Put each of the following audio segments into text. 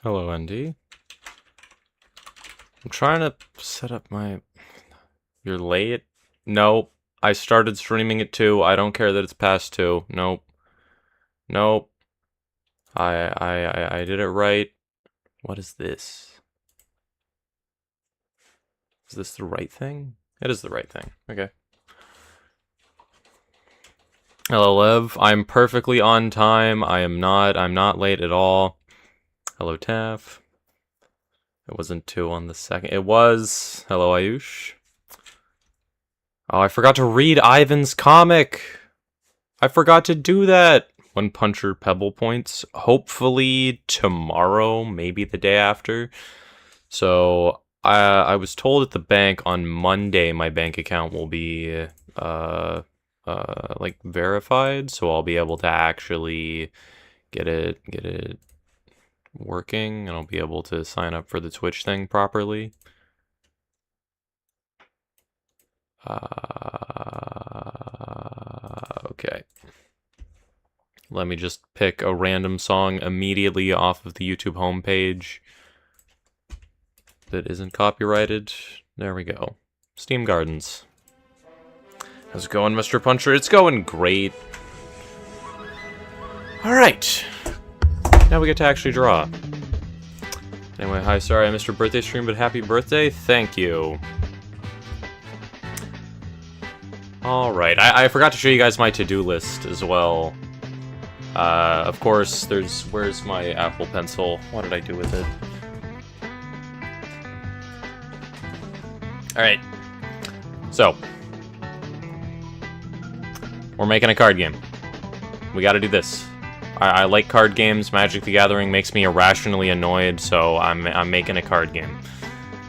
Hello, Andy. I'm trying to set up my... You're late? Nope. I started streaming at 2. I don't care that it's past 2. Nope. Nope. I did it right. What is this? Is this the right thing? It is the right thing. Okay. Hello, Lev. I'm perfectly on time. I'm not late at all. Hello, Taff. It wasn't 2 on the second. It was. Hello, Ayush. Oh, I forgot to read Ivan's comic. I forgot to do that. One Puncher Pebble Points. Hopefully tomorrow, maybe the day after. So I was told at the bank on Monday my bank account will be like verified, so I'll be able to actually get it working, and I'll be able to sign up for the Twitch thing properly. Okay. Let me just pick a random song immediately off of the YouTube homepage that isn't copyrighted. There we go. Steam Gardens. How's it going, Mr. Puncher? It's going great. Alright. Now we get to actually draw. Anyway, hi, sorry I missed your birthday stream, but happy birthday. Thank you. Alright, I forgot to show you guys my to-do list as well. Of course, where's my Apple Pencil? What did I do with it? Alright. So. We're making a card game. We gotta do this. I like card games. Magic the Gathering makes me irrationally annoyed, so I'm making a card game.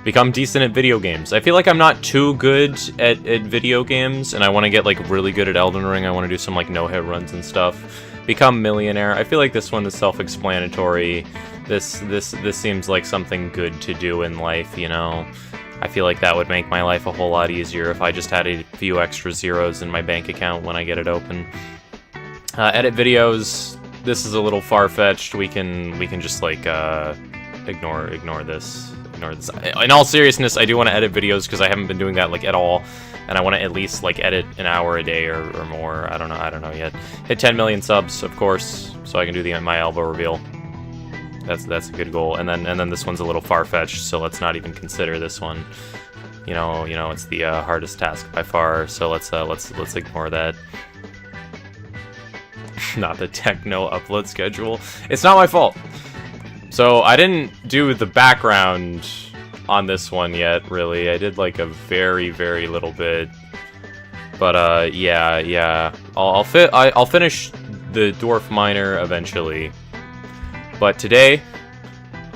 Become decent at video games. I feel like I'm not too good at video games, and I want to get like really good at Elden Ring. I want to do some like no-hit runs and stuff. Become millionaire. I feel like this one is self-explanatory. This seems like something good to do in life, you know. I feel like that would make my life a whole lot easier if I just had a few extra zeros in my bank account when I get it open. Edit videos. This is a little far-fetched. We can just like ignore this. In all seriousness, I do want to edit videos because I haven't been doing that like at all, and I want to at least like edit an hour a day or more. I don't know yet. Hit 10 million subs, of course, so I can do my elbow reveal. That's a good goal. And then this one's a little far-fetched, so let's not even consider this one. You know, it's the hardest task by far. So let's ignore that. Not the techno upload schedule. It's not my fault. So I didn't do the background on this one yet, really. I did like a very, very little bit. But yeah. I'll finish the Dwarf Miner eventually. But today,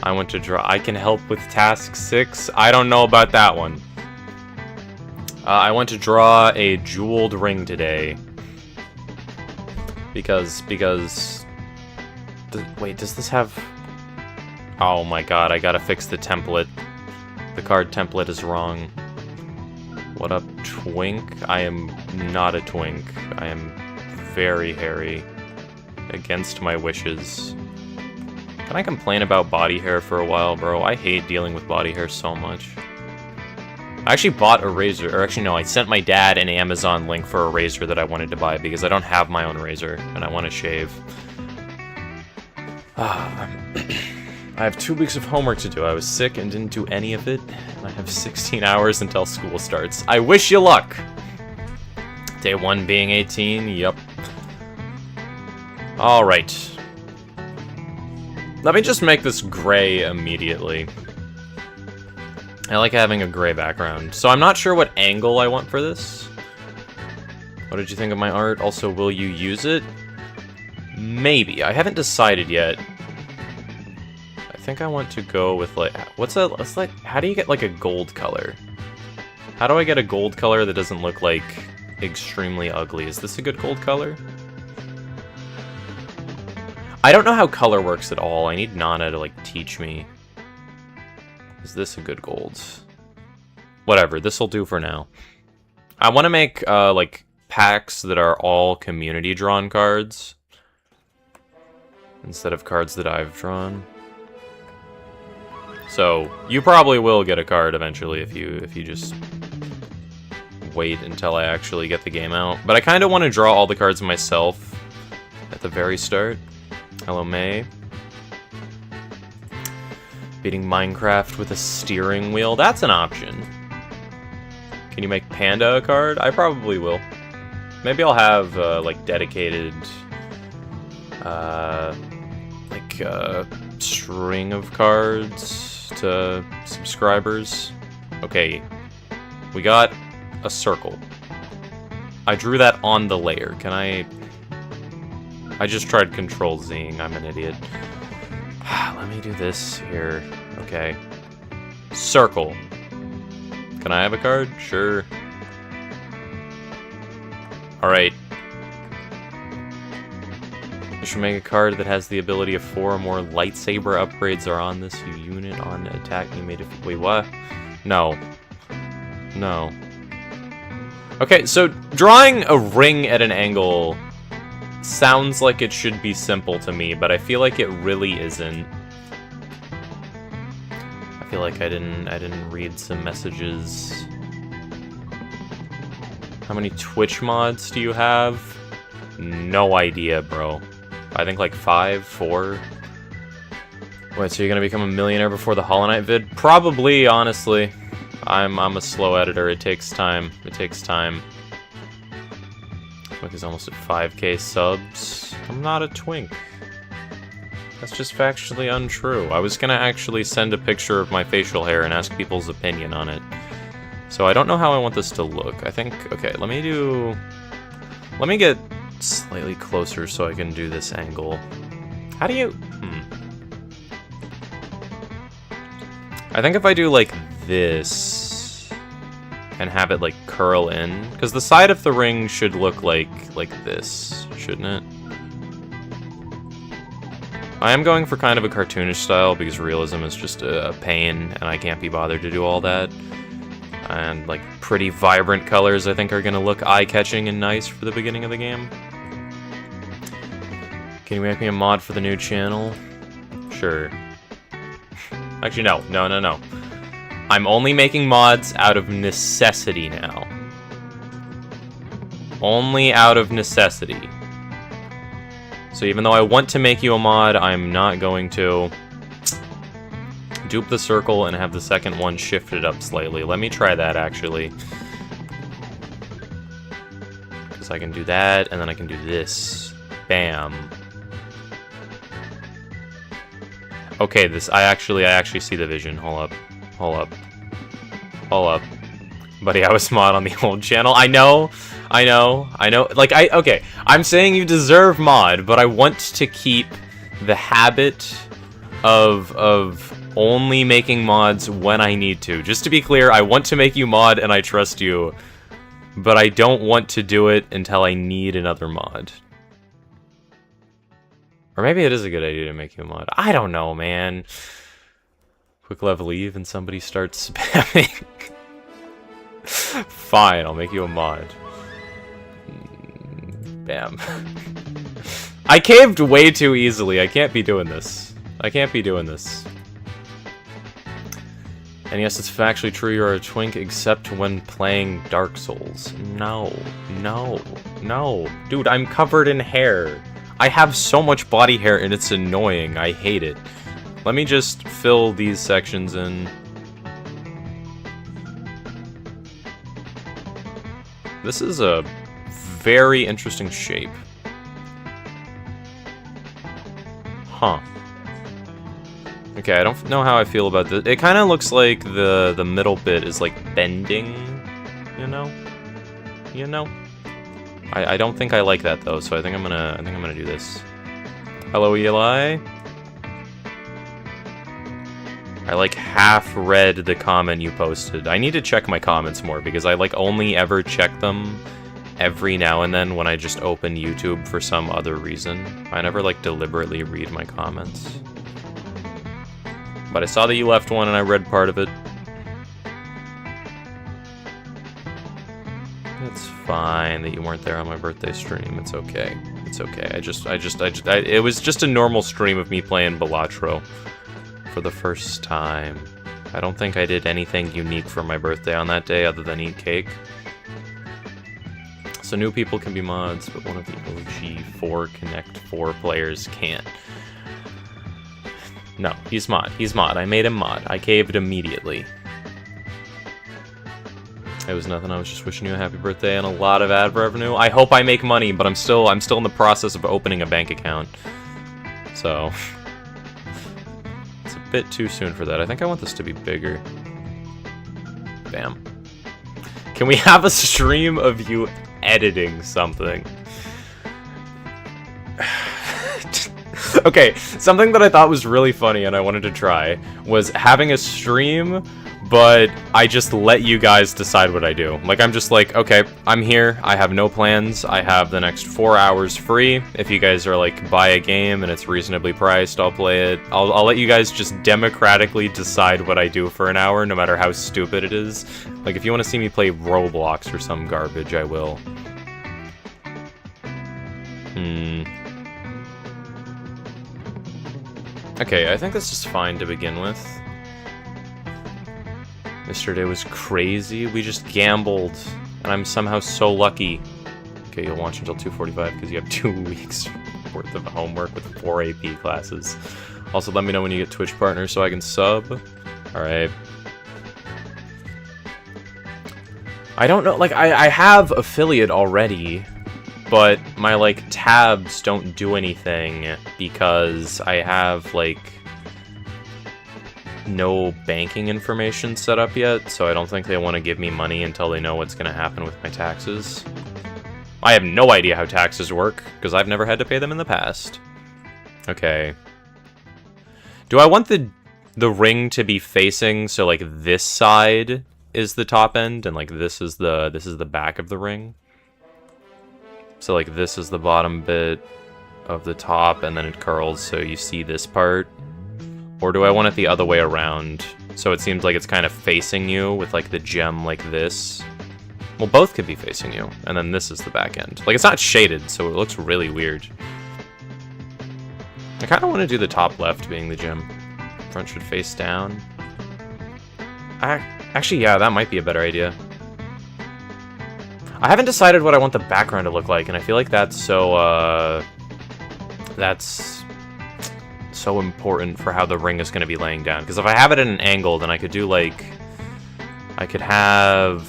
I want to draw. I can help with task 6. I don't know about that one. I want to draw a jeweled ring today. Because wait, does this have... Oh my god, I gotta fix the template. The card template is wrong. What up, twink? I am not a twink. I am very hairy. Against my wishes. Can I complain about body hair for a while, bro? I hate dealing with body hair so much. I actually bought a razor, or actually no, I sent my dad an Amazon link for a razor that I wanted to buy because I don't have my own razor, and I want to shave. I have 2 weeks of homework to do. I was sick and didn't do any of it. I have 16 hours until school starts. I wish you luck! Day 1 being 18, yep. Alright. Let me just make this gray immediately. I like having a gray background. So I'm not sure what angle I want for this. What did you think of my art? Also, will you use it? Maybe. I haven't decided yet. I think I want to go with like... What's like... How do you get like a gold color? How do I get a gold color that doesn't look like extremely ugly? Is this a good gold color? I don't know how color works at all. I need Nana to like teach me. Is this a good gold? Whatever, this'll do for now. I want to make like packs that are all community drawn cards instead of cards that I've drawn. So you probably will get a card eventually if you just wait until I actually get the game out. But I kind of want to draw all the cards myself at the very start. Hello, May. Beating Minecraft with a steering wheel. That's an option. Can you make Panda a card? I probably will. Maybe I'll have, like, dedicated, string of cards to subscribers. Okay. We got a circle. I drew that on the layer. Can I just tried Control-Zing. I'm an idiot. Let me do this here. Okay. Circle. Can I have a card? Sure. Alright. You should make a card that has the ability of 4 or more lightsaber upgrades are on this unit on attack. You made it. Wait, what? No. No. Okay, so drawing a ring at an angle sounds like it should be simple to me, but I feel like it really isn't. I feel like I didn't read some messages. How many Twitch mods do you have? No idea, bro. I think like 5, 4. Wait, so you're gonna become a millionaire before the Hollow Knight vid? Probably, honestly. I'm a slow editor. It takes time. It takes time. Twink is almost at 5k subs. I'm not a twink. That's just factually untrue. I was gonna actually send a picture of my facial hair and ask people's opinion on it. So I don't know how I want this to look. I think, okay, let me get slightly closer so I can do this angle. How do you, I think if I do like this and have it like curl in, because the side of the ring should look like this, shouldn't it? I am going for kind of a cartoonish style because realism is just a pain and I can't be bothered to do all that. And like pretty vibrant colors I think are gonna look eye-catching and nice for the beginning of the game. Can you make me a mod for the new channel? Sure. Actually, no. I'm only making mods out of necessity now. Only out of necessity. So even though I want to make you a mod, I'm not going to. Dupe the circle and have the second one shifted up slightly. Let me try that, actually. Because I can do that, and then I can do this. Bam. Okay, this, I actually see the vision. Hold up. Buddy, I was mod on the old channel. I know. Like, okay, I'm saying you deserve mod, but I want to keep the habit of only making mods when I need to. Just to be clear, I want to make you mod and I trust you, but I don't want to do it until I need another mod. Or maybe it is a good idea to make you a mod. I don't know, man. Quick level leave and somebody starts spamming. Fine, I'll make you a mod. Bam. I caved way too easily. I can't be doing this. And yes, it's factually true you're a twink, except when playing Dark Souls. No. Dude, I'm covered in hair. I have so much body hair and it's annoying. I hate it. Let me just fill these sections in. This is a very interesting shape. Huh. Okay, I don't know how I feel about this. It kind of looks like the middle bit is like bending, you know? I don't think I like that though, so I think I'm gonna do this. Hello, Eli. I like half read the comment you posted. I need to check my comments more because I like only ever check them every now and then when I just open YouTube for some other reason. I never like deliberately read my comments. But I saw that you left one and I read part of it. It's fine that you weren't there on my birthday stream. It's okay. It's okay. It was just a normal stream of me playing Balatro for the first time. I don't think I did anything unique for my birthday on that day other than eat cake. So new people can be mods, but one of the OG 4 Connect 4 players can't. No, he's mod. He's mod. I made him mod. I caved immediately. It was nothing. I was just wishing you a happy birthday and a lot of ad revenue. I hope I make money, but I'm still in the process of opening a bank account. So it's a bit too soon for that. I think I want this to be bigger. Bam. Can we have a stream of you editing something? Okay, something that I thought was really funny and I wanted to try was having a stream, but I just let you guys decide what I do. Like, I'm just like, okay, I'm here, I have no plans, I have the next 4 hours free. If you guys are like, buy a game and it's reasonably priced, I'll play it. I'll let you guys just democratically decide what I do for an hour, no matter how stupid it is. Like, if you want to see me play Roblox or some garbage, I will. Okay, I think this is fine to begin with. Yesterday was crazy. We just gambled, and I'm somehow so lucky. Okay, you'll watch until 2:45 because you have 2 weeks worth of homework with 4 AP classes. Also, let me know when you get Twitch partners so I can sub. Alright. I don't know, like, I have affiliate already, but my, like, tabs don't do anything because I have, like, no banking information set up yet, so I don't think they want to give me money until they know what's going to happen with my taxes. I have no idea how taxes work, because I've never had to pay them in the past. Okay. Do I want the ring to be facing, so, like, this side is the top end, and, like, this is the back of the ring? So, like, this is the bottom bit of the top, and then it curls so you see this part? Or do I want it the other way around, so it seems like it's kind of facing you with, like, the gem like this? Well, both could be facing you, and then this is the back end. Like, it's not shaded, so it looks really weird. I kind of want to do the top left being the gem. Front should face down. Actually, yeah, that might be a better idea. I haven't decided what I want the background to look like, and I feel like that's so important for how the ring is going to be laying down. Because if I have it at an angle, then I could do, like, I could have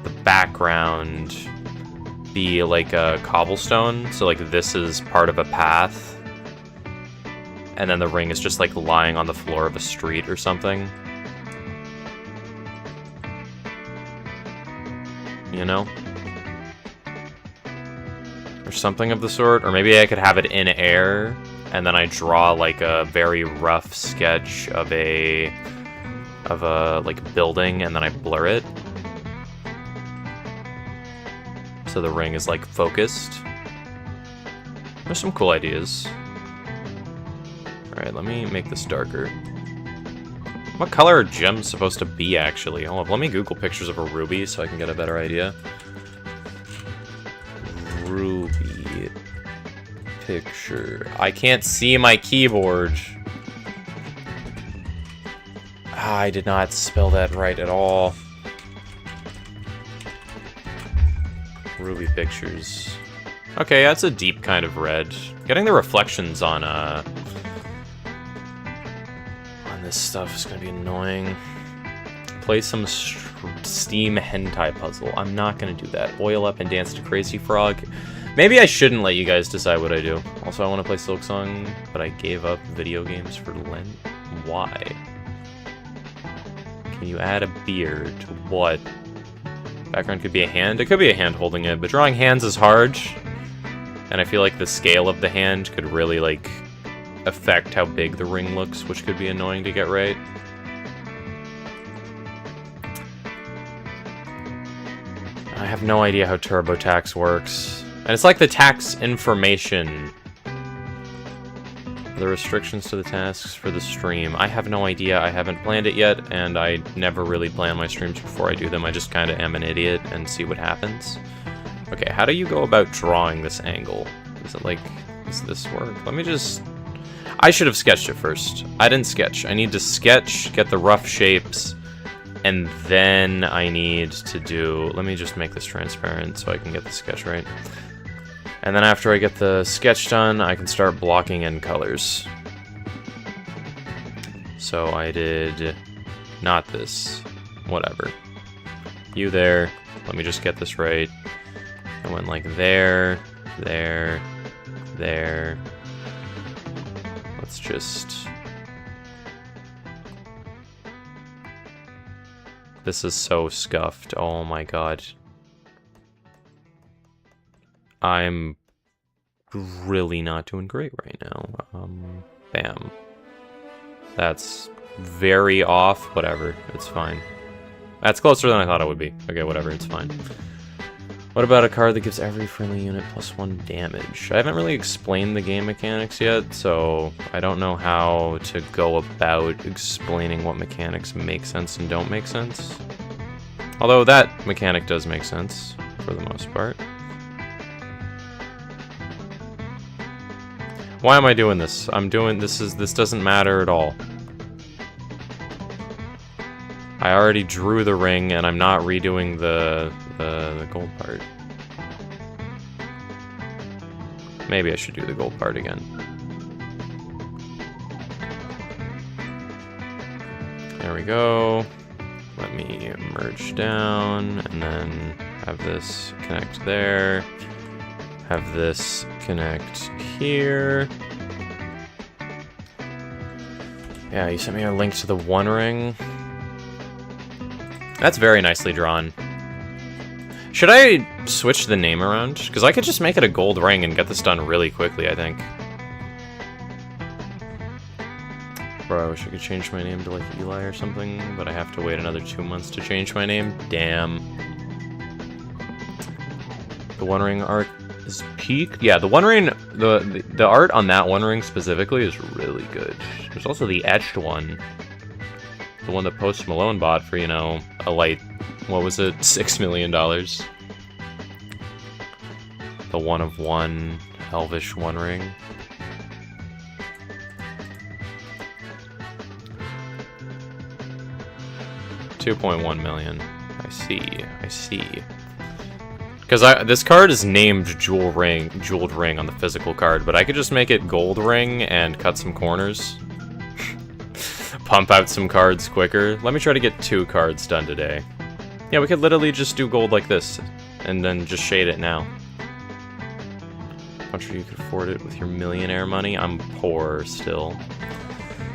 the background be like a cobblestone, so, like, this is part of a path, and then the ring is just, like, lying on the floor of a street or something. You know? Or something of the sort. Or maybe I could have it in air, and then I draw, like, a very rough sketch of a like, building, and then I blur it. So the ring is, like, focused. There's some cool ideas. Alright, let me make this darker. What color are gems supposed to be, actually? Hold up, let me Google pictures of a ruby so I can get a better idea. Ruby picture. I can't see my keyboard. I did not spell that right at all. Ruby pictures. Okay, that's a deep kind of red. Getting the reflections on this stuff is gonna be annoying. Play some Steam hentai puzzle. I'm not gonna do that. Oil up and dance to Crazy Frog. Maybe I shouldn't let you guys decide what I do. Also, I want to play Silk Song, but I gave up video games for Lent. Why? Can you add a beer to what? Background could be a hand. It could be a hand holding it, but drawing hands is hard. And I feel like the scale of the hand could really, like, affect how big the ring looks, which could be annoying to get right. I have no idea how TurboTax works. And it's like the tax information. The restrictions to the tasks for the stream. I have no idea. I haven't planned it yet, and I never really plan my streams before I do them. I just kind of am an idiot and see what happens. Okay, how do you go about drawing this angle? Is it like, does this work? Let me just... I should have sketched it first. I didn't sketch. I need to sketch, get the rough shapes, and then I need to do... Let me just make this transparent so I can get the sketch right. And then after I get the sketch done, I can start blocking in colors. So I did... not this. Whatever. You there. Let me just get this right. I went like there, there, there. Let's just... This is so scuffed. Oh my god. I'm really not doing great right now. Bam. That's very off. Whatever. It's fine. That's closer than I thought it would be. Okay, whatever. It's fine. What about a card that gives every friendly unit +1 damage? I haven't really explained the game mechanics yet, so I don't know how to go about explaining what mechanics make sense and don't make sense. Although that mechanic does make sense, for the most part. Why am I doing this? This doesn't matter at all. I already drew the ring, and I'm not redoing the gold part. Maybe I should do the gold part again. There we go. Let me merge down, and then have this connect there. Have this connect here. Yeah, you sent me a link to the One Ring. That's very nicely drawn. Should I switch the name around? Because I could just make it a gold ring and get this done really quickly, I think. Bro, I wish I could change my name to like Eli or something, but I have to wait another 2 months to change my name. Damn. The One Ring art is peak. Yeah, the One Ring, the art on that One Ring specifically is really good. There's also the etched one. The one that Post Malone bought for, you know, a light, what was it, $6 million. The one of one Elvish One Ring. $2.1 million. I see. Because this card is named Jeweled Ring on the physical card, but I could just make it Gold Ring and cut some corners. Pump out some cards quicker. Let me try to get 2 cards done today. Yeah, we could literally just do gold like this, and then just shade it now. I'm sure you could afford it with your millionaire money. I'm poor still.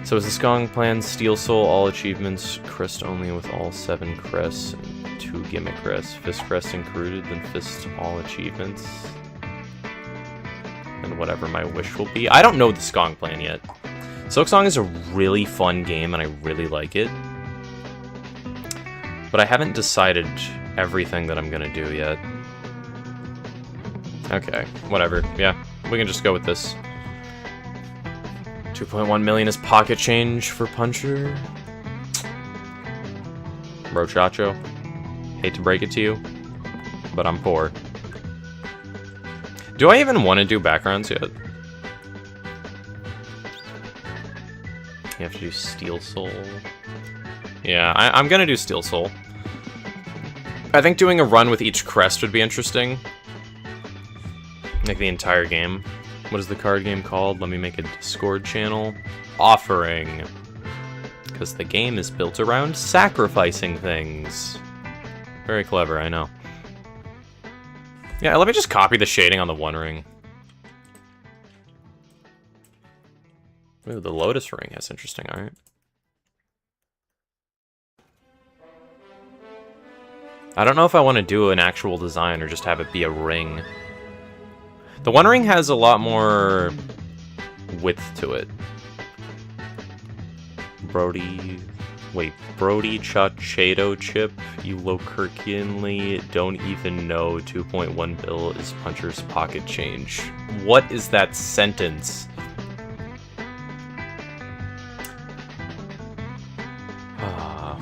So is the Skong plan Steel Soul, all achievements, crest only with all 7 crests, and 2 gimmick crests, fist crest included, then fist all achievements, and whatever my wish will be. I don't know the Skong plan yet. Silksong is a really fun game, and I really like it. But I haven't decided everything that I'm gonna do yet. Okay, whatever. Yeah, we can just go with this. 2.1 million is pocket change for Puncher. Brochacho. Hate to break it to you, but I'm poor. Do I even want to do backgrounds yet? You have to do Steel Soul. Yeah, I'm gonna do Steel Soul. I think doing a run with each crest would be interesting. Like the entire game. What is the card game called? Let me make a Discord channel. Offering. Because the game is built around sacrificing things. Very clever, I know. Yeah, let me just copy the shading on the One Ring. Ooh, the Lotus Ring has interesting art. I don't know if I want to do an actual design or just have it be a ring. The One Ring has a lot more width to it. Brody Chachedo Chip, you Lokirkianly don't even know 2.1 bill is Puncher's pocket change. What is that sentence? Alright.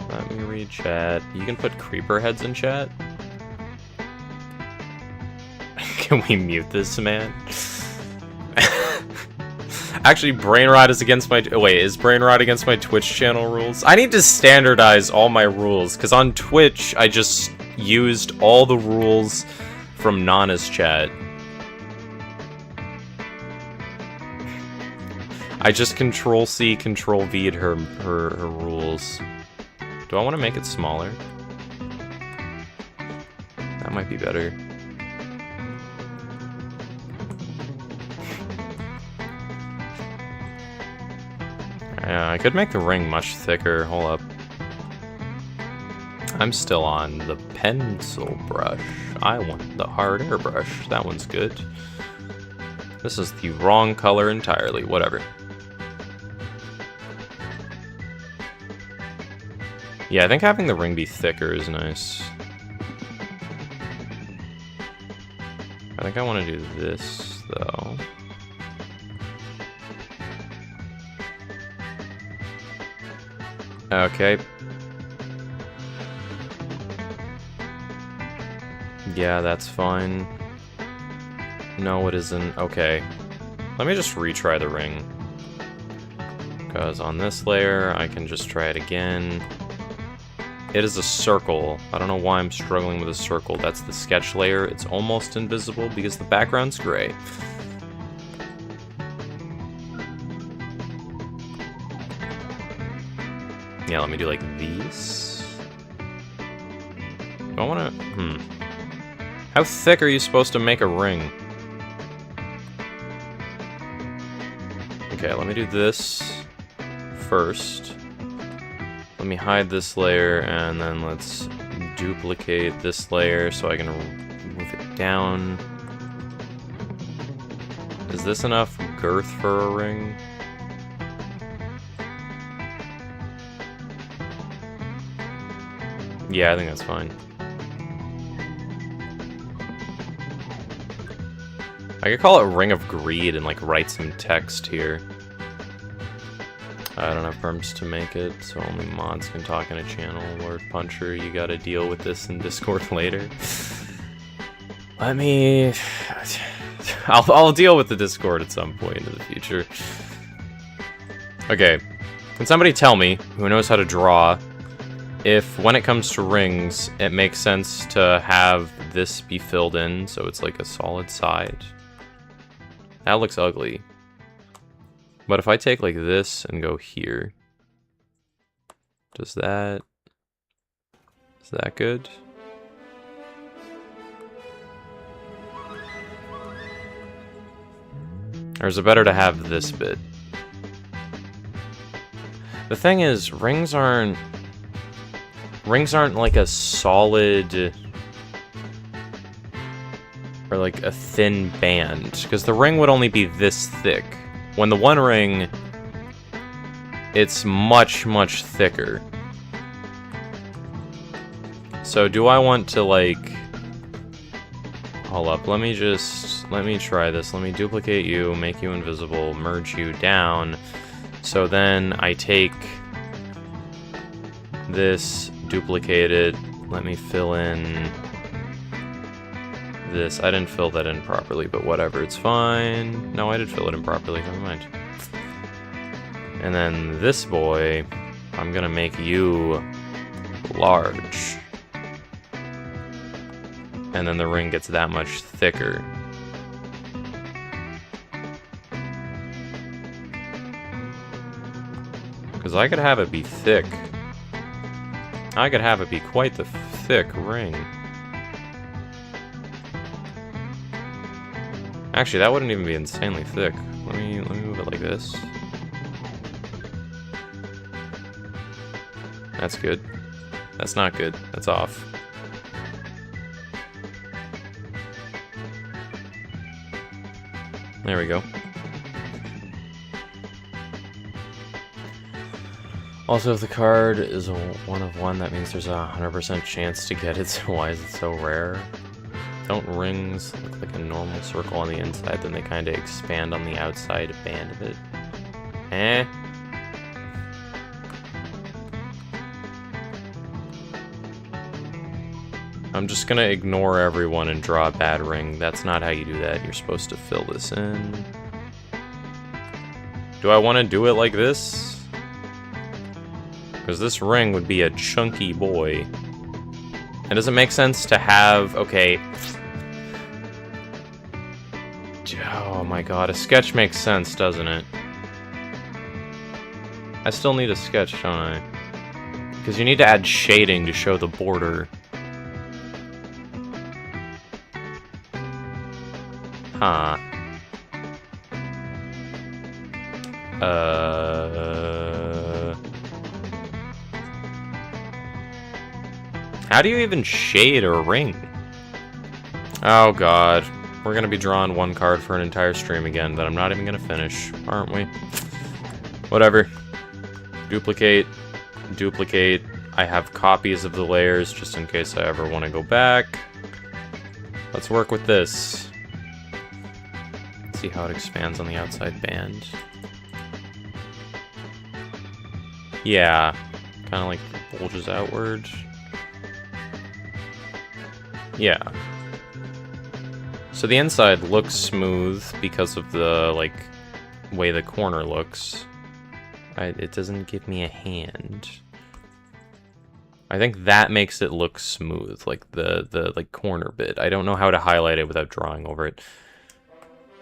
Let me read chat. You can put creeper heads in chat? Can we mute this man? Actually, brain rot is against my... Wait, is brain rot against my Twitch channel rules? I need to standardize all my rules, because on Twitch, I just used all the rules from Nana's chat. I just Control-C, Control-V'd her rules. Do I want to make it smaller? That might be better. Yeah, I could make the ring much thicker. Hold up. I'm still on the pencil brush. I want the hard air brush. That one's good. This is the wrong color entirely. Whatever. Yeah, I think having the ring be thicker is nice. I think I want to do this, though. Okay. Yeah, that's fine. No, it isn't. Okay. Let me just retry the ring. Because on this layer, I can just try it again. It is a circle. I don't know why I'm struggling with a circle. That's the sketch layer. It's almost invisible because the background's gray. Yeah, let me do like these. Do I want to... How thick are you supposed to make a ring? Okay, let me do this first. Let me hide this layer, and then let's duplicate this layer so I can move it down. Is this enough girth for a ring? Yeah, I think that's fine. I could call it Ring of Greed and like write some text here. I don't have perms to make it, so only mods can talk in a channel. Lord Puncher, you gotta deal with this in Discord later. Let me... I'll deal with the Discord at some point in the future. Okay, can somebody tell me, who knows how to draw, if when it comes to rings, it makes sense to have this be filled in so it's like a solid side? That looks ugly. But if I take like this and go here, is that good? Or is it better to have this bit? The thing is, rings aren't like a solid or like a thin band, because the ring would only be this thick. When the One Ring, it's much, much thicker. So do I want to like... Hold up, let me try this. Let me duplicate you, make you invisible, merge you down. So then I take this, duplicate it, let me fill in this. I didn't fill that in properly, but whatever, it's fine. No, I did fill it in properly, never mind. And then this boy, I'm gonna make you large. And then the ring gets that much thicker. Because I could have it be thick. I could have it be quite the thick ring. Actually, that wouldn't even be insanely thick. Let me move it like this. That's good. That's not good. That's off. There we go. Also, if the card is a 1 of 1, that means there's a 100% chance to get it, so why is it so rare? Don't rings look like a normal circle on the inside, then they kind of expand on the outside band of it? Eh? I'm just gonna ignore everyone and draw a bad ring. That's not how you do that. You're supposed to fill this in. Do I want to do it like this? Because this ring would be a chunky boy. And does it make sense to have... Okay. Oh my god, a sketch makes sense, doesn't it? I still need a sketch, don't I? Because you need to add shading to show the border. Huh. How do you even shade a ring? Oh god. We're gonna be drawing one card for an entire stream again that I'm not even gonna finish, aren't we? Whatever. Duplicate. Duplicate. I have copies of the layers just in case I ever want to go back. Let's work with this. Let's see how it expands on the outside band. Yeah. Kind of like bulges outward. Yeah. So the inside looks smooth because of the, like, way the corner looks. It doesn't give me a hand. I think that makes it look smooth, like the like corner bit. I don't know how to highlight it without drawing over it.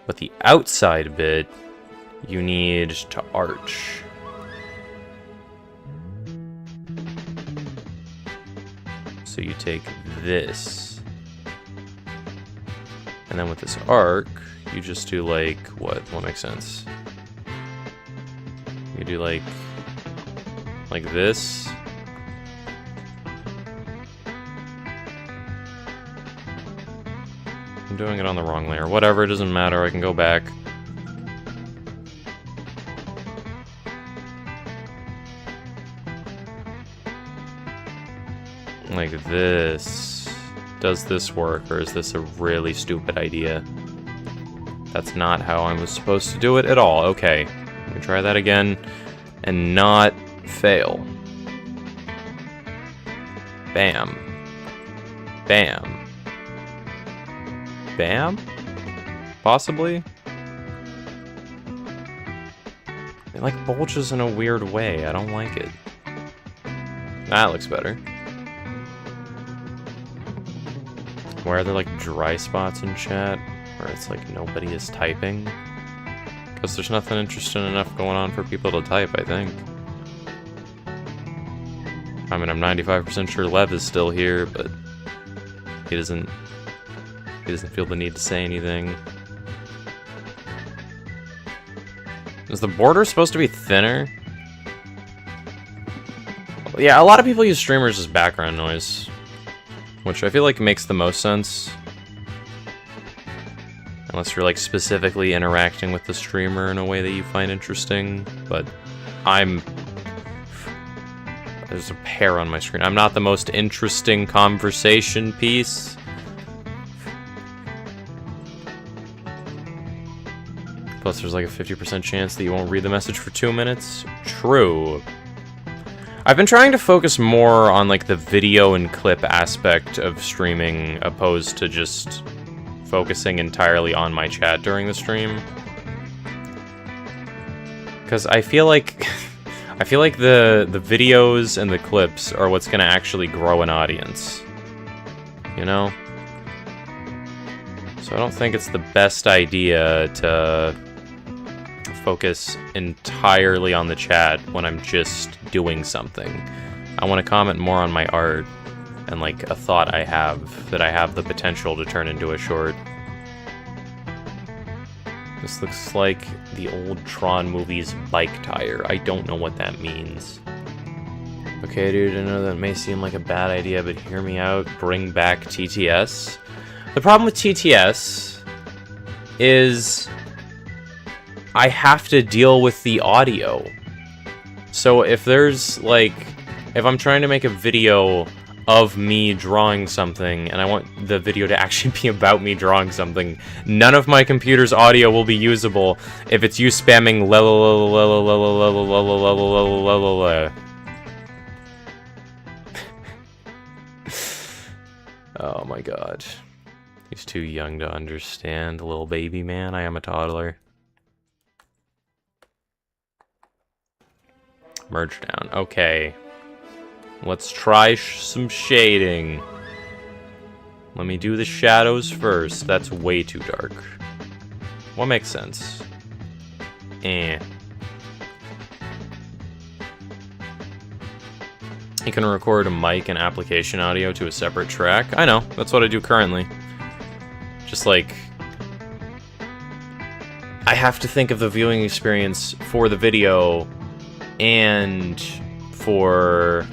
But the outside bit, you need to arch. So you take this. And then with this arc, you just do like, what makes sense? You do like this. I'm doing it on the wrong layer. Whatever, it doesn't matter, I can go back. Like this. Does this work, or is this a really stupid idea? That's not how I was supposed to do it at all. Okay, let me try that again and not fail. Bam. Bam. Bam? Possibly? It like bulges in a weird way. I don't like it. That looks better. Where are there like dry spots in chat? Where it's like nobody is typing? Because there's nothing interesting enough going on for people to type, I think. I mean, I'm 95% sure Lev is still here, but he doesn't feel the need to say anything. Is the border supposed to be thinner? Yeah, a lot of people use streamers as background noise, which I feel like makes the most sense. Unless you're like specifically interacting with the streamer in a way that you find interesting, but there's a hair on my screen. I'm not the most interesting conversation piece. Plus there's like a 50% chance that you won't read the message for 2 minutes. True. I've been trying to focus more on like the video and clip aspect of streaming opposed to just focusing entirely on my chat during the stream. Because I feel like the videos and the clips are what's gonna actually grow an audience. You know? So I don't think it's the best idea to focus entirely on the chat when I'm just doing something. I want to comment more on my art and like a thought I have that I have the potential to turn into a short. This looks like the old Tron movie's bike tire. I don't know what that means. Okay, dude, I know that may seem like a bad idea, but hear me out. Bring back TTS. The problem with TTS is I have to deal with the audio. So if there's like, if I'm trying to make a video of me drawing something and I want the video to actually be about me drawing something, none of my computer's audio will be usable if it's you spamming la la la la la la la la la la la la. Oh my god. He's too young to understand, little baby man. I am a toddler. Merge down. Okay. Let's try some shading. Let me do the shadows first. That's way too dark. What makes sense? Eh. You can record a mic and application audio to a separate track. I know. That's what I do currently. Just like... I have to think of the viewing experience for the video and for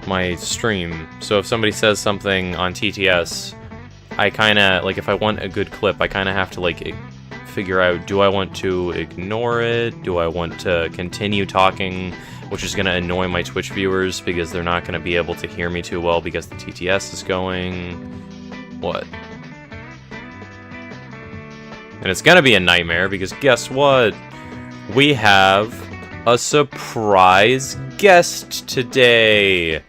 my stream. So if somebody says something on TTS, I kind of, like, if I want a good clip, I kind of have to, like, figure out, do I want to ignore it? Do I want to continue talking, which is going to annoy my Twitch viewers because they're not going to be able to hear me too well because the TTS is going? What? And it's going to be a nightmare because guess what? We have a surprise guest today.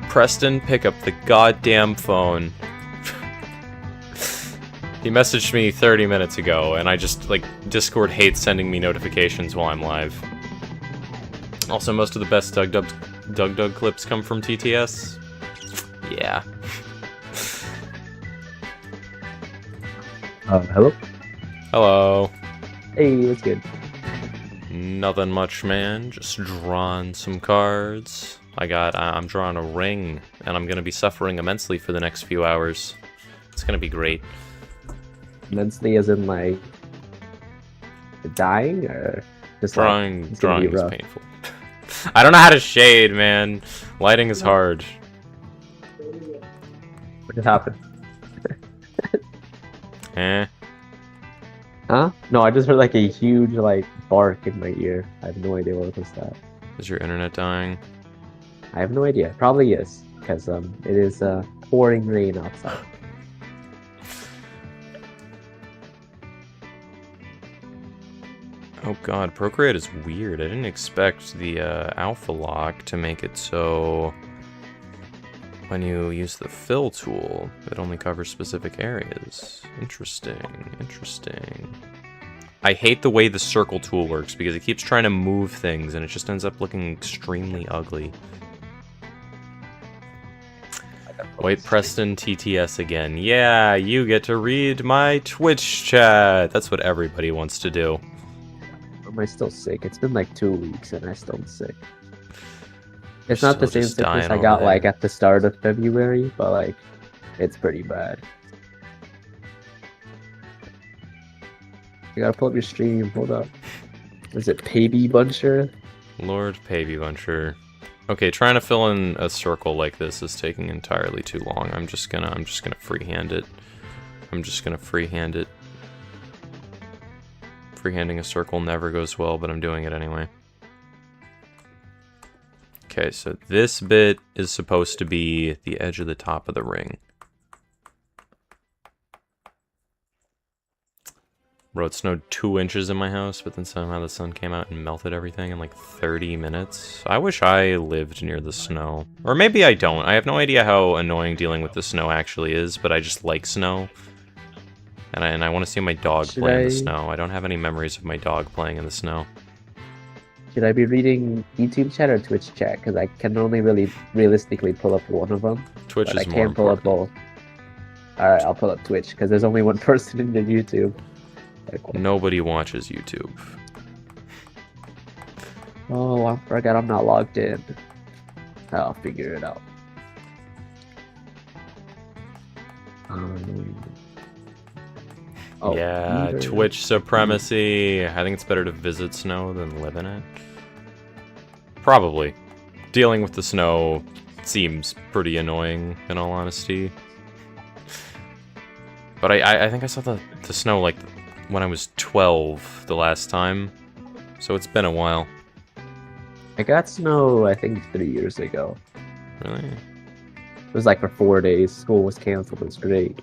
Preston, pick up the goddamn phone. He messaged me 30 minutes ago, and I just, like, Discord hates sending me notifications while I'm live. Also, most of the best Doug clips come from TTS. Yeah. Hello? Hello. Hey, what's good? Nothing much, man. Just drawing some cards. I'm drawing a ring, and I'm gonna be suffering immensely for the next few hours. It's gonna be great. Immensely as in, like, dying, or just drawing is painful. I don't know how to shade, man. Lighting is hard. What just happened? Eh? Huh? No, I just heard, like, a huge, like, bark in my ear. I have no idea what was that. Is your internet dying? I have no idea. Probably is, because it is pouring rain outside. Oh god, Procreate is weird. I didn't expect the alpha lock to make it so when you use the fill tool, it only covers specific areas. Interesting, interesting. I hate the way the circle tool works because it keeps trying to move things and it just ends up looking extremely ugly. White Preston TTS again. Yeah, you get to read my Twitch chat. That's what everybody wants to do. Am I still sick? It's been like 2 weeks and I'm still sick. It's not the same sickness I got like at the start of February, but like it's pretty bad. You gotta pull up your stream. Hold up. Is it Pavey Buncher? Lord Pavey Buncher. Okay, trying to fill in a circle like this is taking entirely too long. I'm just gonna freehand it. Freehanding a circle never goes well, but I'm doing it anyway. Okay, so this bit is supposed to be the edge of the top of the ring. Bro, it snowed 2 inches in my house, but then somehow the sun came out and melted everything in like 30 minutes. I wish I lived near the snow. Or maybe I don't. I have no idea how annoying dealing with the snow actually is, but I just like snow. And I want to see my dog play in the snow. I don't have any memories of my dog playing in the snow. Should I be reading YouTube chat or Twitch chat? Because I can only really realistically pull up one of them. Twitch is I more can't pull up important. both. Alright, I'll pull up Twitch, because there's only one person in the YouTube. Nobody watches YouTube. Oh, I forgot I'm not logged in. I'll figure it out. Oh, yeah, either. Twitch supremacy. I think it's better to visit snow than live in it. Probably. Dealing with the snow seems pretty annoying, in all honesty. But I think I saw the snow, like, when I was 12 the last time. So it's been a while. I got snow, I think, 3 years ago. Really? It was like for 4 days. School was canceled. It was great.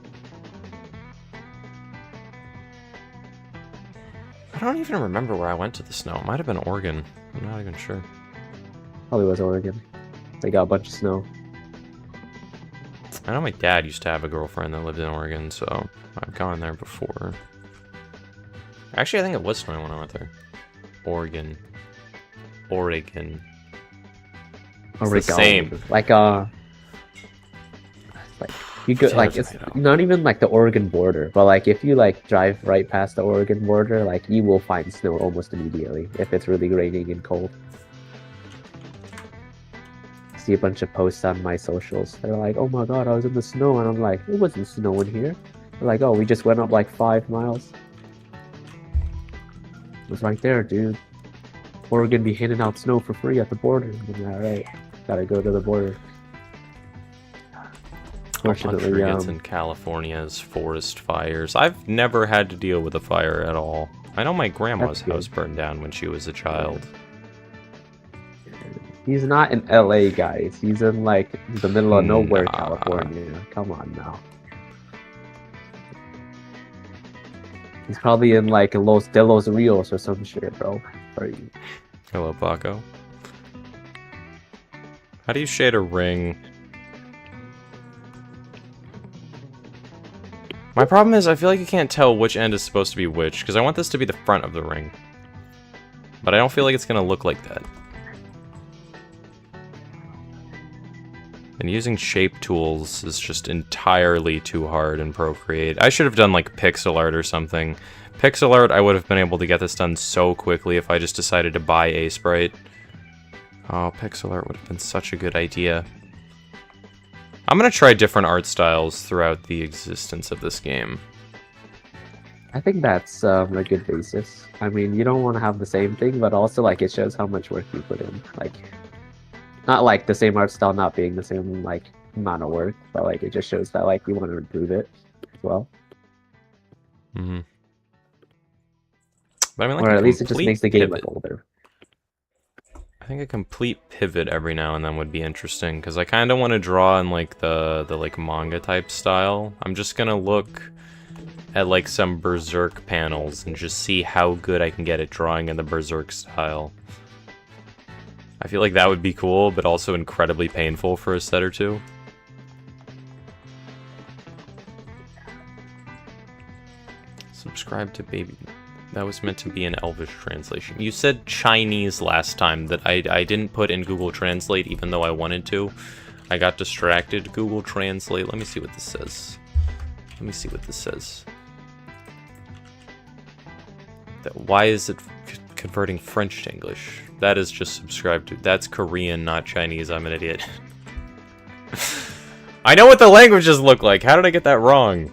don't even remember where I went to the snow. It might have been Oregon. I'm not even sure. Probably was Oregon. They got a bunch of snow. I know my dad used to have a girlfriend that lived in Oregon, so I've gone there before. Actually, I think it was snowing when I went there. Oregon. It's the same. Like you go like it's not even like the Oregon border, but like if you like drive right past the Oregon border, like you will find snow almost immediately if it's really raining and cold. I see a bunch of posts on my socials. They're like, "Oh my god, I was in the snow," and I'm like, "It wasn't snowing here." They're like, "Oh, we just went up like 5 miles." It was right there, dude. Oregon be handing out snow for free at the border. I'm like, all right, gotta go to the border. Unfortunately, gets in California's forest fires. I've never had to deal with a fire at all. I know my grandma's house burned down when she was a child. He's not in LA, guys. He's in like the middle of nowhere, California. Come on now. He's probably in like Los De Los Rios or some shit, bro. Are you? Hello, Paco. How do you shade a ring? My problem is I feel like you can't tell which end is supposed to be which, because I want this to be the front of the ring. But I don't feel like it's going to look like that. And using shape tools is just entirely too hard in Procreate. I should have done like pixel art or something. Pixel art, I would have been able to get this done so quickly if I just decided to buy a sprite. Oh, pixel art would have been such a good idea. I'm gonna try different art styles throughout the existence of this game. I think that's a good basis. I mean, you don't want to have the same thing, but also like it shows how much work you put in. Like, not like the same art style not being the same like amount of work, but like it just shows that like you want to improve it as well. Mm-hmm. But I mean, like, or at least it just makes the game look older. I think a complete pivot every now and then would be interesting, because I kind of want to draw in like the like manga type style. I'm just gonna look at like some Berserk panels and just see how good I can get at drawing in the Berserk style. I feel like that would be cool, but also incredibly painful for a set or two. Subscribe to Baby. That was meant to be an Elvish translation. You said Chinese last time that I didn't put in Google Translate, even though I wanted to. I got distracted. Google Translate. Let me see what this says. Let me see what this says. Why is it converting French to English? That is just subscribe to. That's Korean, not Chinese. I'm an idiot. I know what the languages look like. How did I get that wrong?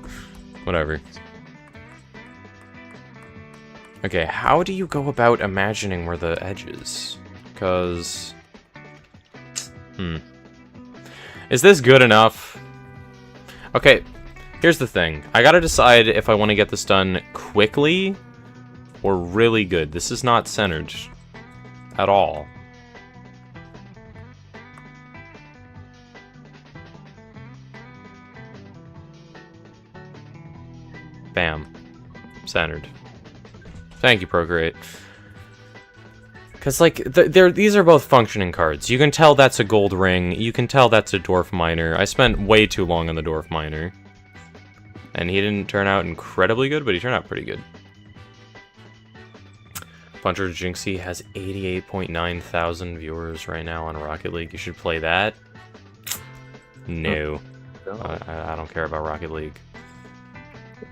Whatever. Okay, how do you go about imagining where the edge is? Because... Is this good enough? Okay, here's the thing. I gotta decide if I want to get this done quickly or really good. This is not centered at all. Bam. Centered. Thank you, Procreate. Because, like, these are both functioning cards. You can tell that's a gold ring. You can tell that's a dwarf miner. I spent way too long on the dwarf miner. And he didn't turn out incredibly good, but he turned out pretty good. Puncher Jinxie has 88.9 thousand viewers right now on Rocket League. You should play that. No. I don't care about Rocket League.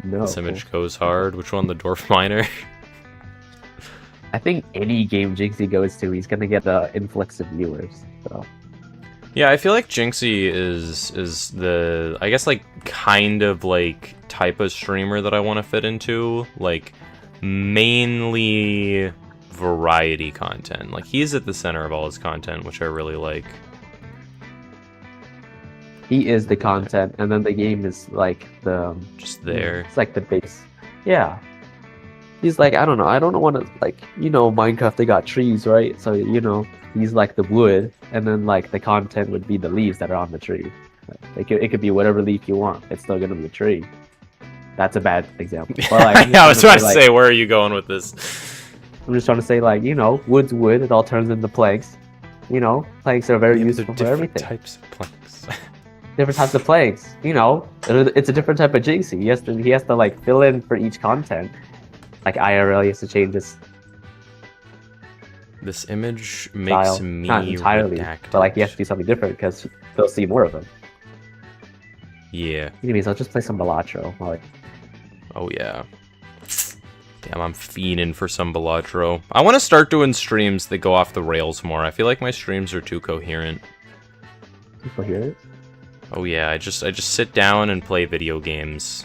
No. This image goes hard. Which one? The dwarf miner? I think any game Jinxie goes to, he's gonna get an influx of viewers. So. Yeah, I feel like Jinxie is the, I guess, like, kind of, like, type of streamer that I want to fit into. Like, mainly variety content. Like, he's at the center of all his content, which I really like. He is the content, and then the game is, like, the... Just there. It's like the base. Yeah. He's like, I don't know want to, like, you know, Minecraft, they got trees, right? So, you know, he's like the wood, and then, like, the content would be the leaves that are on the tree. Like, it could be whatever leaf you want. It's still gonna be a tree. That's a bad example. But, like, I was about to say, where are you going with this? I'm just trying to say, like, you know, wood's wood. It all turns into planks. You know, planks are very Yeah, but they're useful for different everything. types of planks. Different types of planks. You know, it's a different type of Jinxie. He has to like fill in for each content. Like IRL, he has to change his This image makes style. me Not entirely, redacted. but like he has to do something different because they'll see more of him. Yeah. Anyways, I'll just play some Balatro. Like, Oh yeah. Damn, I'm fiending for some Balatro. I want to start doing streams that go off the rails more. I feel like my streams are too coherent. people hear it. Oh yeah, I just sit down and play video games.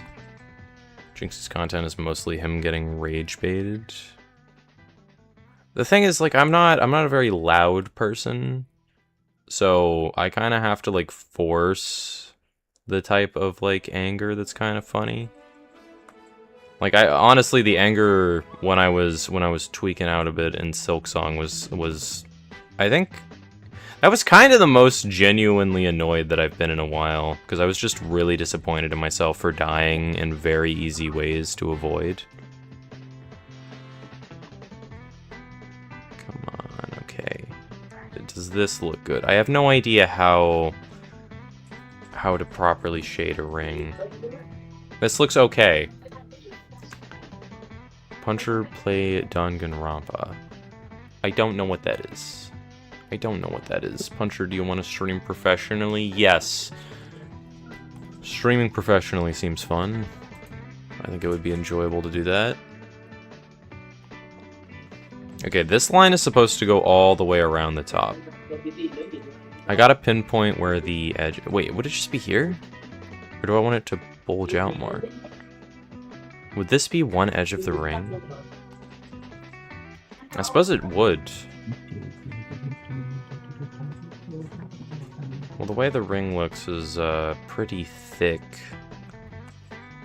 Jinx's content is mostly him getting rage baited. The thing is, like, I'm not a very loud person, so I kind of have to like force the type of like anger that's kind of funny. Like, I honestly, the anger when I was tweaking out a bit in Silksong was I think that was kind of the most genuinely annoyed that I've been in a while, because I was just really disappointed in myself for dying in very easy ways to avoid. Come on, okay. Does this look good? I have no idea how to properly shade a ring. This looks okay. Puncher play Danganronpa. I don't know what that is. I don't know what that is. Puncher, do you want to stream professionally? Yes. Streaming professionally seems fun. I think it would be enjoyable to do that. Okay, this line is supposed to go all the way around the top. I gotta pinpoint where the edge... Wait, would it just be here? Or do I want it to bulge out more? Would this be one edge of the ring? I suppose it would. Well, the way the ring looks is pretty thick.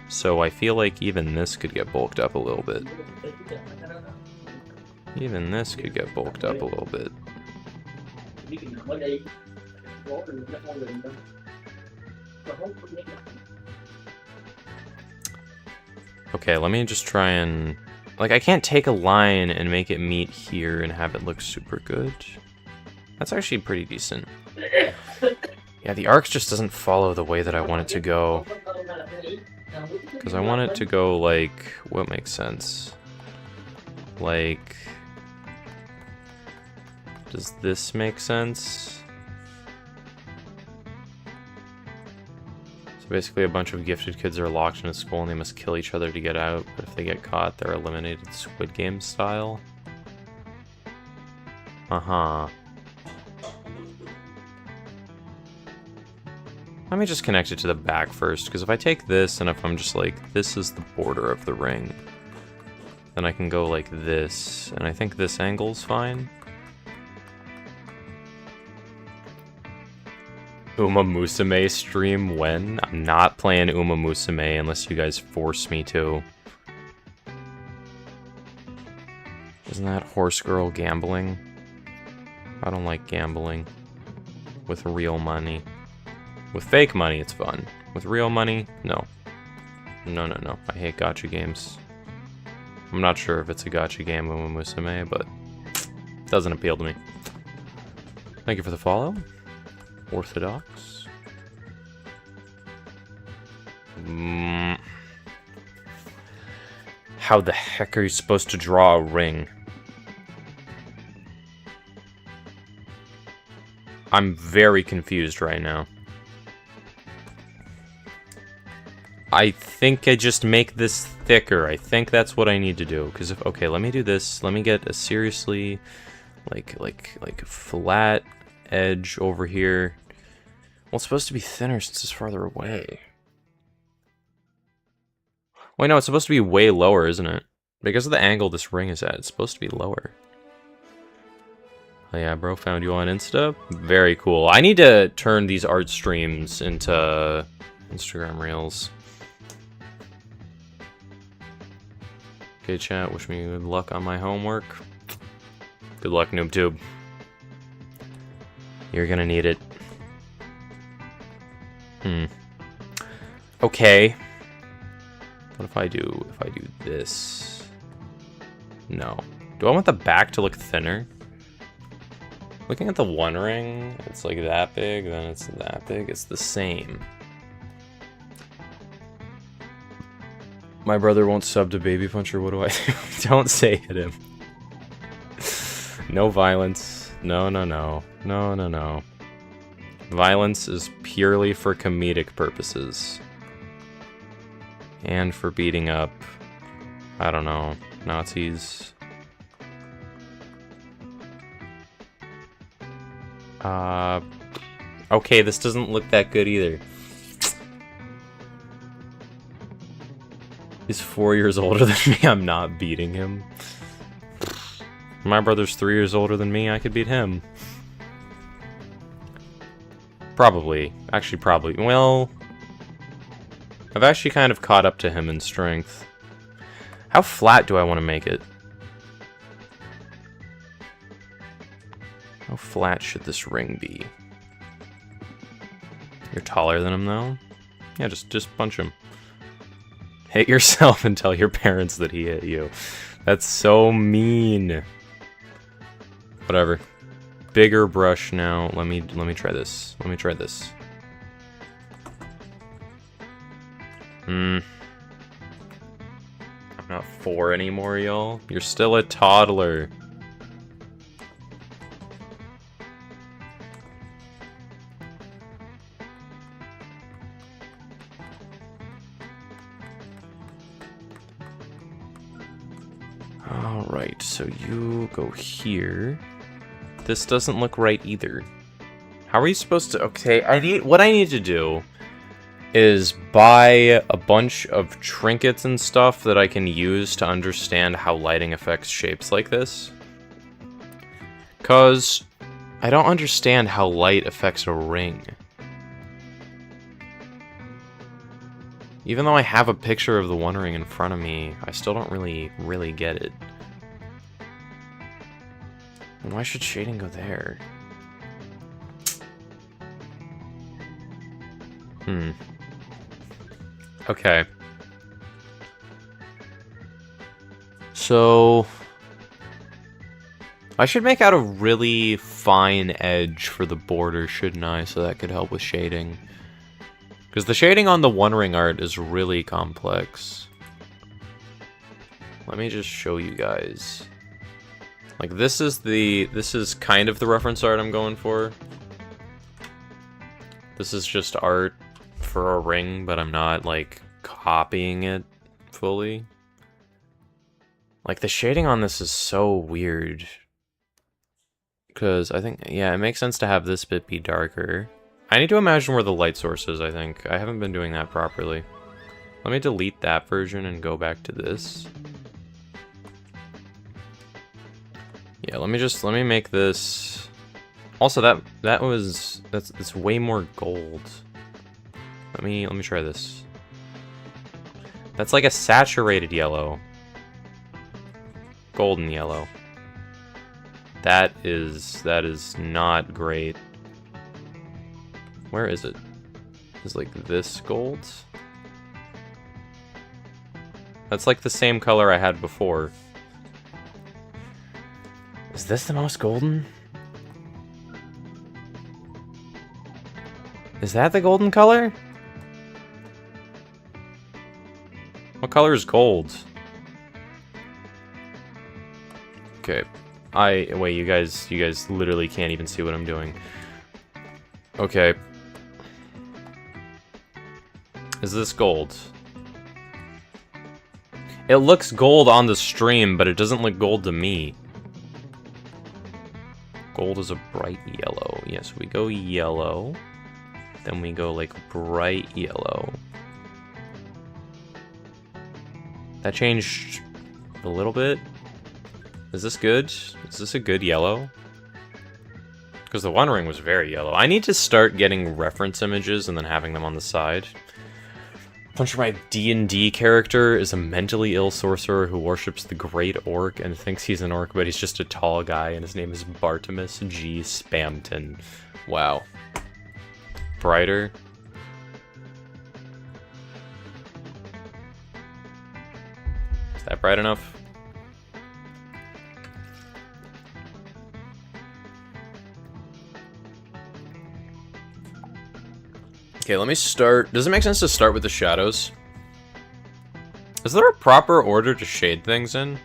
So I feel like even this could get bulked up a little bit. Even this could get bulked up a little bit. Okay, let me just try and... Like, I can't take a line and make it meet here and have it look super good. That's actually pretty decent. Yeah, the arc just doesn't follow the way that I want it to go. Because I want it to go, like... What makes sense? Like... Does this make sense? So basically a bunch of gifted kids are locked in a school and they must kill each other to get out, but if they get caught, they're eliminated Squid Game style. Uh-huh. Let me just connect it to the back first, because if I take this and if I'm just like, this is the border of the ring, then I can go like this, and I think this angle's fine. Uma Musume stream when? I'm not playing Uma Musume unless you guys force me to. Isn't that horse girl gambling? I don't like gambling. With real money. With fake money, it's fun. With real money, no. No, no, no. I hate gacha games. I'm not sure if it's a gacha game, Uma Musume, but it doesn't appeal to me. Thank you for the follow. Orthodox. How the heck are you supposed to draw a ring? I'm very confused right now. I think I just make this thicker. I think that's what I need to do. Because if... Okay, let me do this. Let me get a seriously... Like flat edge over here. Well, it's supposed to be thinner since it's farther away. Wait, no, it's supposed to be way lower, isn't it? Because of the angle this ring is at, it's supposed to be lower. Oh yeah, bro, found you on Insta. Very cool. I need to turn these art streams into Instagram Reels. Okay, chat, wish me good luck on my homework. Good luck, NoobTube. You're gonna need it. Okay. What if I do this? No. Do I want the back to look thinner? Looking at the One Ring, it's like that big, then it's that big. It's the same. My brother won't sub to Baby Puncher. What do I do? Don't say hit him. No violence. No, no, no. No, no, no. Violence is purely for comedic purposes. And for beating up, I don't know, Nazis. Okay, this doesn't look that good either. He's 4 years older than me, I'm not beating him. My brother's 3 years older than me, I could beat him. Probably. Actually, probably. Well, I've actually kind of caught up to him in strength. How flat do I want to make it? How flat should this ring be? You're taller than him, though? Yeah, just punch him. Hit yourself and tell your parents that he hit you. That's so mean. Whatever. Bigger brush now. Let me try this. Let me try this. I'm not 4 anymore, y'all. You're still a toddler. Alright, so you go here. This doesn't look right either. How are you supposed to... Okay, what I need to do is buy a bunch of trinkets and stuff that I can use to understand how lighting affects shapes like this. 'Cause I don't understand how light affects a ring. Even though I have a picture of the One Ring in front of me, I still don't really get it. And why should shading go there? Okay. So... I should make out a really fine edge for the border, shouldn't I? So that could help with shading. Because the shading on the One Ring art is really complex. Let me just show you guys. Like, this is kind of the reference art I'm going for. This is just art for a ring, but I'm not, like, copying it fully. Like, the shading on this is so weird. Because I think, yeah, it makes sense to have this bit be darker. I need to imagine where the light source is, I think. I haven't been doing that properly. Let me delete that version and go back to this. Yeah, let me make this... Also, that's way more gold. Let me try this. That's like a saturated yellow. Golden yellow. That is not great. Where is it? Is like this gold? That's like the same color I had before. Is this the most golden? Is that the golden color? What color is gold? Okay. Wait, you guys literally can't even see what I'm doing. Okay. Is this gold? It looks gold on the stream, but it doesn't look gold to me. Gold is a bright yellow. Yes, we go yellow. Then we go like bright yellow. That changed a little bit. Is this good? Is this a good yellow? Because the One Ring was very yellow. I need to start getting reference images and then having them on the side. Punch my D&D character is a mentally ill sorcerer who worships the Great Orc and thinks he's an orc, but he's just a tall guy, and his name is Bartimus G. Spamton. Wow. Brighter. Is that bright enough? Okay, let me start. Does it make sense to start with the shadows? Is there a proper order to shade things in?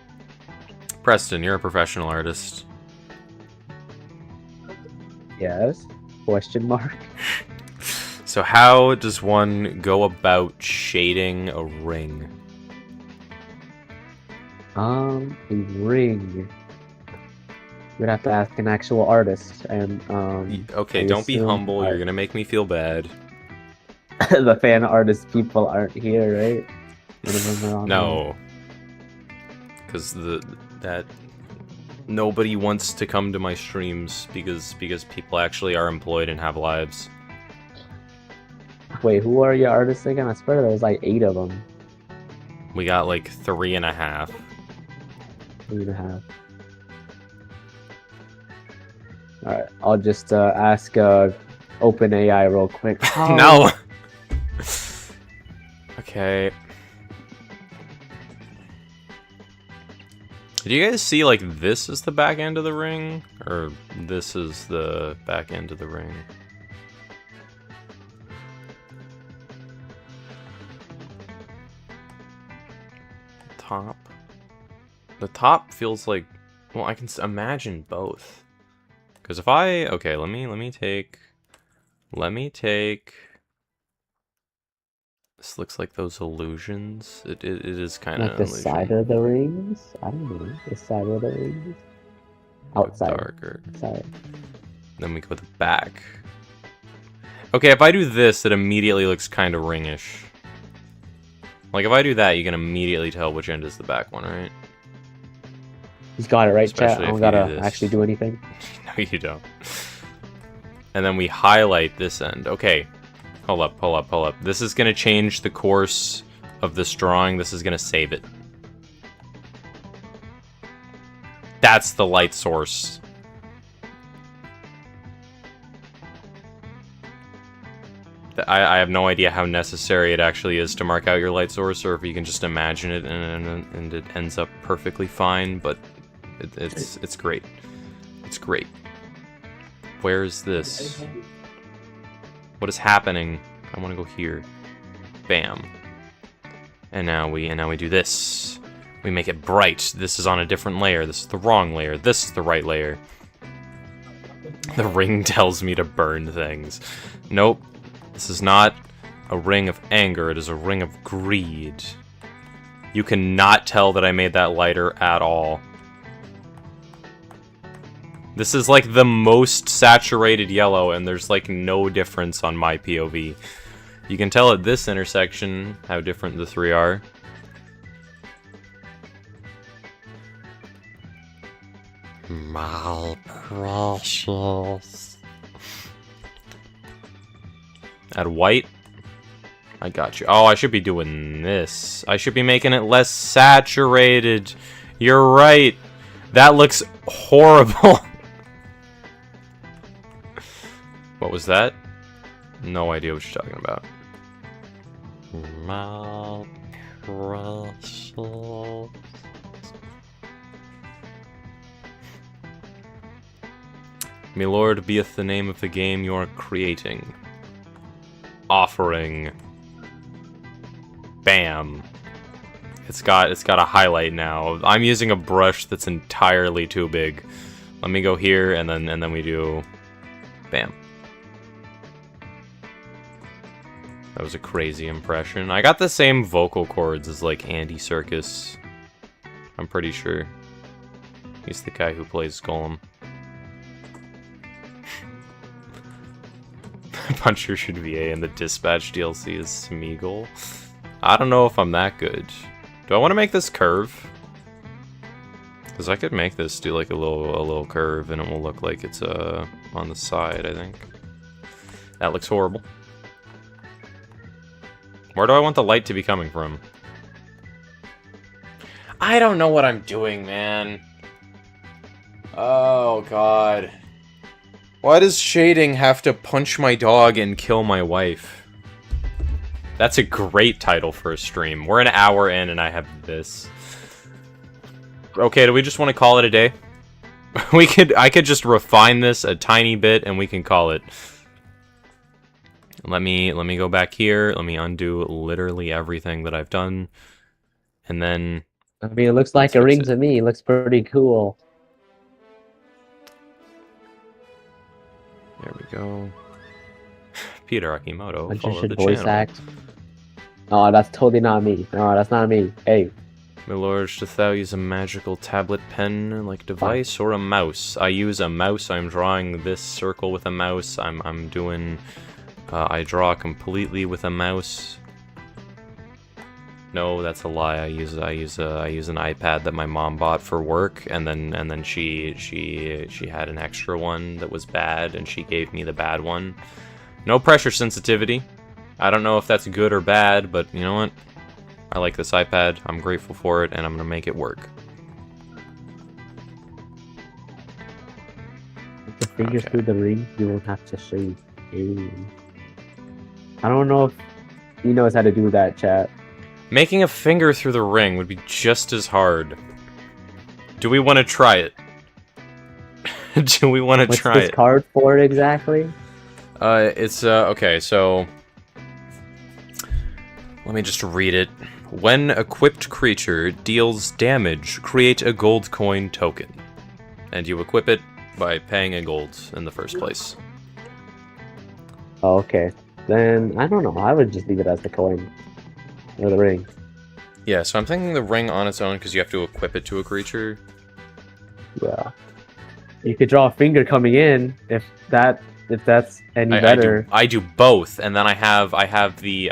Preston, you're a professional artist. Yes? Question mark. So how does one go about shading a ring? A ring. You'd have to ask an actual artist, and Okay, I don't be assume humble. You're gonna make me feel bad. the fan artist people aren't here, right? None of them are on. No, because that nobody wants to come to my streams because people actually are employed and have lives. Wait, who are your artists again? I swear there was like 8 of them. We got like 3.5. 3.5. Alright, I'll just ask OpenAI real quick. No! Okay. Did you guys see, like, this is the back end of the ring? Or this is the back end of the ring? Top? The top feels like... Well, I can imagine both. Because if I... Okay, let me take... This looks like those illusions. It is kind of like the side of the rings? I don't know. The side of the rings? Outside. Darker. Outside. Then we go the back. Okay, if I do this, it immediately looks kind of ringish. Like, if I do that, you can immediately tell which end is the back one, right? He's got it, right, Especially chat? I if don't you gotta do this. actually do anything. No, you don't. And then we highlight this end. Okay. Hold up. This is going to change the course of this drawing. This is going to save it. That's the light source. I have no idea how necessary it actually is to mark out your light source, or if you can just imagine it and it ends up perfectly fine, but it's great. It's great. Where is this? What is happening? I want to go here. Bam. And now we do this. We make it bright. This is on a different layer. This is the wrong layer. This is the right layer. The ring tells me to burn things. Nope. This is not a ring of anger. It is a ring of greed. You cannot tell that I made that lighter at all. This is like the most saturated yellow, and there's like no difference on my POV. You can tell at this intersection how different the three are. My precious. Add white. I got you. Oh, I should be doing this. I should be making it less saturated. You're right. That looks horrible. What was that? No idea what you're talking about. My precious. My lord, beeth the name of the game you are creating. Offering. Bam. It's got a highlight now. I'm using a brush that's entirely too big. Let me go here and then we do bam. That was a crazy impression. I got the same vocal cords as like Andy Serkis. I'm pretty sure. He's the guy who plays Golem. Puncher should be A and the Dispatch DLC is Smeagol. I don't know if I'm that good. Do I want to make this curve? Because I could make this do like a little curve and it will look like it's on the side, I think. That looks horrible. Where do I want the light to be coming from? I don't know what I'm doing, man. Oh, God. Why does shading have to punch my dog and kill my wife? That's a great title for a stream. We're an hour in and I have this. Okay, do we just want to call it a day? I could just refine this a tiny bit and we can call it. Let me go back here. Let me undo literally everything that I've done, and then I mean, it looks let's like a fix ring it. to me. It looks pretty cool. There we go. Peter Akimoto, Bunch of follow shit the voice channel. act. Oh, that's totally not me. No, that's not me. Hey, My lord, dost thou use a magical tablet pen-like device or a mouse? I use a mouse. I'm drawing this circle with a mouse. I'm doing. I draw completely with a mouse. No, that's a lie. I use an iPad that my mom bought for work, and then she had an extra one that was bad, and she gave me the bad one. No pressure sensitivity. I don't know if that's good or bad, but you know what? I like this iPad. I'm grateful for it, and I'm gonna make it work. put the fingers Okay. through the ring. You won't have to shave. Ew. I don't know if he knows how to do that, chat. Making a finger through the ring would be just as hard. Do we want to try it? Do we want to What's try this it? card for exactly? It's okay, so let me just read it. When equipped creature deals damage, create a gold coin token. And you equip it by paying a gold in the first place. Oh, okay. Then I don't know. I would just leave it as the coin or the ring. Yeah, so I'm thinking the ring on its own because you have to equip it to a creature. Yeah. You could draw a finger coming in if that's any better. I do both, and then I have the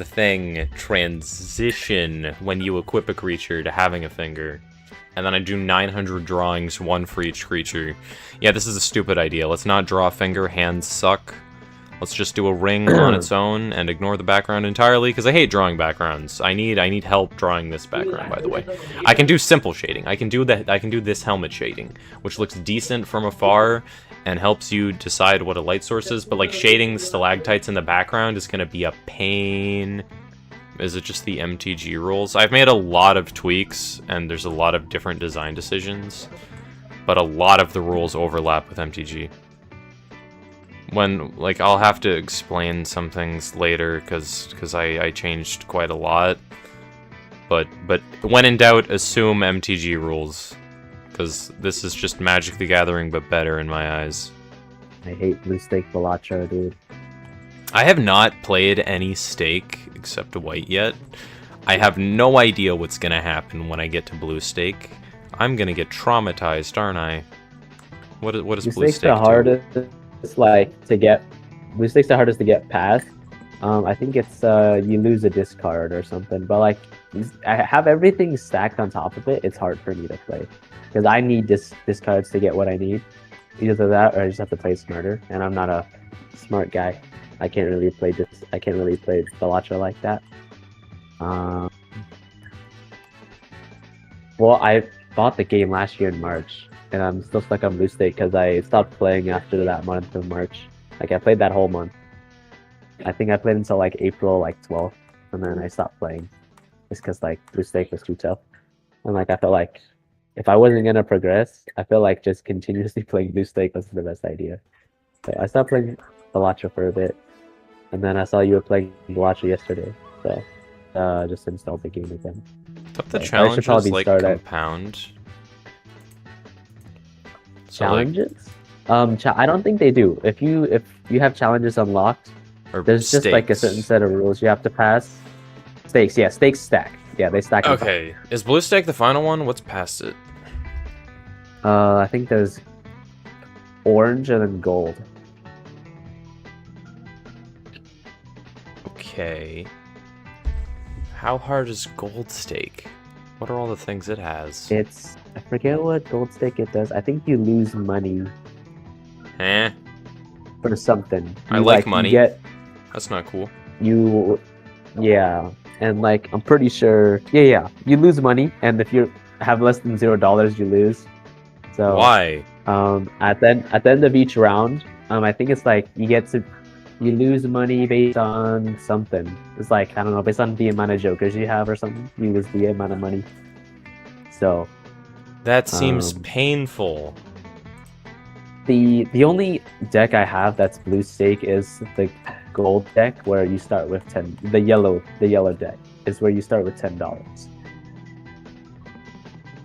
thing transition when you equip a creature to having a finger. And then I do 900 drawings, one for each creature. Yeah, this is a stupid idea. Let's not draw a finger, hands suck. Let's just do a ring on its own and ignore the background entirely, because I hate drawing backgrounds. I need help drawing this background, by the way. I can do simple shading. I can do this helmet shading, which looks decent from afar and helps you decide what a light source is, but like shading the stalactites in the background is gonna be a pain. Is it just the MTG rules? I've made a lot of tweaks, and there's a lot of different design decisions, but a lot of the rules overlap with MTG. When, like, I'll have to explain some things later, because I changed quite a lot. But when in doubt, assume MTG rules. Because this is just Magic the Gathering, but better in my eyes. I hate blue stake Balacho, dude. I have not played any stake except white yet. I have no idea what's gonna happen when I get to blue stake. I'm gonna get traumatized, aren't I? What is blue Blue stake's stake the do? hardest, like, to get. Blue stake's the hardest to get past. I think it's you lose a discard or something. But like, I have everything stacked on top of it. It's hard for me to play because I need discards to get what I need. Either that or I just have to play smarter, and I'm not a smart guy. I can't really play Balacho like that. Well, I bought the game last year in March, and I'm still stuck on blue stake because I stopped playing after that month of March. Like, I played that whole month. I think I played until like April 12th, and then I stopped playing just because like blue stake was too tough. And like I felt like if I wasn't gonna progress, I feel like just continuously playing blue stake was the best idea. So I stopped playing Balacho for a bit, and then I saw you were playing Balacho yesterday, so just installed the game again. Thought the I should challenges probably like start at compound. So, like, challenges. I don't think they do. If you have challenges unlocked, or there's just like a certain stakes. set of rules you have to pass. Stakes, yeah, stakes stack. Yeah, they stack. on top. Okay, is blue stake the final one? What's past it? I think there's orange and then gold. Okay. How hard is gold stake? What are all the things it has? I forget what gold stake it does. I think you lose money Eh, for something. I You, like you money. get That's not cool. yeah, and like I'm pretty sure. Yeah. You lose money, and if you have less than $0, you lose. So Why? at the end of each round, I think it's like you lose money based on something. It's like, I don't know, based on the amount of jokers you have or something. You lose the amount of money. So That seems Um, painful. The only deck I have that's blue stake is the gold deck where you start with 10. The yellow deck is where you start with $10.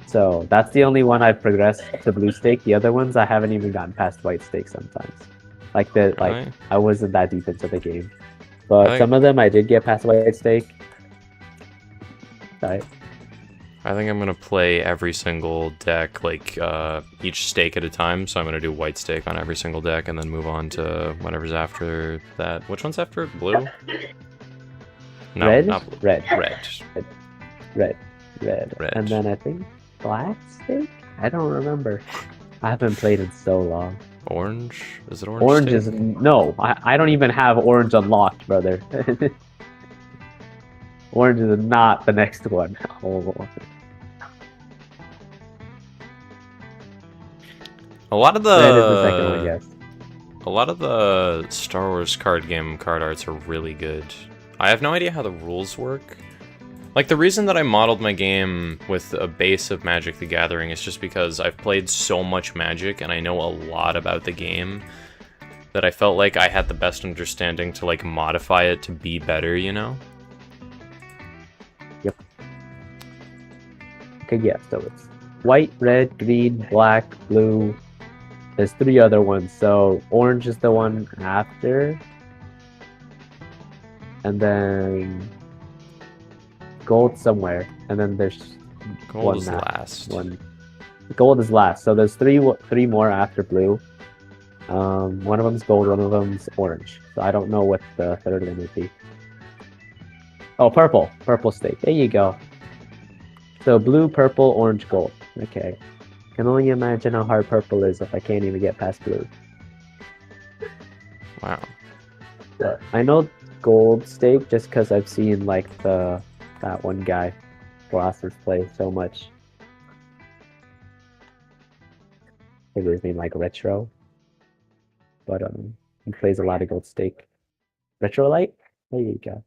So that's the only one I've progressed to blue stake. The other ones I haven't even gotten past white stake sometimes. Really? I wasn't that deep into the game. But think- some of them I did get past white stake. Sorry. I think I'm gonna play every single deck, like, each stake at a time. So I'm gonna do white stake on every single deck and then move on to whatever's after that. Which one's after it? Blue? No, Red? not blue. Red. Red. Red. And then I think black stake? I don't remember. I haven't played in so long. Orange? Is it orange? Orange stake? is no. I don't even have orange unlocked, brother. Orange is not the next one. Oh. A lot of Red is the second one, yes. A lot of the Star Wars card game card arts are really good. I have no idea how the rules work. Like, the reason that I modeled my game with a base of Magic the Gathering is just because I've played so much Magic and I know a lot about the game that I felt like I had the best understanding to, like, modify it to be better, you know? Yep. Okay, yeah, so it's white, red, green, black, blue. There's 3 other ones, so orange is the one after. And then gold somewhere, and then there's Gold is last. Gold is last, so there's three more after blue. One of them's gold, one of them's orange. So I don't know what the third one would be. Oh, purple stake. There you go. So blue, purple, orange, gold. Okay. Can only imagine how hard purple is if I can't even get past blue. Wow. But I know gold stake just because I've seen like that one guy, Philosophers, play so much. I think his name like Retro. But he plays a lot of gold stake. Retro Light? There you go.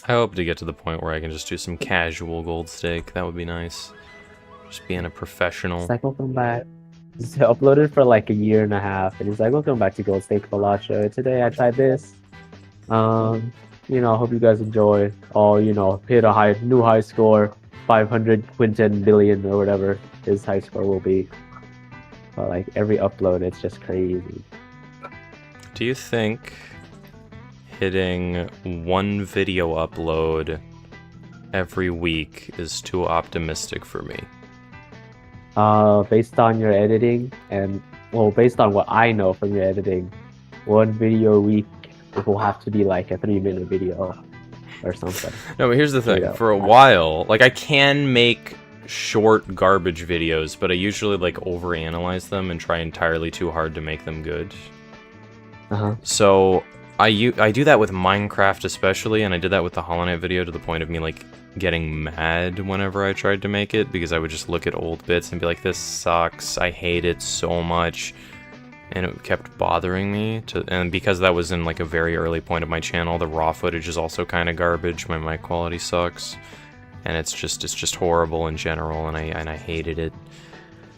I hope to get to the point where I can just do some casual gold stake. That would be nice. Just being a professional. He's like, welcome back. He's uploaded for like a year and a half, and he's like, welcome back to Gold Stake Palacio. Today I tried this. You know, hope you guys enjoy. Oh, you know, hit a new high score, 500 quinten billion or whatever his high score will be. But like every upload, it's just crazy. Do you think hitting one video upload every week is too optimistic for me? Based on your editing and based on what I know from your editing, one video a week will have to be like a 3-minute video or something. No, but here's the thing. Yeah. For a while, like, I can make short garbage videos, but I usually like overanalyze them and try entirely too hard to make them good. So I do that with Minecraft especially, and I did that with the Hollow Knight video to the point of me like getting mad whenever I tried to make it, because I would just look at old bits and be like, this sucks, I hate it so much, and it kept bothering me. And because that was in like a very early point of my channel, the raw footage is also kind of garbage, my mic quality sucks, and it's just horrible in general, and I hated it.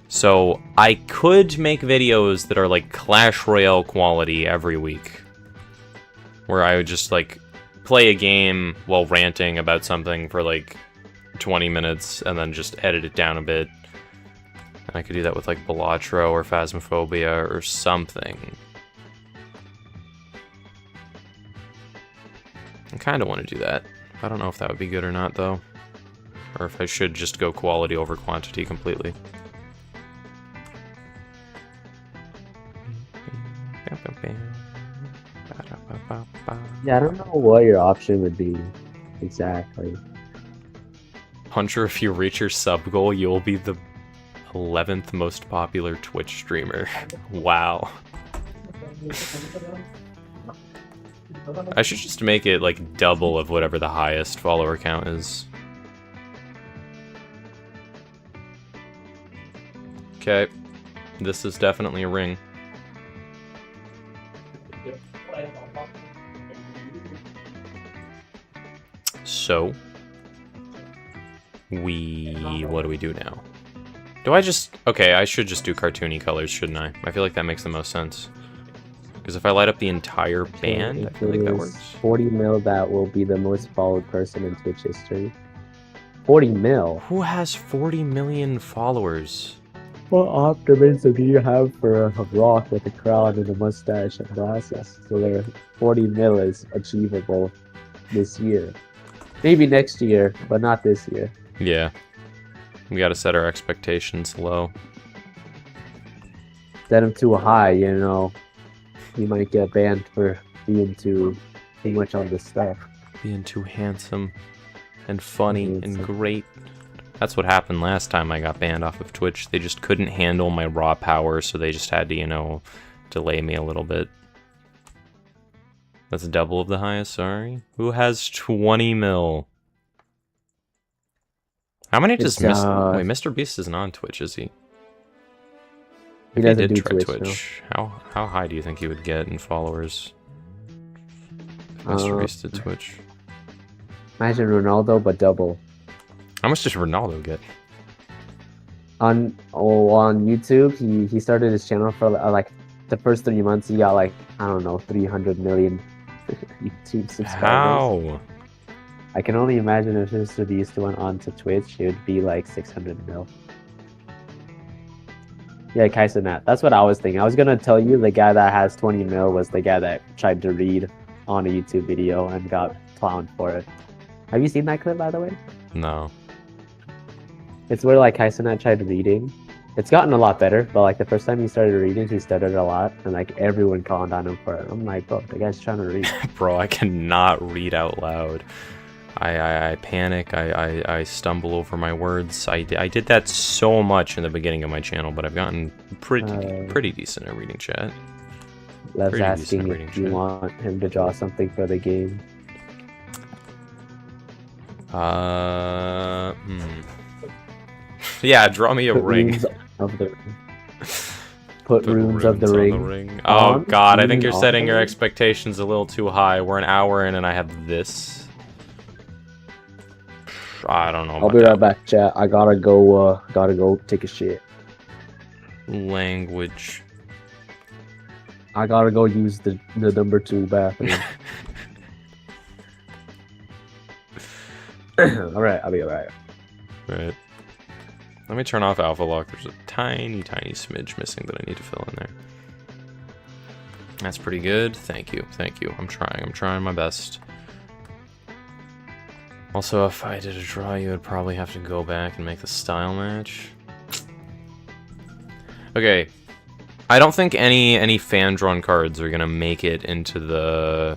So I could make videos that are like Clash Royale quality every week, where I would just like play a game while ranting about something for like 20 minutes and then just edit it down a bit. And I could do that with like Balatro or Phasmophobia or something. I kind of want to do that. I don't know if that would be good or not though. Or if I should just go quality over quantity completely. Yeah, I don't know what your option would be exactly. Puncher, if you reach your sub goal, you'll be the 11th most popular Twitch streamer. Wow. I should just make it like double of whatever the highest follower count is. Okay. This is definitely a ring. So, what do we do now? Do I just... Okay, I should just do cartoony colors, shouldn't I? I feel like that makes the most sense. Because if I light up the entire band, I feel like that works. 40 mil, that will be the most followed person in Twitch history. 40 mil? Who has 40 million followers? What optimism do you have for a rock with a crown and a mustache and glasses? So their 40 mil is achievable this year. Maybe next year, but not this year. Yeah. We gotta set our expectations low. Set them too high, you know. You might get banned for being too much on this stuff. Being too handsome and funny and great. That's what happened last time I got banned off of Twitch. They just couldn't handle my raw power, so they just had to, you know, delay me a little bit. That's double of the highest, sorry. Who has 20 mil? How many does Mr. Wait, Mr. Beast isn't on Twitch, is he? He doesn't do Twitch. No. How high do you think he would get in followers? Mr. Beast did Twitch. Imagine Ronaldo, but double. How much does Ronaldo get? On YouTube, he started his channel for like the first 3 months. He got like, I don't know, 300 million YouTube subscribers. How? I can only imagine if Mr. Beast went on to Twitch, it would be like 600 mil. Yeah, Kaisenat. That's what I was thinking. I was gonna tell you the guy that has 20 mil was the guy that tried to read on a YouTube video and got clowned for it. Have you seen that clip, by the way? No. It's where like Kaisenat tried reading. It's gotten a lot better, but like the first time he started reading, he stuttered a lot, and like everyone called on him for it. I'm like, bro, the guy's trying to read. Bro, I cannot read out loud. I panic, I stumble over my words. I did that so much in the beginning of my channel, but I've gotten pretty decent at reading chat. Lev's asking if you want him to draw something for the game. Yeah, draw me a ring. Put runes of the ring. Oh god, I think you're setting your expectations a little too high. We're an hour in and I have this. I don't know. I'll be right back, chat. I gotta go take a shit. Language. I gotta go use the number 2 bathroom. Alright, I'll be right. Right. Let me turn off alpha lock. There's a tiny smidge missing that I need to fill in there. That's pretty good. Thank you. I'm trying my best. Also, if I did a draw, you would probably have to go back and make the style match. Okay. I don't think any fan-drawn cards are gonna make it into the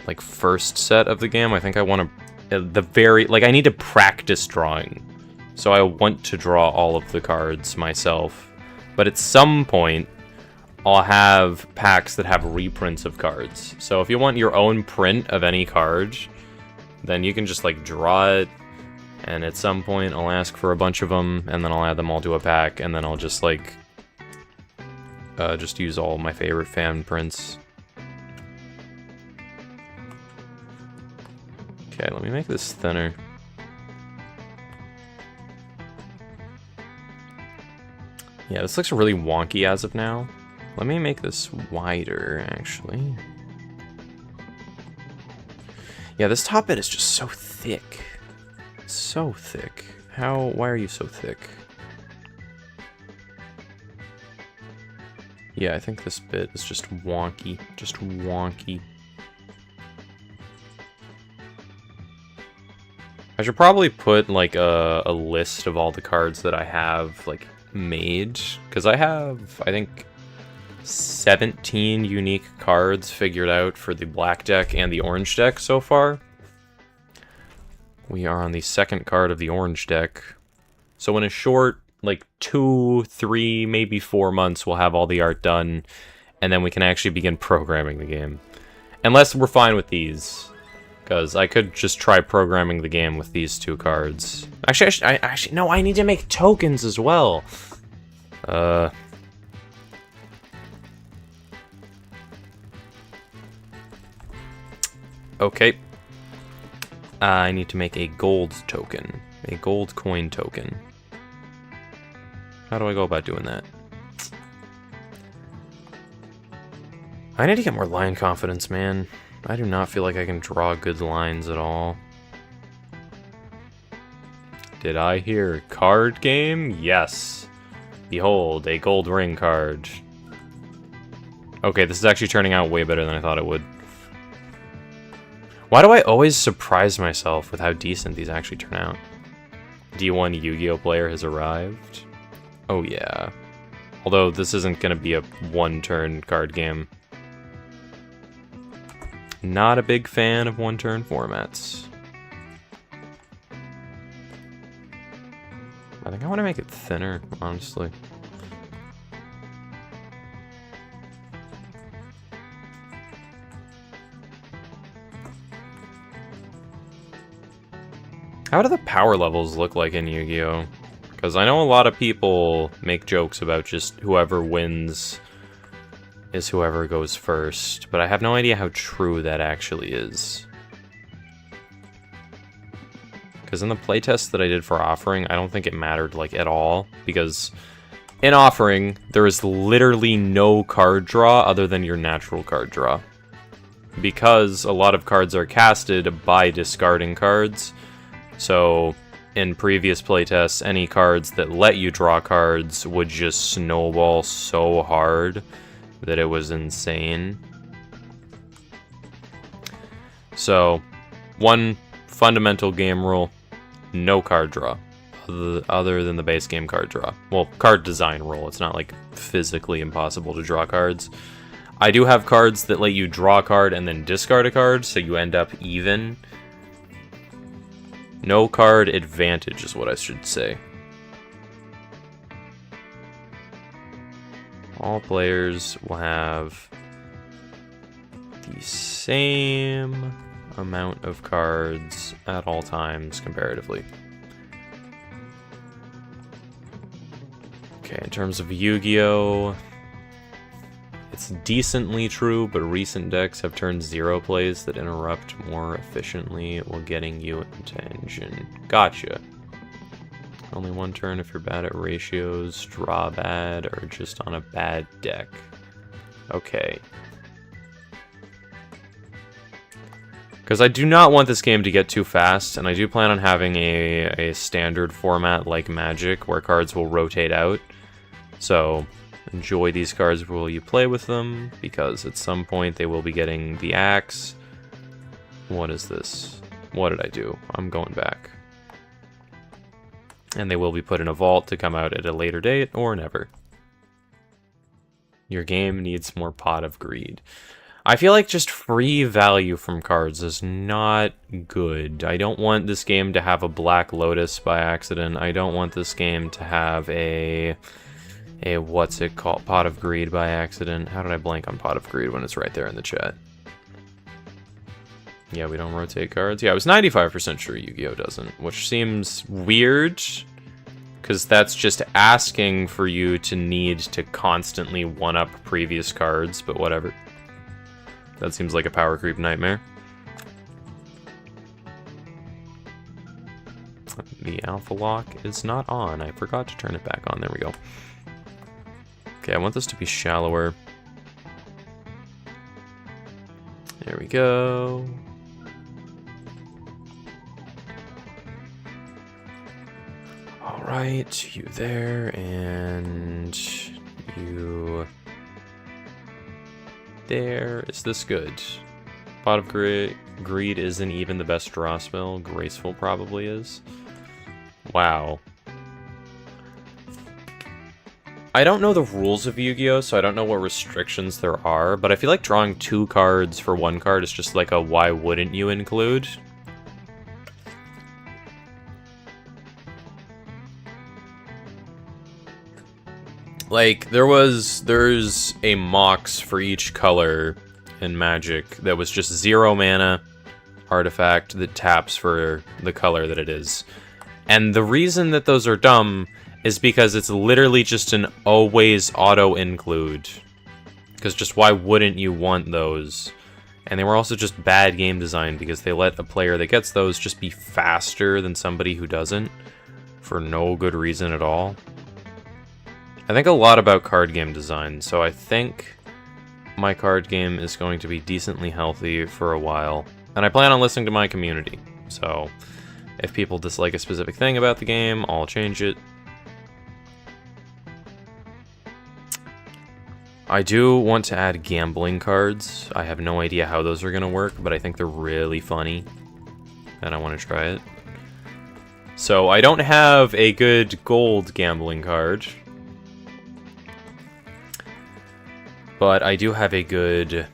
like first set of the game. I think I want to I need to practice drawing. So I want to draw all of the cards myself. But at some point, I'll have packs that have reprints of cards. So if you want your own print of any card, then you can just like draw it, and at some point I'll ask for a bunch of them, and then I'll add them all to a pack, and then I'll just like just use all of my favorite fan prints. Okay, let me make this thinner. Yeah, this looks really wonky as of now. Let me make this wider, actually. Yeah, this top bit is just so thick. So thick. Why are you so thick? Yeah, I think this bit is just wonky. Just wonky. I should probably put, like, a list of all the cards that I have, like, made. Because I have, I think, 17 unique cards figured out for the black deck and the orange deck so far. We are on the second card of the orange deck. So in a short, like 2, 3, maybe 4 months, we'll have all the art done, and then we can actually begin programming the game. Unless we're fine with these, because I could just try programming the game with these 2 cards. Actually, no, I need to make tokens as well. Okay. I need to make a gold token. A gold coin token. How do I go about doing that? I need to get more line confidence, man. I do not feel like I can draw good lines at all. Did I hear card game? Yes. Behold, a gold ring card. Okay, this is actually turning out way better than I thought it would. Why do I always surprise myself with how decent these actually turn out? D1 Yu-Gi-Oh player has arrived. Oh yeah. Although this isn't going to be a one-turn card game. Not a big fan of one-turn formats. I think I want to make it thinner, honestly. How do the power levels look like in Yu-Gi-Oh? Because I know a lot of people make jokes about just whoever wins is whoever goes first, but I have no idea how true that actually is. Because in the playtest that I did for Offering, I don't think it mattered, like, at all, because in Offering, there is literally no card draw other than your natural card draw. Because a lot of cards are casted by discarding cards, so in previous playtests, any cards that let you draw cards would just snowball so hard that it was insane. So, one fundamental game rule, no card draw, other than the base game card draw. Well, card design rule, it's not like physically impossible to draw cards. I do have cards that let you draw a card and then discard a card, so you end up even. No card advantage is what I should say. All players will have the same amount of cards at all times comparatively. Okay, in terms of Yu-Gi-Oh! It's decently true, but recent decks have turned 0 plays that interrupt more efficiently while getting you into engine. Gotcha. Only one turn if you're bad at ratios, draw bad, or just on a bad deck. Okay. Because I do not want this game to get too fast, and I do plan on having a standard format like Magic, where cards will rotate out. So, enjoy these cards while you play with them, because at some point they will be getting the axe. What is this? What did I do? I'm going back. And they will be put in a vault to come out at a later date, or never. Your game needs more Pot of Greed. I feel like just free value from cards is not good. I don't want this game to have a Black Lotus by accident. I don't want this game to have a what's it called? Pot of Greed by accident. How did I blank on Pot of Greed when it's right there in the chat? Yeah, we don't rotate cards. Yeah, I was 95% sure Yu-Gi-Oh! Doesn't, which seems weird, because that's just asking for you to need to constantly one-up previous cards, but whatever. That seems like a power creep nightmare. The alpha lock is not on. I forgot to turn it back on. There we go. Okay, I want this to be shallower. There we go. Alright, you there, and you there. Is this good? Pot of Greed isn't even the best draw spell. Graceful probably is. Wow. I don't know the rules of Yu-Gi-Oh!, so I don't know what restrictions there are, but I feel like drawing 2 cards for 1 card is just like a why wouldn't you include? Like, there's a Mox for each color in Magic that was just 0 mana artifact that taps for the color that it is. And the reason that those are dumb is because it's literally just an always auto include. Because just why wouldn't you want those? And they were also just bad game design because they let a player that gets those just be faster than somebody who doesn't for no good reason at all. I think a lot about card game design, so I think my card game is going to be decently healthy for a while. And I plan on listening to my community, so if people dislike a specific thing about the game, I'll change it. I do want to add gambling cards. I have no idea how those are going to work, but I think they're really funny, and I want to try it. So I don't have a good gold gambling card, but I do have a good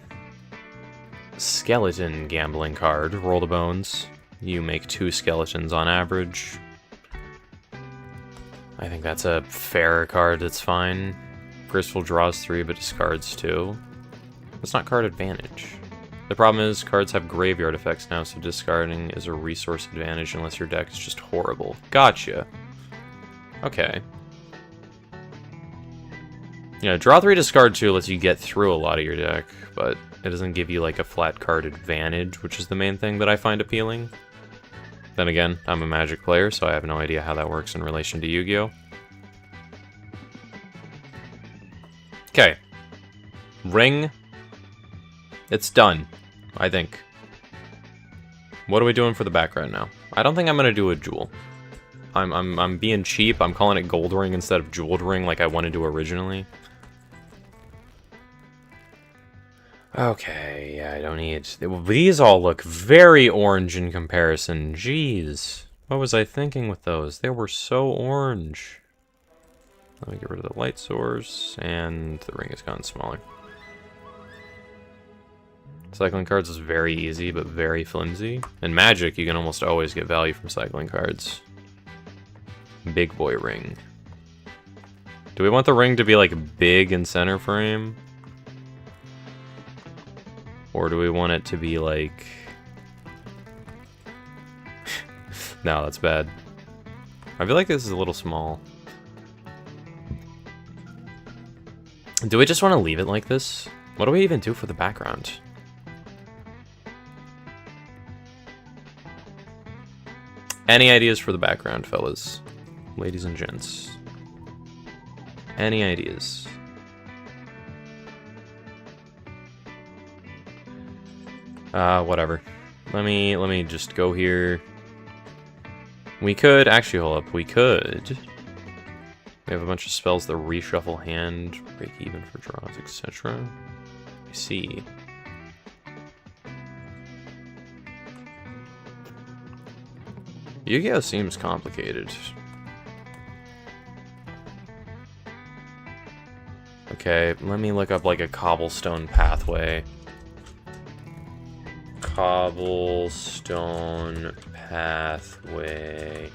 skeleton gambling card. Roll the bones. You make 2 skeletons on average. I think that's a fair card that's fine. Graceful draws 3 but discards 2. That's not card advantage. The problem is cards have graveyard effects now, so discarding is a resource advantage unless your deck is just horrible. Gotcha. Okay. Yeah, draw 3, discard 2 lets you get through a lot of your deck, but it doesn't give you like a flat card advantage, which is the main thing that I find appealing. Then again, I'm a Magic player, so I have no idea how that works in relation to Yu-Gi-Oh! Okay. Ring. It's done, I think. What are we doing for the background now? I don't think I'm gonna do a jewel. I'm being cheap. I'm calling it gold ring instead of jeweled ring like I wanted to originally. Okay, yeah, I don't need... These all look very orange in comparison. Jeez. What was I thinking with those? They were so orange. Let me get rid of the light source, and the ring has gotten smaller. Cycling cards is very easy, but very flimsy. In Magic, you can almost always get value from cycling cards. Big boy ring. Do we want the ring to be, like, big in center frame? Or do we want it to be, like... No, that's bad. I feel like this is a little small. Do we just want to leave it like this? What do we even do for the background? Any ideas for the background, fellas? Ladies and gents. Any ideas? Whatever. Let me just go here. We could, actually, hold up, we could. We have a bunch of spells that reshuffle hand, break even for draws, etc. I see. Yu-Gi-Oh! Seems complicated. Okay, let me look up like a cobblestone pathway. Cobblestone pathway.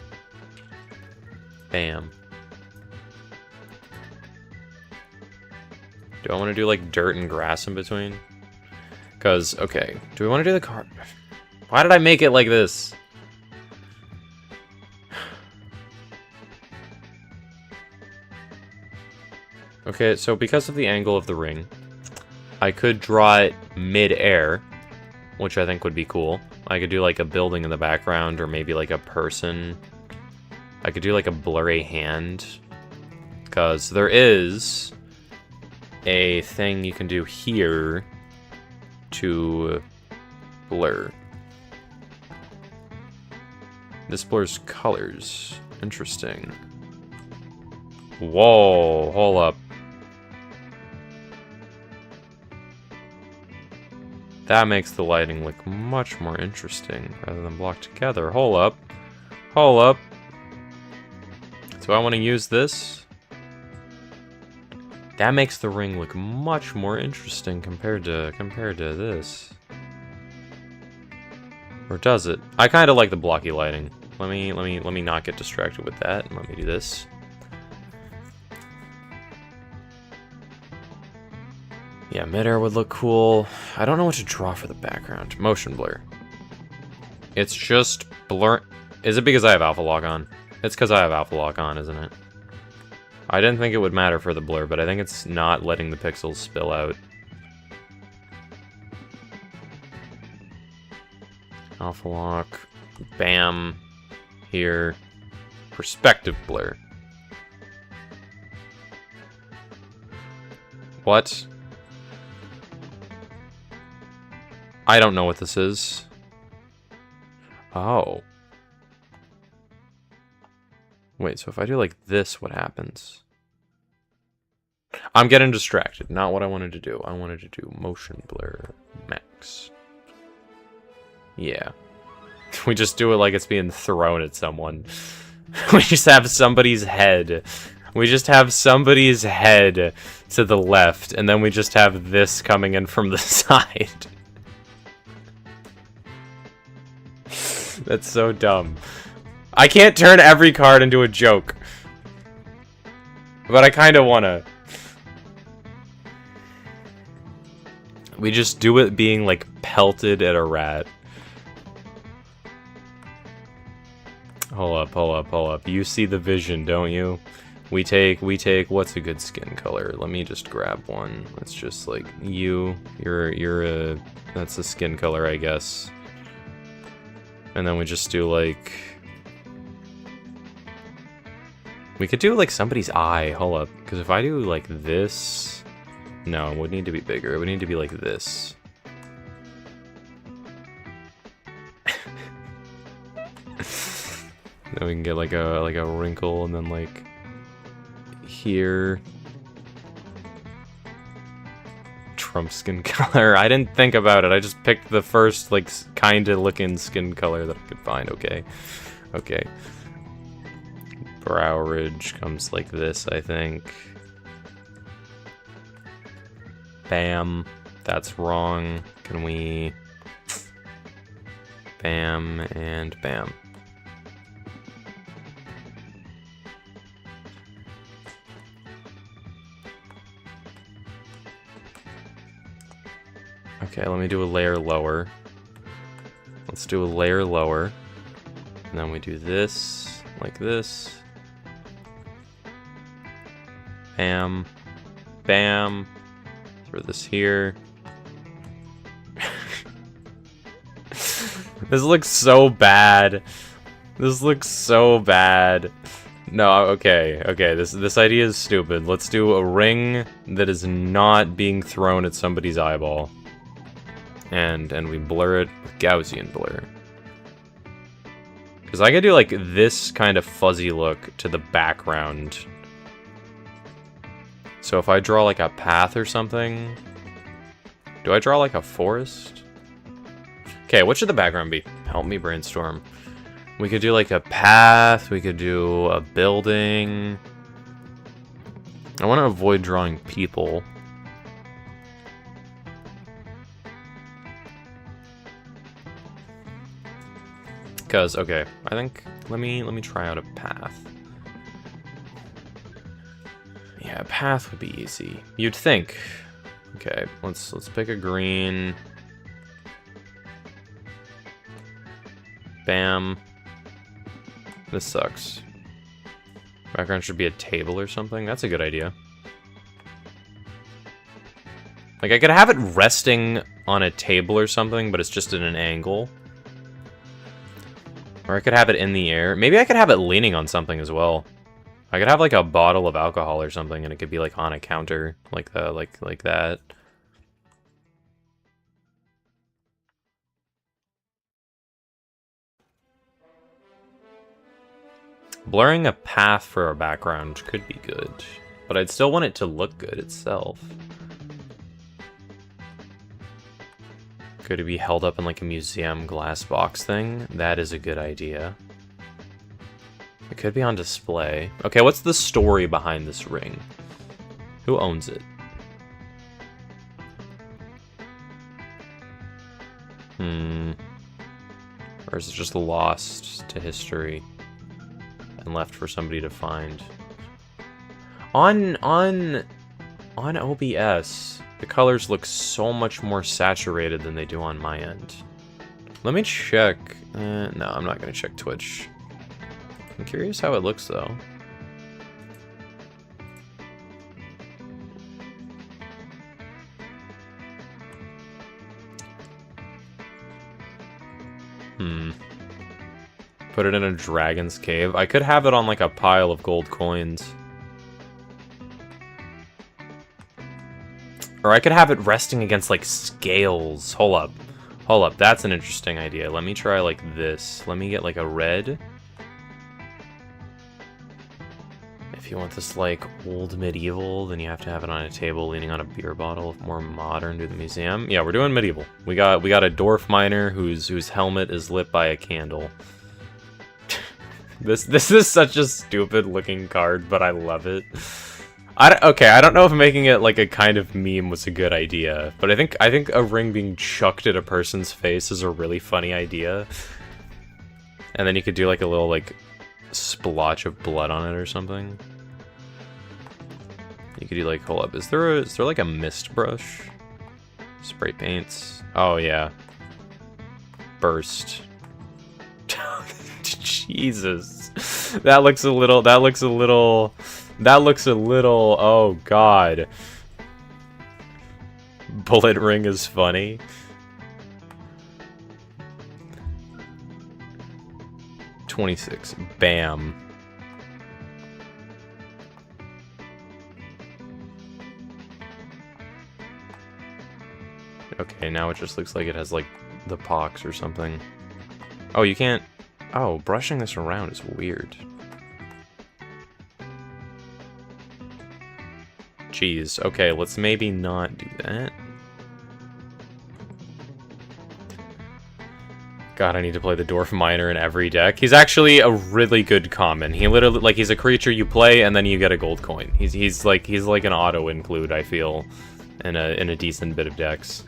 Bam. Do I want to do like dirt and grass in between? Because, okay, do we want to do the card? Why did I make it like this? Okay, so because of the angle of the ring, I could draw it mid-air, which I think would be cool. I could do like a building in the background, or maybe like a person. I could do like a blurry hand, because there is a thing you can do here to blur. This blurs colors. Interesting. Whoa, hold up. That makes the lighting look much more interesting rather than blocked together. Hold up. Hold up. So I want to use this. That makes the ring look much more interesting compared to this. Or does it? I kind of like the blocky lighting. Let me not get distracted with that, and let me do this. Yeah, midair would look cool. I don't know what to draw for the background. Motion blur. It's just blur. Is it because I have alpha lock on? It's because I have alpha lock on, isn't it? I didn't think it would matter for the blur, but I think it's not letting the pixels spill out. Alpha lock. Bam. Here. Perspective blur. What? I don't know what this is. Oh. Wait, so if I do like this, what happens? I'm getting distracted. Not what I wanted to do. I wanted to do motion blur max. Yeah. We just do it like it's being thrown at someone. We just have somebody's head. We just have somebody's head to the left, and then we just have this coming in from the side. That's so dumb. I can't turn every card into a joke. But I kind of want to. We just do it being, like, pelted at a rat. Hold up. You see the vision, don't you? We take, what's a good skin color? Let me just grab one. It's just, like, you're a, that's a skin color, I guess. And then we just do, like... We could do, like, somebody's eye. Hold up. Because if I do, like, this... No, it would need to be bigger. It would need to be like this. Then we can get, like a wrinkle, and then, like... Here... Trump skin color. I didn't think about it. I just picked the first, like, kinda looking skin color that I could find. Okay. Okay. Brow ridge comes like this, I think. Bam. That's wrong. Can we... Bam and bam. Okay, let me do a layer lower. Let's do a layer lower. And then we do this, like this. Bam. Bam. Throw this here. This looks so bad. This looks so bad. No, okay, this idea is stupid. Let's do a ring that is not being thrown at somebody's eyeball. And we blur it with Gaussian blur. Because I could do like this kind of fuzzy look to the background. So if I draw like a path or something... Do I draw like a forest? Okay, what should the background be? Help me brainstorm. We could do like a path, we could do a building. I want to avoid drawing people. Because, okay, I think, let me try out a path. Yeah, a path would be easy. You'd think. Okay, let's pick a green. Bam. This sucks. Background should be a table or something. That's a good idea. Like, I could have it resting on a table or something, but it's just at an angle. Or I could have it in the air. Maybe I could have it leaning on something as well. I could have like a bottle of alcohol or something, and it could be like on a counter, like that. Blurring a path for a background could be good, but I'd still want it to look good itself. Could it be held up in like a museum glass box thing? That is a good idea. It could be on display. Okay, what's the story behind this ring? Who owns it? Or is it just lost to history and left for somebody to find? On OBS, the colors look so much more saturated than they do on my end. Let me check. No, I'm not gonna check Twitch. I'm curious how it looks though. Put it in a dragon's cave. I could have it on like a pile of gold coins. Or I could have it resting against, like, scales. Hold up. Hold up. That's an interesting idea. Let me try, like, this. Let me get, like, a red. If you want this, like, old medieval, then you have to have it on a table leaning on a beer bottle. If more modern, do the museum. Yeah, we're doing medieval. We got a dwarf miner whose helmet is lit by a candle. This is such a stupid looking card, but I love it. Okay, I don't know if making it like a kind of meme was a good idea, but I think a ring being chucked at a person's face is a really funny idea. And then you could do like a little like splotch of blood on it or something. You could do like, hold up, is there like a mist brush? Spray paints. Oh yeah. Burst. Jesus. That looks a little, oh god. Bullet ring is funny. $26. Bam. Okay, now it just looks like it has like the pox or something. Oh, you can't. Oh, brushing this around is weird. Jeez. Okay, let's maybe not do that. God, I need to play the Dwarf Miner in every deck. He's actually a really good common. He literally, like, he's a creature you play and then you get a gold coin. He's like an auto include, I feel, in a decent bit of decks.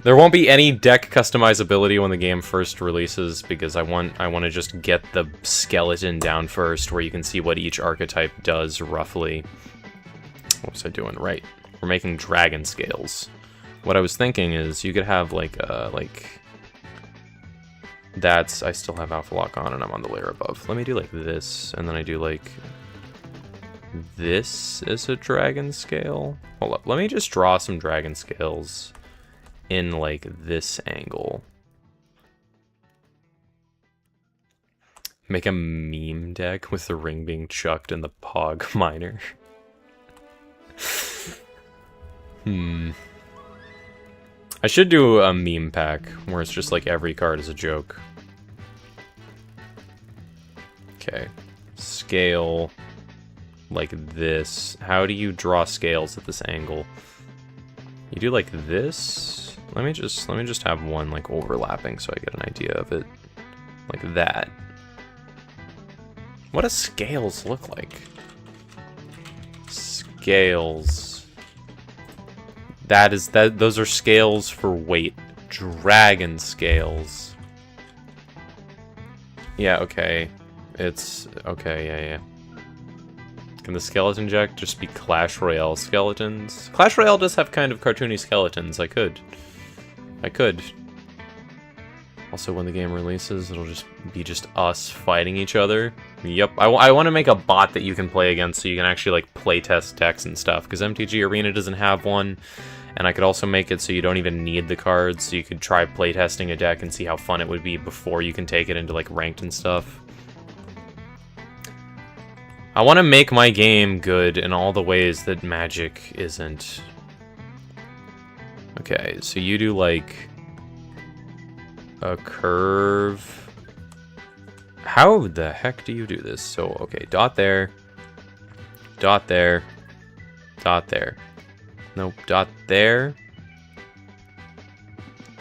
There won't be any deck customizability when the game first releases because I want to just get the skeleton down first where you can see what each archetype does roughly. What was I doing? Right. We're making dragon scales. What I was thinking is you could have like that's, I still have Alpha Lock on and I'm on the layer above. Let me do like this and then I do like this is a dragon scale. Hold up. Let me just draw some dragon scales in like this angle. Make a meme deck with the ring being chucked and the Pog Miner. I should do a meme pack where it's just like every card is a joke. Okay. Scale like this. How do you draw scales at this angle? You do like this. Let me just have one like overlapping so I get an idea of it. Like that. What do scales look like? Scales. Those are scales for weight. Dragon scales. Yeah, okay. It's okay, yeah. Can the skeleton deck just be Clash Royale skeletons? Clash Royale does have kind of cartoony skeletons. I could. Also, when the game releases, it'll just be us fighting each other. Yep, I want to make a bot that you can play against so you can actually, like, playtest decks and stuff, because MTG Arena doesn't have one, and I could also make it so you don't even need the cards, so you could try playtesting a deck and see how fun it would be before you can take it into, like, ranked and stuff. I want to make my game good in all the ways that Magic isn't. Okay, so you do, like, a curve. How the heck do you do this? So, okay, dot there. Dot there. Dot there. Nope, dot there.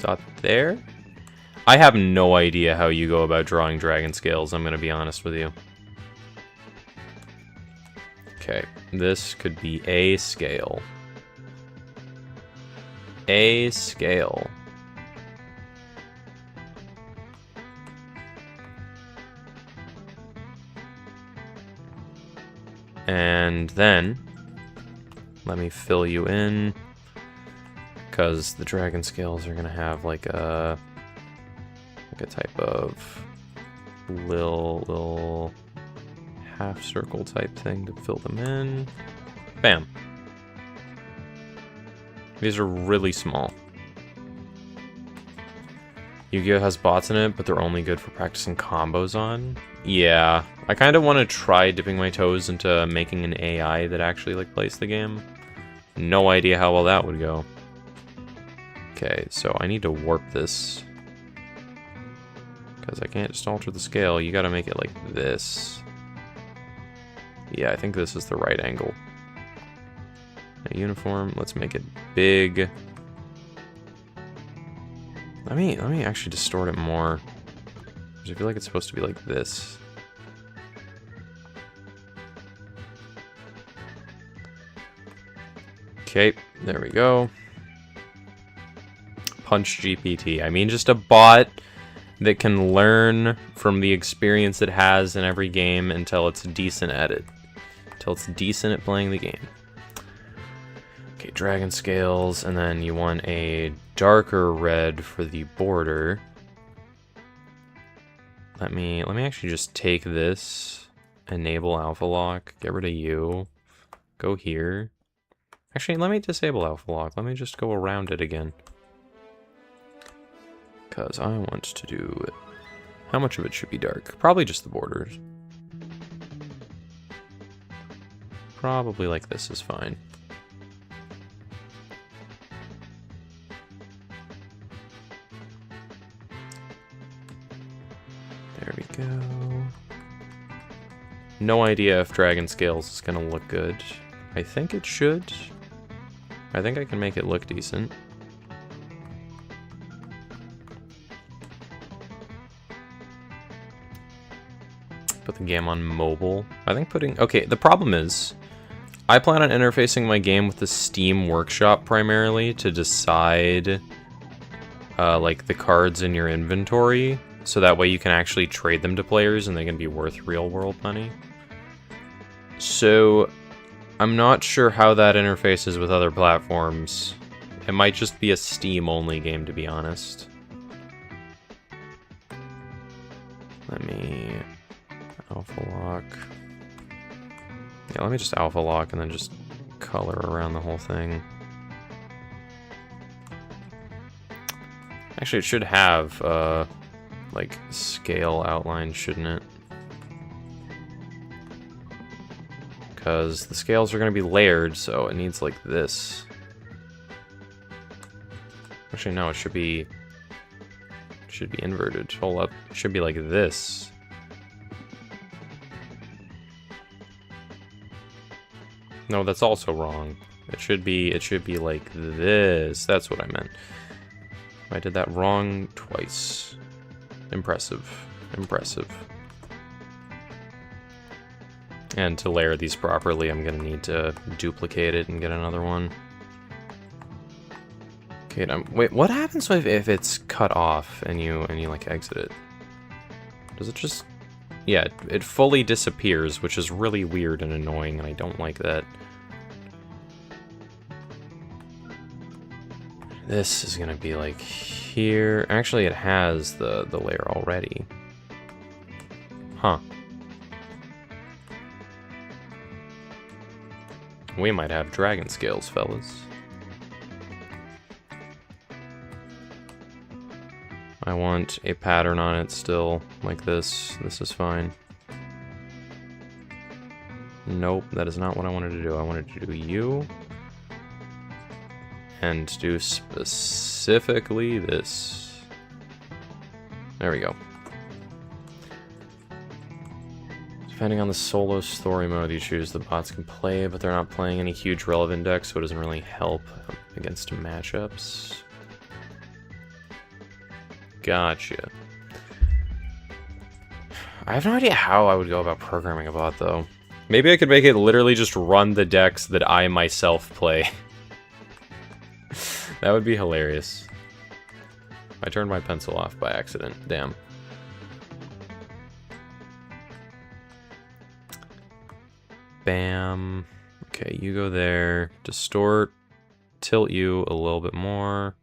Dot there? I have no idea how you go about drawing dragon scales, I'm gonna be honest with you. Okay, this could be a scale. A scale. And then, let me fill you in, because the dragon scales are gonna have like a type of little half circle type thing to fill them in. Bam. These are really small. Yu-Gi-Oh! Has bots in it, but they're only good for practicing combos on. Yeah, I kind of want to try dipping my toes into making an AI that actually like plays the game. No idea how well that would go. Okay, so I need to warp this. Because I can't just alter the scale. You gotta make it like this. Yeah, I think this is the right angle. A uniform, let's make it big. Let me actually distort it more. Because I feel like it's supposed to be like this. Okay, there we go. Punch GPT. I mean, just a bot that can learn from the experience it has in every game until it's decent at it. Until it's decent at playing the game. Okay, dragon scales, and then you want a darker red for the border. Let me actually just take this, enable alpha lock, get rid of you, go here. Actually, let me disable alpha lock. Let me just go around it again. Because I want to do it. How much of it should be dark? Probably just the borders. Probably like this is fine. There we go. No idea if dragon scales is going to look good. I think it should. I think I can make it look decent. Put the game on mobile. I think putting... Okay, the problem is, I plan on interfacing my game with the Steam Workshop primarily to decide, like, the cards in your inventory, so that way you can actually trade them to players and they can be worth real-world money. So, I'm not sure how that interfaces with other platforms. It might just be a Steam-only game, to be honest. Let me... alpha lock. Yeah, let me just alpha lock and then just color around the whole thing. Actually, it should have, like, scale outline, shouldn't it? Because the scales are going to be layered, so it needs, like, this. Actually, no, it should be inverted. Hold up. It should be like this. No, that's also wrong. It should be like this. That's what I meant. I did that wrong twice. Impressive. Impressive. And to layer these properly, I'm gonna need to duplicate it and get another one. Okay, wait, what happens if it's cut off and you like exit it? Does it just... Yeah, it fully disappears, which is really weird and annoying, and I don't like that. This is gonna be like here. Actually, it has the layer already. Huh. We might have dragon scales, fellas. I want a pattern on it still, like this. This is fine. Nope, that is not what I wanted to do. I wanted to do you. And do specifically this. There we go. Depending on the solo story mode you choose, the bots can play, but they're not playing any huge relevant decks, so it doesn't really help against matchups. Gotcha. I have no idea how I would go about programming a bot, though. Maybe I could make it literally just run the decks that I myself play. That would be hilarious. I turned my pencil off by accident. Damn. Bam. Okay, you go there. Distort. Tilt you a little bit more.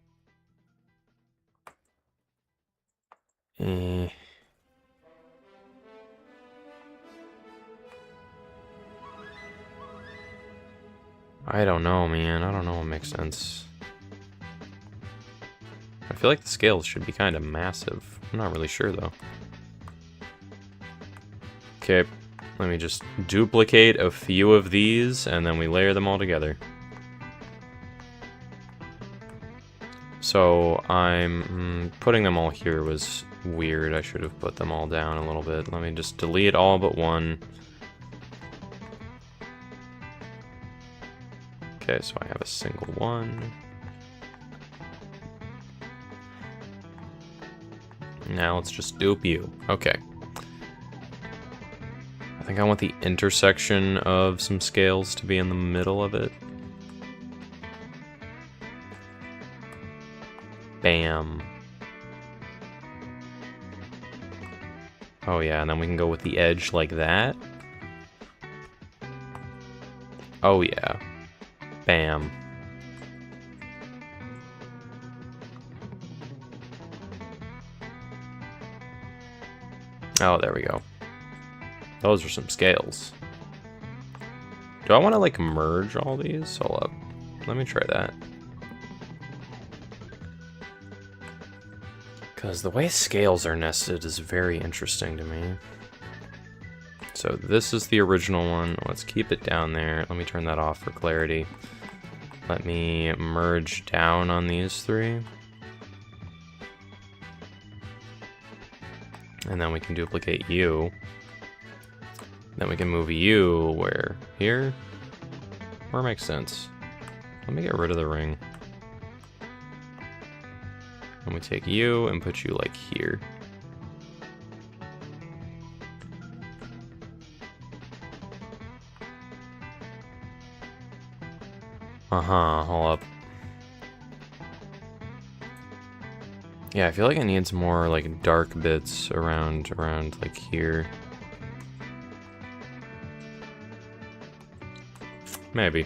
I don't know, man. I don't know what makes sense. I feel like the scales should be kind of massive. I'm not really sure, though. Okay, let me just duplicate a few of these, and then we layer them all together. So I'm putting them all here was weird. I should have put them all down a little bit. Let me just delete all but one. Okay, so I have a single one. Now let's just dupe you. Okay. I think I want the intersection of some scales to be in the middle of it. Bam. Oh yeah, and then we can go with the edge like that. Oh yeah. Bam. Oh, there we go. Those are some scales. Do I want to, like, merge all these? Hold up. Let me try that. Because the way scales are nested is very interesting to me. So this is the original one. Let's keep it down there. Let me turn that off for clarity. Let me merge down on these three. And then we can duplicate you. Then we can move you where? Here? Where makes sense? Let me get rid of the ring. And we take you and put you like here. Hold up. Yeah, I feel like it needs more like dark bits around like here. Maybe.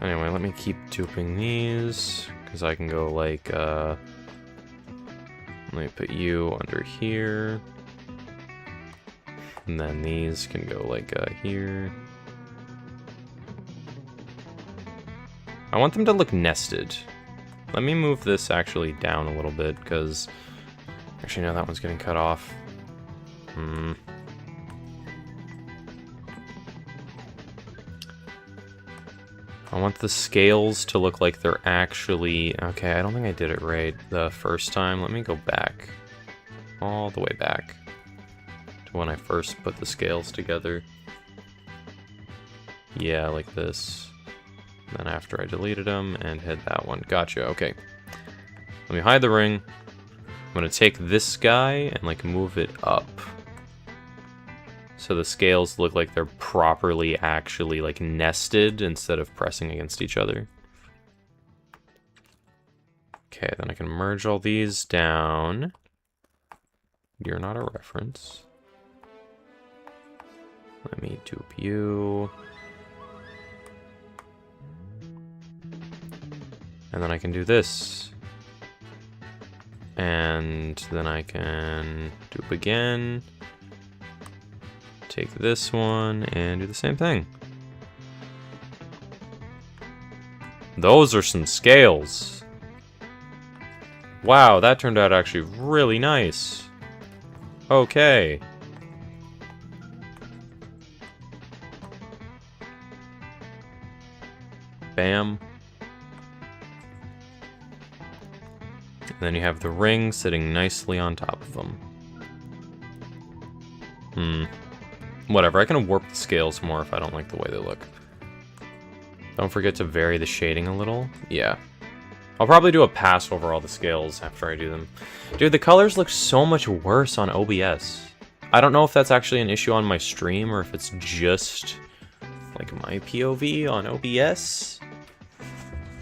Anyway, let me keep duping these, because I can go like, let me put you under here. And then these can go like here. I want them to look nested. Let me move this actually down a little bit, because actually no, that one's getting cut off. I want the scales to look like they're actually... Okay, I don't think I did it right the first time. Let me go back. All the way back to when I first put the scales together. Yeah, like this. Then after I deleted them and hit that one. Gotcha, okay. Let me hide the ring. I'm gonna take this guy and like move it up. So the scales look like they're properly actually like nested instead of pressing against each other. Okay, then I can merge all these down. You're not a reference. Let me dupe you. And then I can do this. And then I can dupe again. Take this one and do the same thing. Those are some scales. Wow, that turned out actually really nice. Okay. Bam. And then you have the ring sitting nicely on top of them. Whatever, I can warp the scales more if I don't like the way they look. Don't forget to vary the shading a little. Yeah. I'll probably do a pass over all the scales after I do them. Dude, the colors look so much worse on OBS. I don't know if that's actually an issue on my stream or if it's just like my POV on OBS.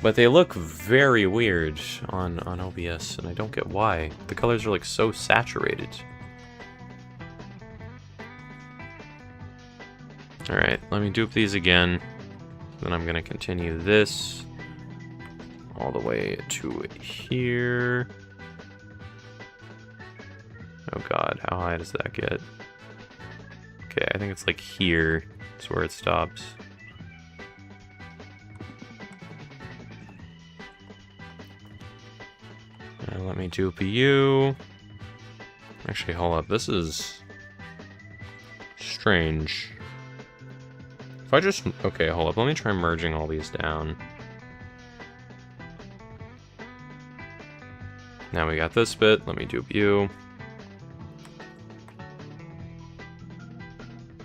But they look very weird on OBS, and I don't get why. The colors are like so saturated. Alright, let me dupe these again. Then I'm gonna continue this all the way to here. Oh god, how high does that get? Okay, I think it's like here. That's where it stops. And let me dupe you. Actually, hold up. This is strange. If I just... Okay, hold up. Let me try merging all these down. Now we got this bit. Let me dupe you.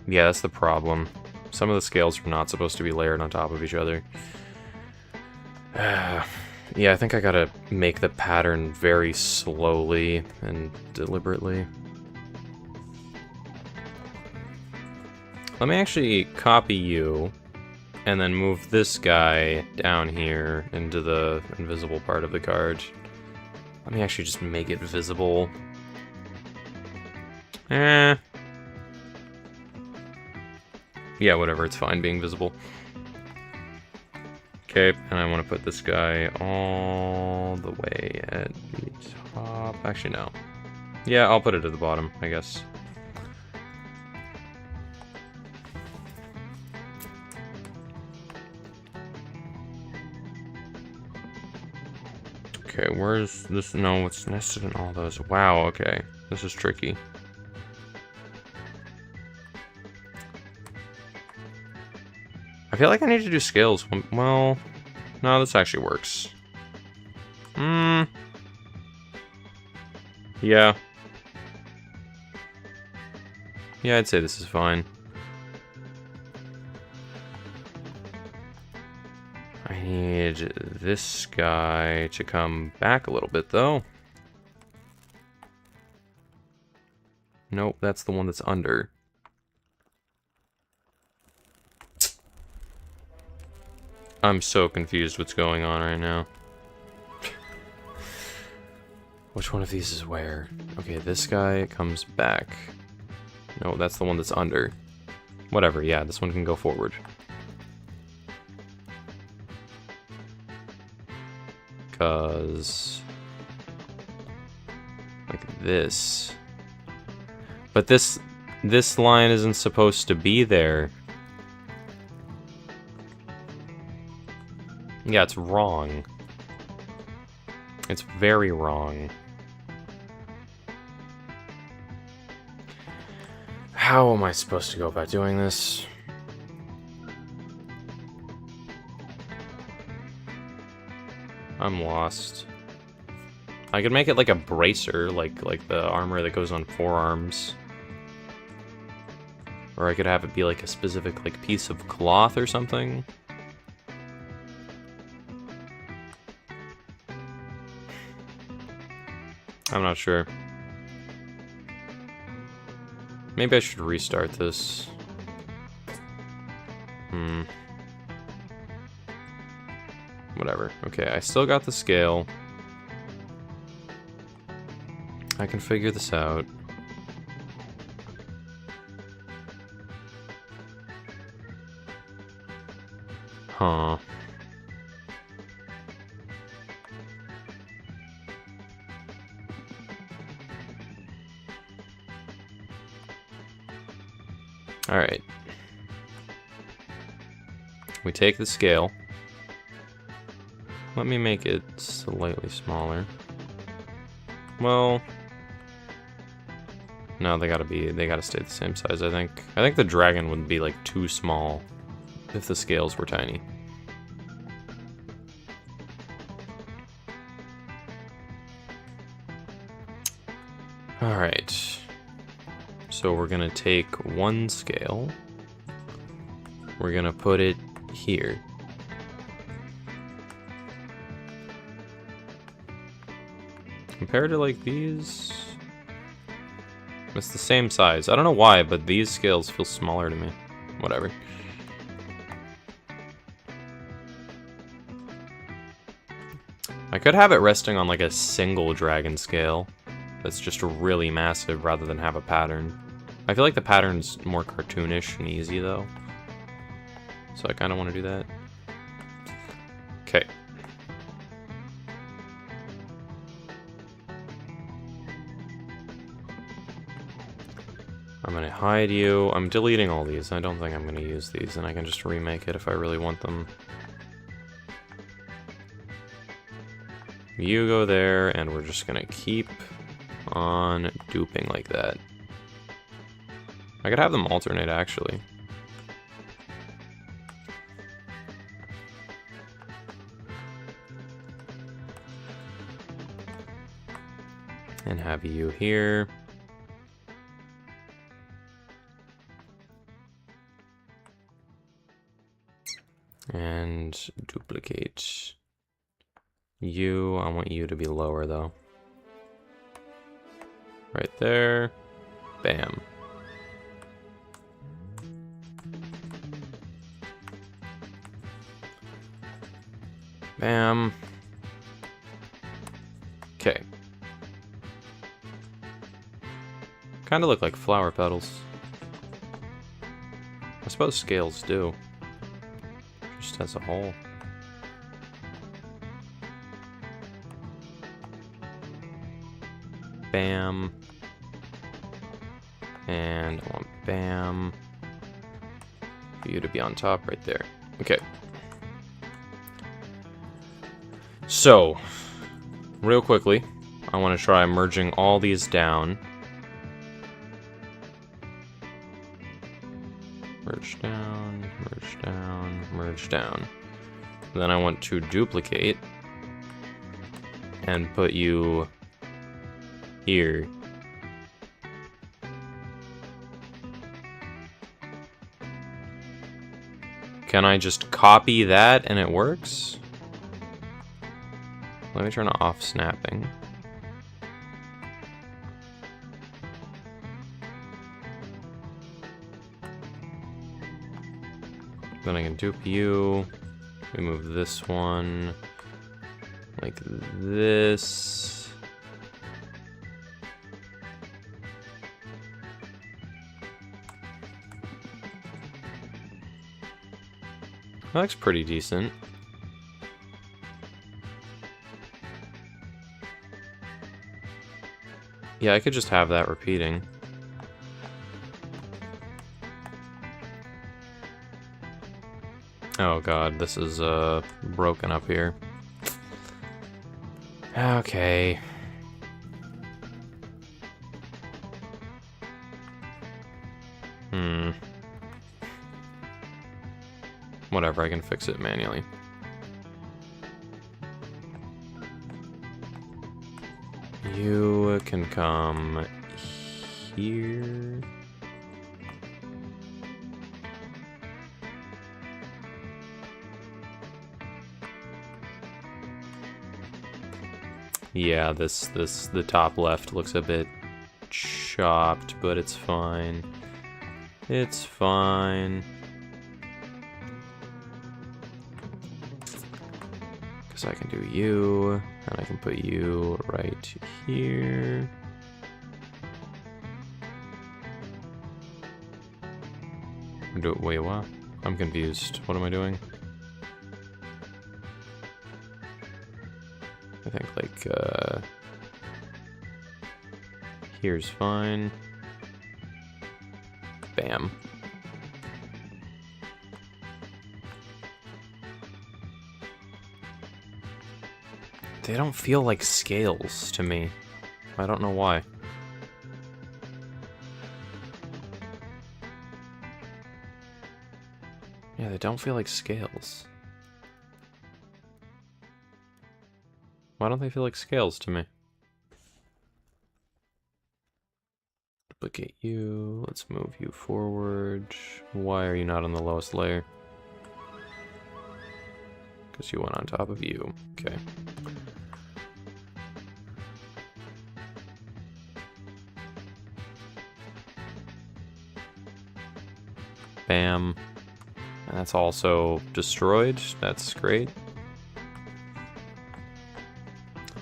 Yeah, that's the problem. Some of the scales are not supposed to be layered on top of each other. Yeah, I think I gotta make the pattern very slowly and deliberately. Let me actually copy you, and then move this guy down here into the invisible part of the card. Let me actually just make it visible. Yeah, whatever, it's fine being visible. Okay, and I want to put this guy all the way at the top. Actually, no. Yeah, I'll put it at the bottom, I guess. Okay, where's this? No, it's nested in all those. Wow, okay. This is tricky. I feel like I need to do scales. Well, no, this actually works. Yeah. Yeah, I'd say this is fine. I need this guy to come back a little bit, though. Nope, that's the one that's under. I'm so confused what's going on right now. Which one of these is where? Okay, this guy comes back. No, that's the one that's under. Whatever, yeah, this one can go forward. Because... like this. But this line isn't supposed to be there. Yeah, it's wrong. It's very wrong. How am I supposed to go about doing this? I'm lost. I could make it like a bracer, like the armor that goes on forearms. Or I could have it be like a specific like piece of cloth or something. I'm not sure. Maybe I should restart this. Whatever. Okay, I still got the scale. I can figure this out. Huh. Alright. We take the scale. Let me make it slightly smaller. Well... no, they gotta stay the same size, I think. I think the dragon would be, like, too small if the scales were tiny. Alright. So we're gonna take one scale. We're gonna put it here. Compared to like these, it's the same size. I don't know why, but these scales feel smaller to me. Whatever. I could have it resting on like a single dragon scale that's just really massive rather than have a pattern. I feel like the pattern's more cartoonish and easy though. So I kind of want to do that. Okay. I'm going to hide you. I'm deleting all these. I don't think I'm going to use these, and I can just remake it if I really want them. You go there, and we're just going to keep on duping like that. I could have them alternate, actually. And have you here. And duplicate you. I want you to be lower though. Right there. Bam. Bam. Okay. Kind of look like flower petals. I suppose scales do. Just as a whole. Bam. And I want bam. For you to be on top right there. Okay. So, real quickly, I want to try merging all these down. Merge down, merge down, merge down. Then I want to duplicate and put you here. Can I just copy that and it works? Let me turn off snapping. Then I can dupe you. We move this one like this. That looks pretty decent. Yeah, I could just have that repeating. Oh god, this is broken up here. Okay. Whatever, I can fix it manually. You can come here. Yeah, the top left looks a bit chopped, but it's fine. It's fine. Because I can do you, and I can put you right here. Wait, what? I'm confused. What am I doing? I think, like, here's fine. Bam. They don't feel like scales to me. I don't know why. Yeah, they don't feel like scales. Why don't they feel like scales to me? Duplicate you. Let's move you forward. Why are you not on the lowest layer? Because you went on top of you. Okay. Bam. And that's also destroyed. That's great.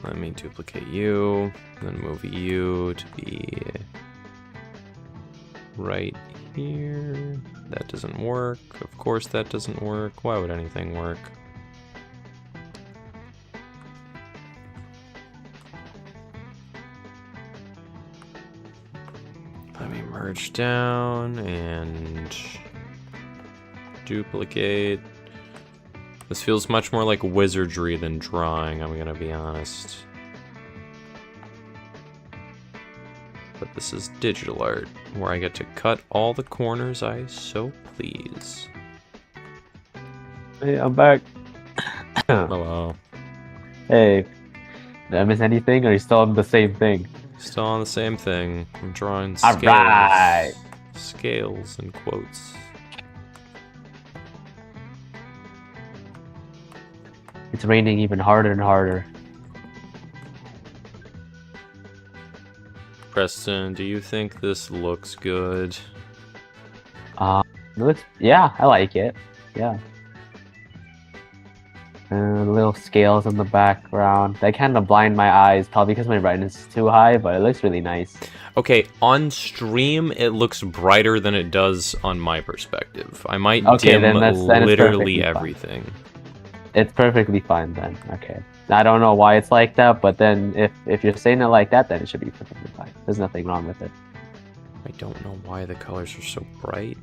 Let me duplicate you, then move you to be right here. That doesn't work. Of course that doesn't work. Why would anything work? Let me merge down and duplicate. This feels much more like wizardry than drawing, I'm gonna be honest. But this is digital art, where I get to cut all the corners I so please. Hey, I'm back. Hello. Hey, did I miss anything, or are you still on the same thing? Still on the same thing. I'm drawing All scales. right. Scales and quotes. It's raining even harder and harder. Preston, do you think this looks good? Yeah, I like it. Yeah. And little scales in the background. They kind of blind my eyes, probably because my brightness is too high, but it looks really nice. Okay, on stream, it looks brighter than it does on my perspective. I might dim then it's literally perfectly fine. everything. It's perfectly fine then. Okay. I don't know why it's like that, but then if you're saying it like that, then it should be perfectly fine. There's nothing wrong with it. I don't know why the colors are so bright.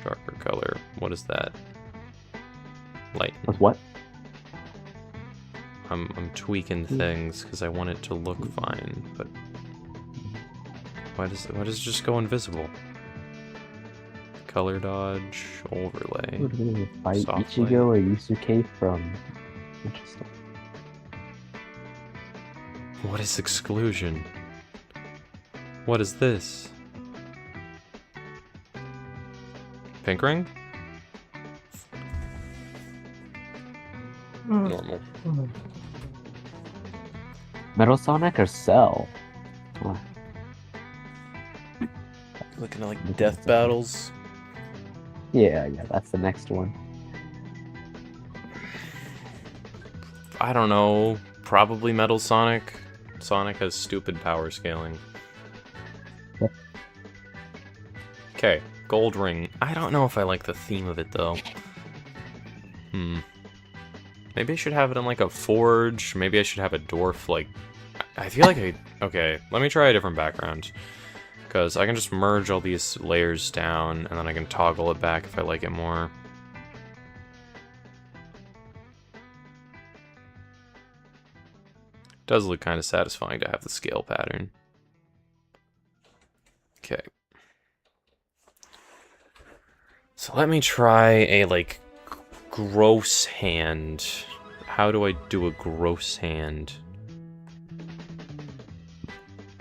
Darker color. What is that? Light. With what? I'm tweaking things because I want it to look fine, but why does it just go invisible? Color dodge, overlay. What is it? Fight Soft Ichigo or Yusuke from... Interesting. What is exclusion? What is this? Pink ring? Normal. Metal Sonic or Cell? Oh, Looking at like death battles. yeah, that's the next one. I don't know. Probably Metal Sonic. Sonic has stupid power scaling. Yep. Okay, gold ring. I don't know if I like the theme of it though. Maybe I should have it in like a forge. Maybe I should have a dwarf like... I feel like I... Okay, let me try a different background. Because I can just merge all these layers down, and then I can toggle it back if I like it more. Does look kind of satisfying to have the scale pattern. Okay. So let me try a, like, gross hand. How do I do a gross hand?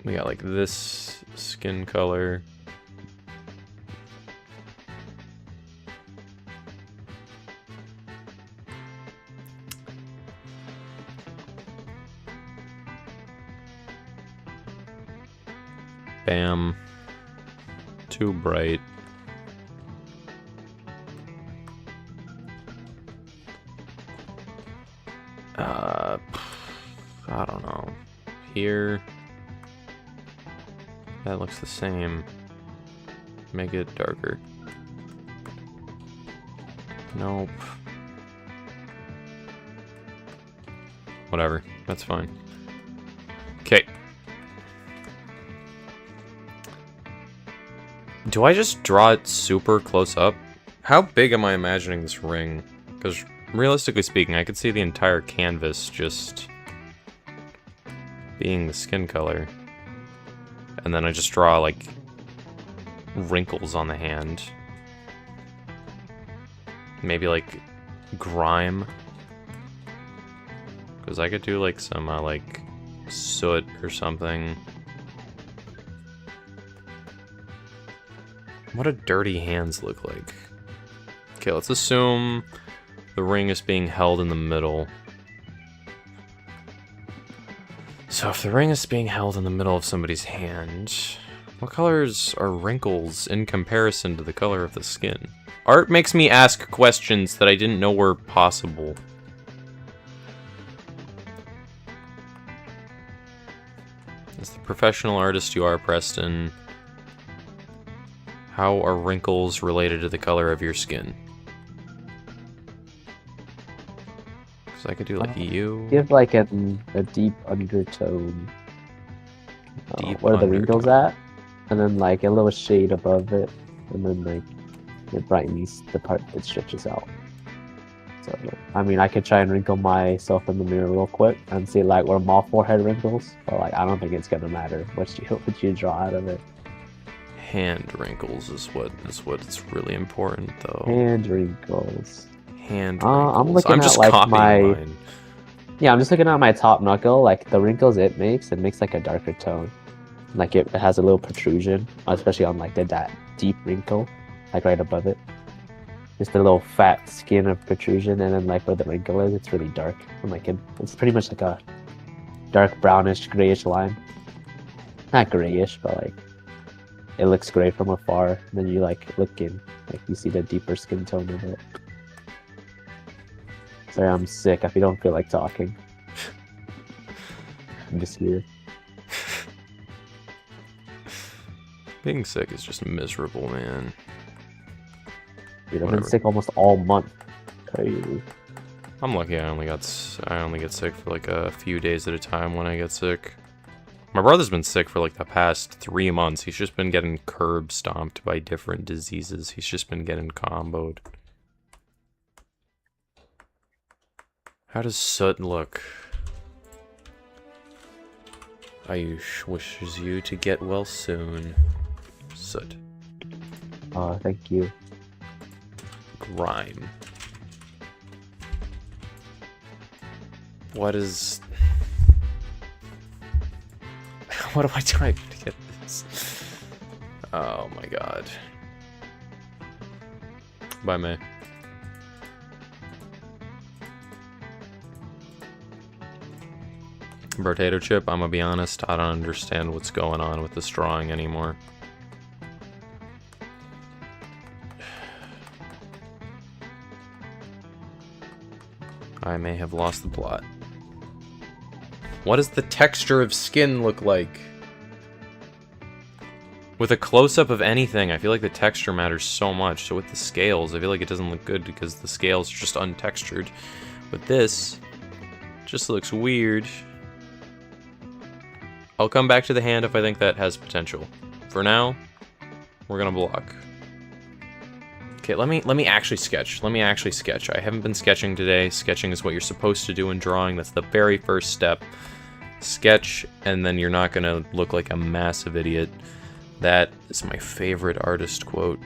We got, like, this skin color. Bam. Too bright. I don't know. Here. That looks the same. Make it darker. Nope. Whatever. That's fine. Okay. Do I just draw it super close up? How big am I imagining this ring? Because realistically speaking, I could see the entire canvas just being the skin color. And then I just draw, like, wrinkles on the hand. Maybe, like, grime. Because I could do, like, some, like, soot or something. What do dirty hands look like? Okay, let's assume the ring is being held in the middle. So if the ring is being held in the middle of somebody's hand, what colors are wrinkles in comparison to the color of the skin? Art makes me ask questions that I didn't know were possible. As the professional artist you are, Preston, how are wrinkles related to the color of your skin? So I could do like you. Give like a deep undertone. Deep where the wrinkles undertone. at, and then like a little shade above it, and then like it brightens the part that stretches out. So I mean, I could try and wrinkle myself in the mirror real quick and see like where my forehead wrinkles, but like I don't think it's gonna matter what you draw out of it. Hand wrinkles is what's really important though. Hand wrinkles. Hand I'm wrinkles. looking I'm at just like copying my. mine. Yeah, I'm just looking at my top knuckle. Like the wrinkles it makes like a darker tone. Like it has a little protrusion, especially on like that deep wrinkle, like right above it. Just a little fat skin of protrusion, and then like where the wrinkle is, it's really dark. And like it's pretty much like a dark brownish grayish line. Not grayish, but like it looks gray from afar. And then you like look in, like you see the deeper skin tone of it. Sorry, I'm sick. If you don't feel like talking, I'm just here. Being sick is just miserable, man. Dude, I've been sick almost all month. Crazy. I'm lucky I only get sick for like a few days at a time when I get sick. My brother's been sick for like the past 3 months. He's just been getting curb stomped by different diseases. He's just been getting comboed. How does Soot look? Ayush wishes you to get well soon. Soot. Thank you. Grime. What is... What do I type to get this? Oh my god. Bye, May. Potato chip, I'm gonna be honest, I don't understand what's going on with this drawing anymore. I may have lost the plot. What does the texture of skin look like? With a close-up of anything, I feel like the texture matters so much. So with the scales, I feel like it doesn't look good because the scales are just untextured. With this, it just looks weird. I'll come back to the hand if I think that has potential. For now, we're gonna block. Okay, let me actually sketch. Let me actually sketch. I haven't been sketching today. Sketching is what you're supposed to do in drawing. That's the very first step. Sketch, and then you're not gonna look like a massive idiot. That is my favorite artist quote.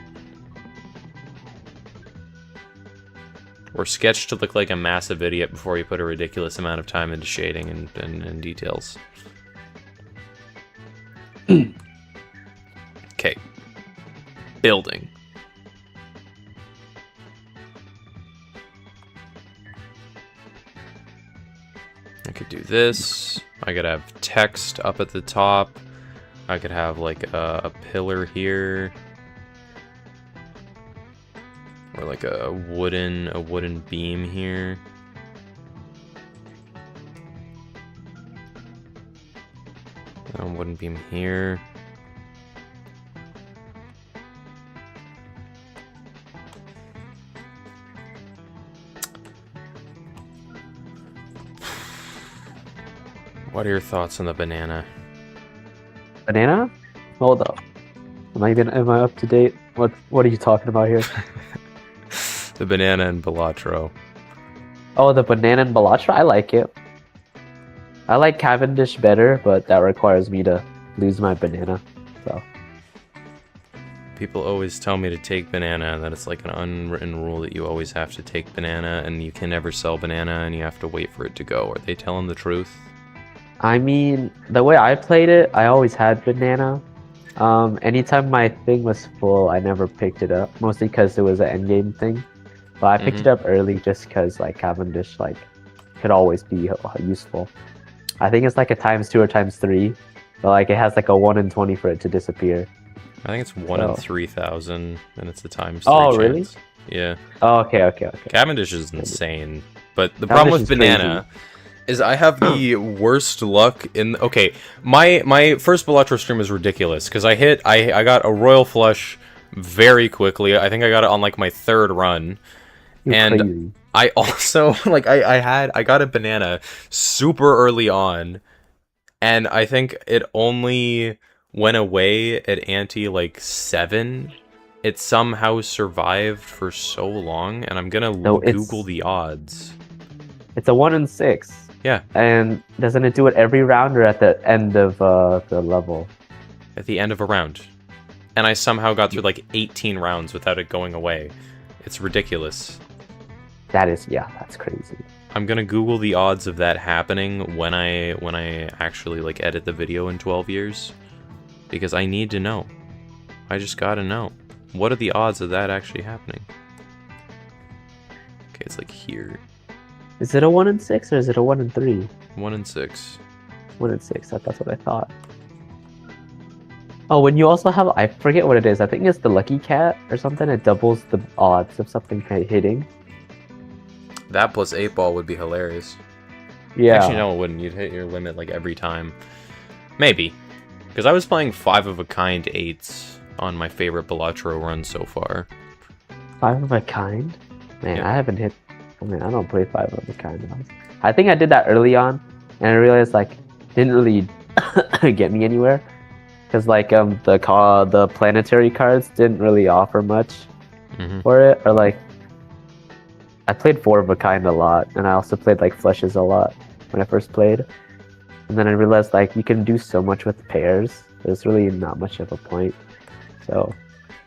Or sketch to look like a massive idiot before you put a ridiculous amount of time into shading and details. Okay. Building. I could do this. I could have text up at the top. I could have like a pillar here. Or like a wooden beam here. A wooden beam here. What are your thoughts on the banana? Banana? Hold up. Am I up to date? What are you talking about here? The banana and Balatro. Oh, the banana and Balatra? I like it. I like Cavendish better, but that requires me to lose my banana. So People always tell me to take banana, and that it's like an unwritten rule that you always have to take banana, and you can never sell banana, and you have to wait for it to go. Are they telling the truth? I mean, the way I played it, I always had banana. Anytime my thing was full, I never picked it up, mostly because it was an endgame thing. But I picked it up early just because like Cavendish like could always be useful. I think it's like a ×2 or ×3, but like it has like a 1 in 20 for it to disappear. I think it's 1 in 3,000, and it's a ×3 Oh, really? chance. Yeah. Oh, okay. Cavendish is insane, but the problem with banana is I have the worst luck in... Okay, my first Balatro stream was ridiculous, because I got a Royal Flush very quickly. I think I got it on like my 3rd run. And crazy. I also, like, I got a banana super early on, and I think it only went away at ante, like, 7. It somehow survived for so long, and I'm gonna Google the odds. It's a 1 in 6. Yeah. And doesn't it do it every round or at the end of the level? At the end of a round. And I somehow got through, like, 18 rounds without it going away. It's ridiculous. That is, yeah, that's crazy. I'm gonna Google the odds of that happening when I actually like edit the video in 12 years, because I need to know. I just gotta know. What are the odds of that actually happening? Okay, it's like here. Is it a 1 in 6 or is it a 1 in 3? 1 in 6. 1 in 6. That's what I thought. Oh, when you also have, I forget what it is. I think it's the lucky cat or something. It doubles the odds of something hitting. That plus 8 ball would be hilarious. Yeah. Actually, no, it wouldn't. You'd hit your limit like every time. Maybe. Because I was playing 5 of a kind 8s on my favorite Balatro run so far. 5 of a kind? Man, Yeah. I haven't hit. I mean, I don't play 5 of a kind. I think I did that early on, and I realized like didn't really get me anywhere. Because like the planetary cards didn't really offer much for it, or like I played 4 of a kind a lot, and I also played like flushes a lot when I first played. And then I realized like you can do so much with pairs. There's really not much of a point. So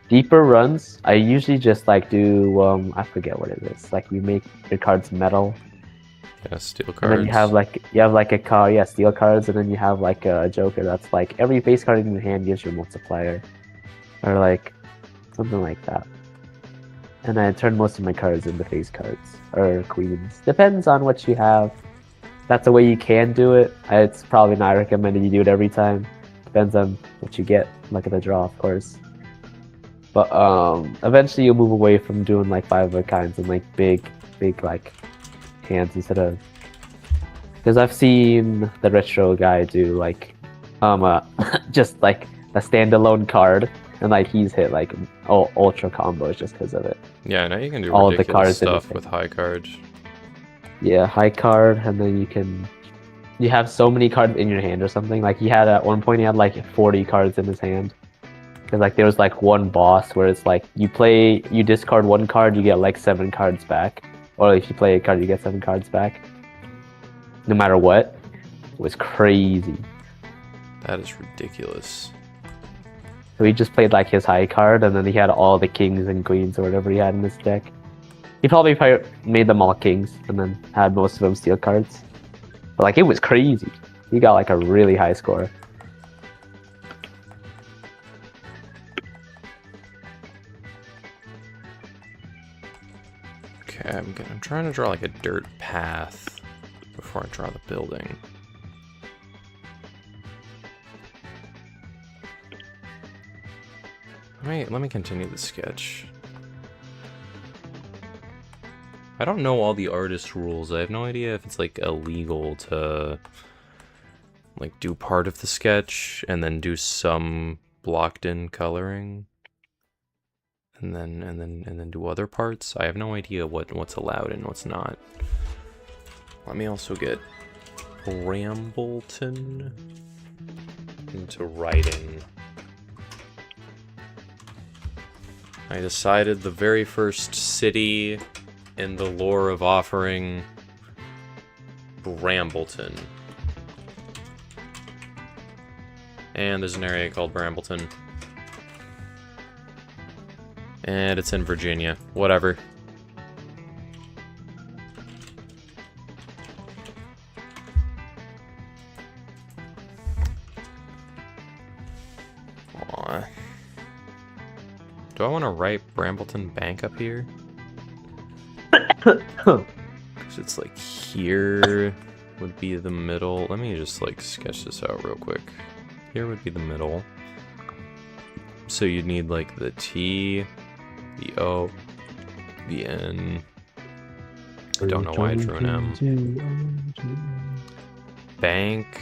deeper runs, I usually just like do I forget what it is. Like you make your cards metal. Yeah, steel cards. And then you have like a card, yeah, steel cards, and then you have like a joker that's like every base card in your hand gives you a multiplier, or like something like that. And I turn most of my cards into face cards or queens. Depends on what you have. That's the way you can do it. It's probably not recommended you do it every time. Depends on what you get. Luck of the draw, of course. But eventually you'll move away from doing like 5 of a kinds and like big like hands instead of, because I've seen the retro guy do like just like a standalone card, and like he's hit like ultra combos just because of it. Yeah, now you can do all the ridiculous cards stuff with high cards. Yeah, high card, and then you have so many cards in your hand or something. Like he had at one point he had like 40 cards in his hand. Because like there was like one boss where it's like you discard 1 card, you get like 7 cards back. Or if you play a card, you get 7 cards back. No matter what. It was crazy. That is ridiculous. So he just played like his high card, and then he had all the kings and queens or whatever he had in his deck. He probably made them all kings, and then had most of them steel cards. But like it was crazy. He got like a really high score. Okay, I'm trying to draw like a dirt path before I draw the building. Let me continue the sketch. I don't know all the artist rules. I have no idea if it's like illegal to like do part of the sketch and then do some blocked in coloring. And then do other parts. I have no idea what's allowed and what's not. Let me also get Brambleton into writing. I decided the very first city in the lore of offering, Brambleton. And there's an area called Brambleton. And it's in Virginia. Whatever. Aw. Do I want to write Brambleton Bank up here? Because it's like here would be the middle. Let me just like sketch this out real quick. Here would be the middle. So you'd need like the T, the O, the N. I don't know why I drew an M. Bank.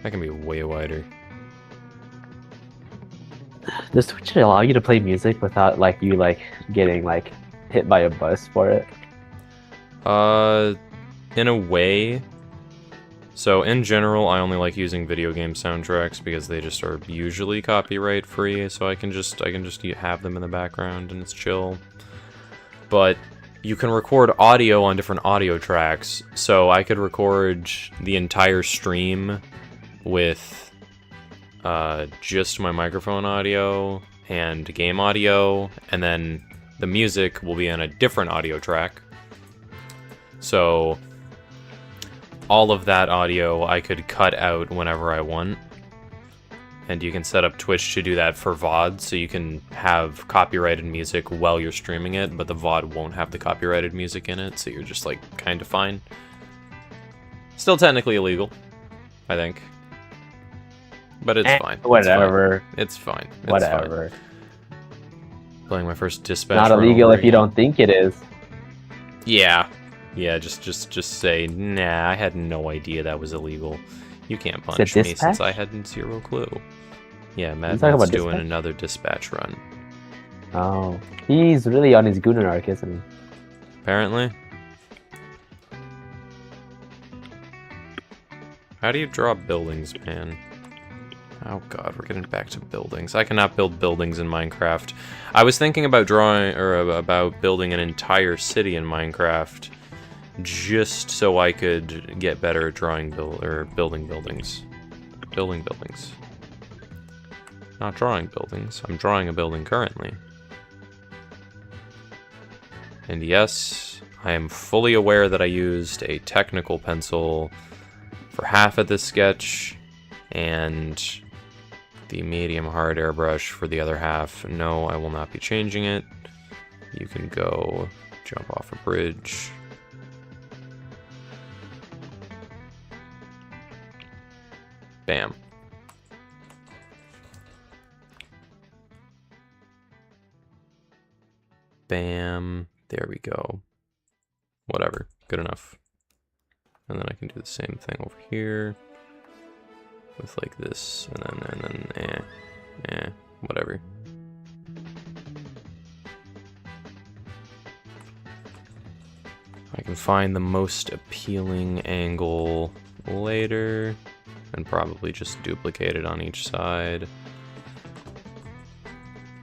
That can be way wider. Does Twitch allow you to play music without like you like getting like hit by a bus for it? In a way. So in general, I only like using video game soundtracks because they just are usually copyright free, so I can just have them in the background and it's chill. But you can record audio on different audio tracks, so I could record the entire stream with just my microphone audio and game audio, and then the music will be on a different audio track. So all of that audio I could cut out whenever I want. And you can set up Twitch to do that for VOD, so you can have copyrighted music while you're streaming it, but the VOD won't have the copyrighted music in it, so you're just, like, kind of fine. Still technically illegal, I think. But it's fine. Whatever. It's fine. It's Whatever. Fine. Playing my first dispatch. Not illegal if you don't think it is. Yeah. Yeah, just say, nah, I had no idea that was illegal. You can't punish me since I had zero clue. Yeah, Madman's doing another dispatch run. Oh. He's really on his Gooner arc, isn't he? Apparently. How do you draw buildings, man? Oh god, we're getting back to buildings. I cannot build buildings in Minecraft. I was thinking about drawing, or about building an entire city in Minecraft, just so I could get better at drawing building buildings. Building buildings. Not drawing buildings. I'm drawing a building currently. And yes, I am fully aware that I used a technical pencil for half of this sketch, and the medium hard airbrush for the other half. No, I will not be changing it. You can go jump off a bridge. Bam. Bam. There we go. Whatever. Good enough. And then I can do the same thing over here. With like this, and then whatever. I can find the most appealing angle later, and probably just duplicate it on each side.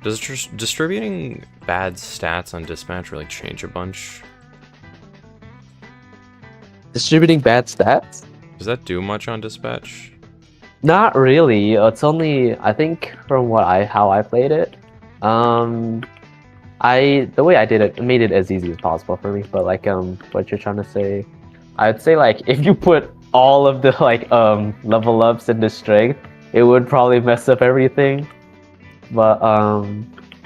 Does distributing bad stats on dispatch really change a bunch? Distributing bad stats? Does that do much on dispatch? Not really. It's only, I think, from how I played it. The way I did it made it as easy as possible for me. But like, what you're trying to say, I'd say like if you put all of the like level ups into strength, it would probably mess up everything. But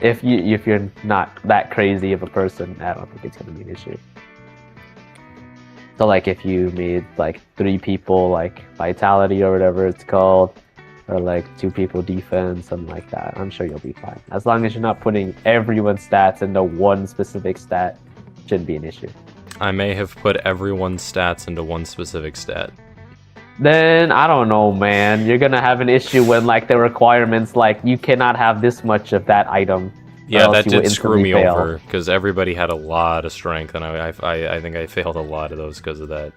if you're not that crazy of a person, I don't think it's gonna be an issue. So like if you made like 3 people like vitality or whatever it's called, or like 2 people defense, something like that, I'm sure you'll be fine. As long as you're not putting everyone's stats into one specific stat, shouldn't be an issue. I may have put everyone's stats into one specific stat. Then I don't know, man. You're gonna have an issue when like the requirements like you cannot have this much of that item. Yeah, that did screw me over because everybody had a lot of strength, and I think I failed a lot of those because of that.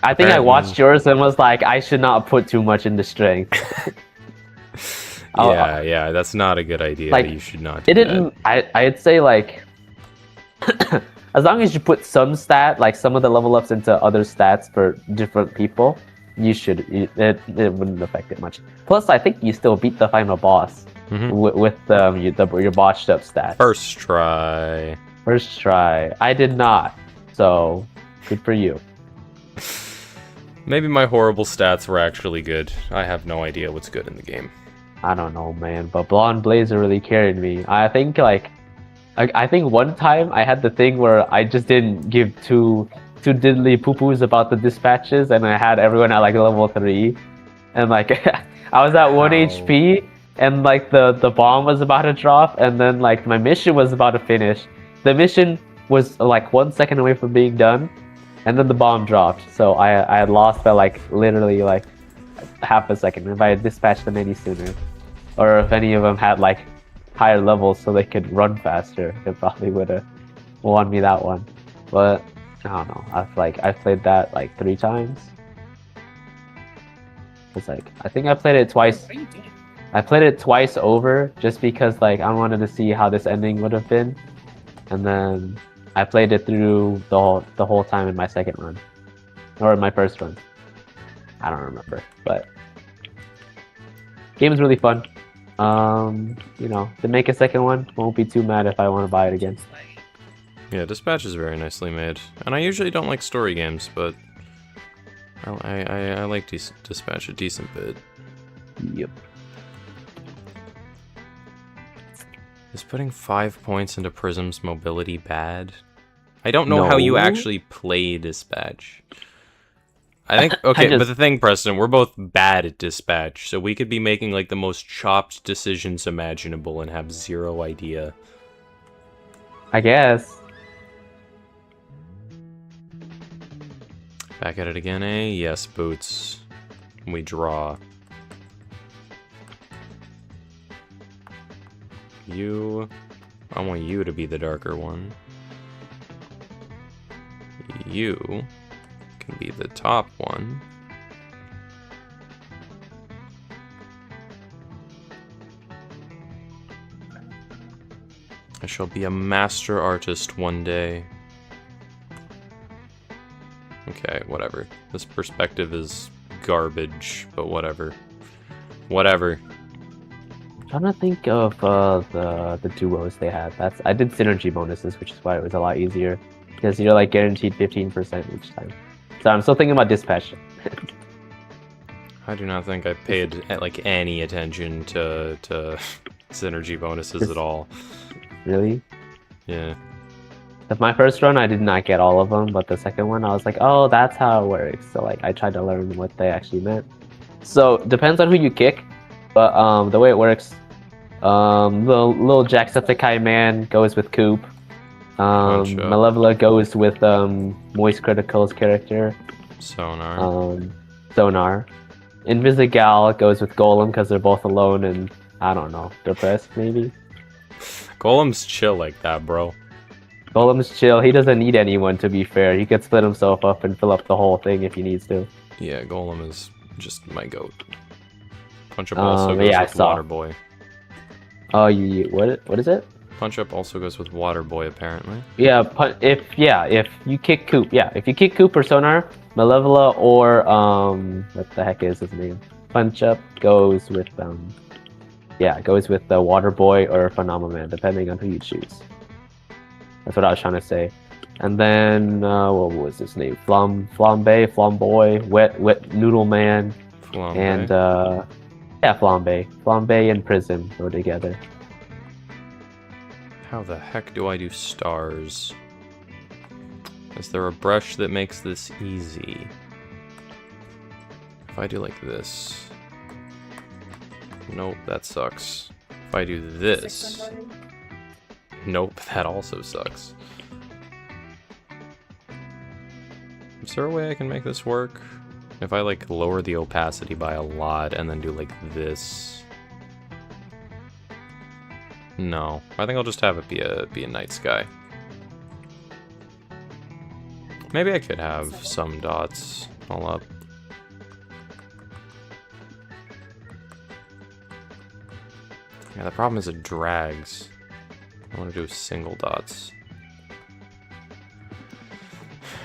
I think I watched yours and was like, I should not put too much into strength. Yeah, that's not a good idea. Like, you should not do that. I'd say like, as long as you put some stat, like some of the level ups into other stats for different people, it wouldn't affect it much. Plus, I think you still beat the final boss. With your botched up stats. First try. I did not. So, good for you. Maybe my horrible stats were actually good. I have no idea what's good in the game. I don't know, man. But Blonde Blazer really carried me. I think I think one time I had the thing where I just didn't give two diddly poo-poos about the dispatches, and I had everyone at like level 3, and like I was at 1 HP. And like the bomb was about to drop, and then like my mission was about to finish. The mission was like 1 second away from being done, and then the bomb dropped. So I had lost by like literally like half a second. If I had dispatched them any sooner, or if any of them had like higher levels so they could run faster, it probably would have won me that one. But I don't know. I've played that like 3 times. It's like I think I played it twice. I played it twice over just because like I wanted to see how this ending would have been, and then I played it through the whole time in my second run, or my first run. I don't remember, but game is really fun. You know, to make a second one, won't be too mad if I want to buy it again. Yeah, Dispatch is very nicely made. And I usually don't like story games, but I like Dispatch a decent bit. Yep. Is putting 5 points into Prism's mobility bad? I don't know how you actually play Dispatch. I think, okay, but the thing, Preston, we're both bad at Dispatch, so we could be making, like, the most chopped decisions imaginable and have zero idea. I guess. Back at it again, eh? Yes, Boots. We draw. You... I want you to be the darker one. You can be the top one. I shall be a master artist one day. Okay, whatever. This perspective is garbage, but whatever. Whatever. I'm trying to think of the duos they had. I did synergy bonuses, which is why it was a lot easier. Because you're like guaranteed 15% each time. So I'm still thinking about Dispatch. I do not think I paid like any attention to synergy bonuses at all. Really? Yeah. With my first run, I did not get all of them, but the second one, I was like, oh, that's how it works. So like, I tried to learn what they actually meant. So depends on who you kick, but the way it works, the little Jacksepticeye man goes with Coop. Malevola goes with Moist Critical's character. Sonar. Sonar. Invisigal goes with Golem because they're both alone and, I don't know, depressed maybe? Golem's chill like that, bro. Golem's chill. He doesn't need anyone, to be fair. He could split himself up and fill up the whole thing if he needs to. Yeah, Golem is just my goat. Punch Up also goes with Water Boy. Oh, what is it? Punch Up also goes with Water Boy, apparently. Yeah, if you kick Coop, if you kick Coop or Sonar, Malevola or what the heck is his name? Punch Up goes with goes with the Water Boy or Phenomenon, depending on who you choose. That's what I was trying to say. And then what was his name? Flamboy, Wet Noodle Man, Flambe. And Flambe and Prism go together. How the heck do I do stars? Is there a brush that makes this easy? If I do like this... Nope, that sucks. If I do this... Nope, that also sucks. Is there a way I can make this work? If I, like, lower the opacity by a lot and then do, like, this... No. I think I'll just have it be a night sky. Maybe I could have some dots all up. Yeah, the problem is it drags. I want to do single dots.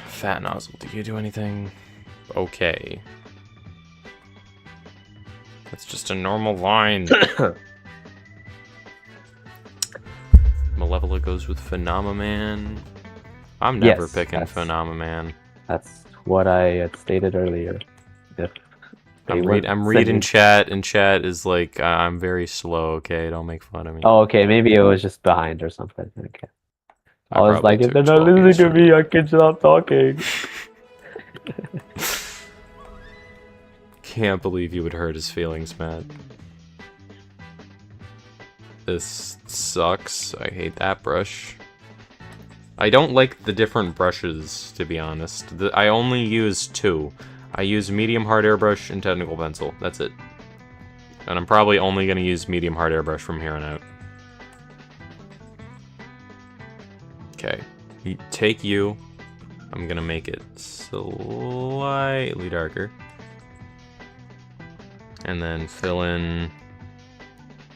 Fat nozzle, do you do anything? Okay. That's just a normal line. Malevola goes with Phenomenon. I'm never picking Phenomenon. That's what I had stated earlier. I'm reading chat, and chat is like, I'm very slow, okay? Don't make fun of me. Oh, okay, maybe it was just behind or something. Okay. I was like, if they're not 12 listening to me, I can stop talking. Can't believe you would hurt his feelings, Matt. This sucks. I hate that brush. I don't like the different brushes, to be honest. I only use two. I use medium hard airbrush and technical pencil. That's it. And I'm probably only going to use medium hard airbrush from here on out. Okay. Take you. I'm going to make it slightly darker. And then fill in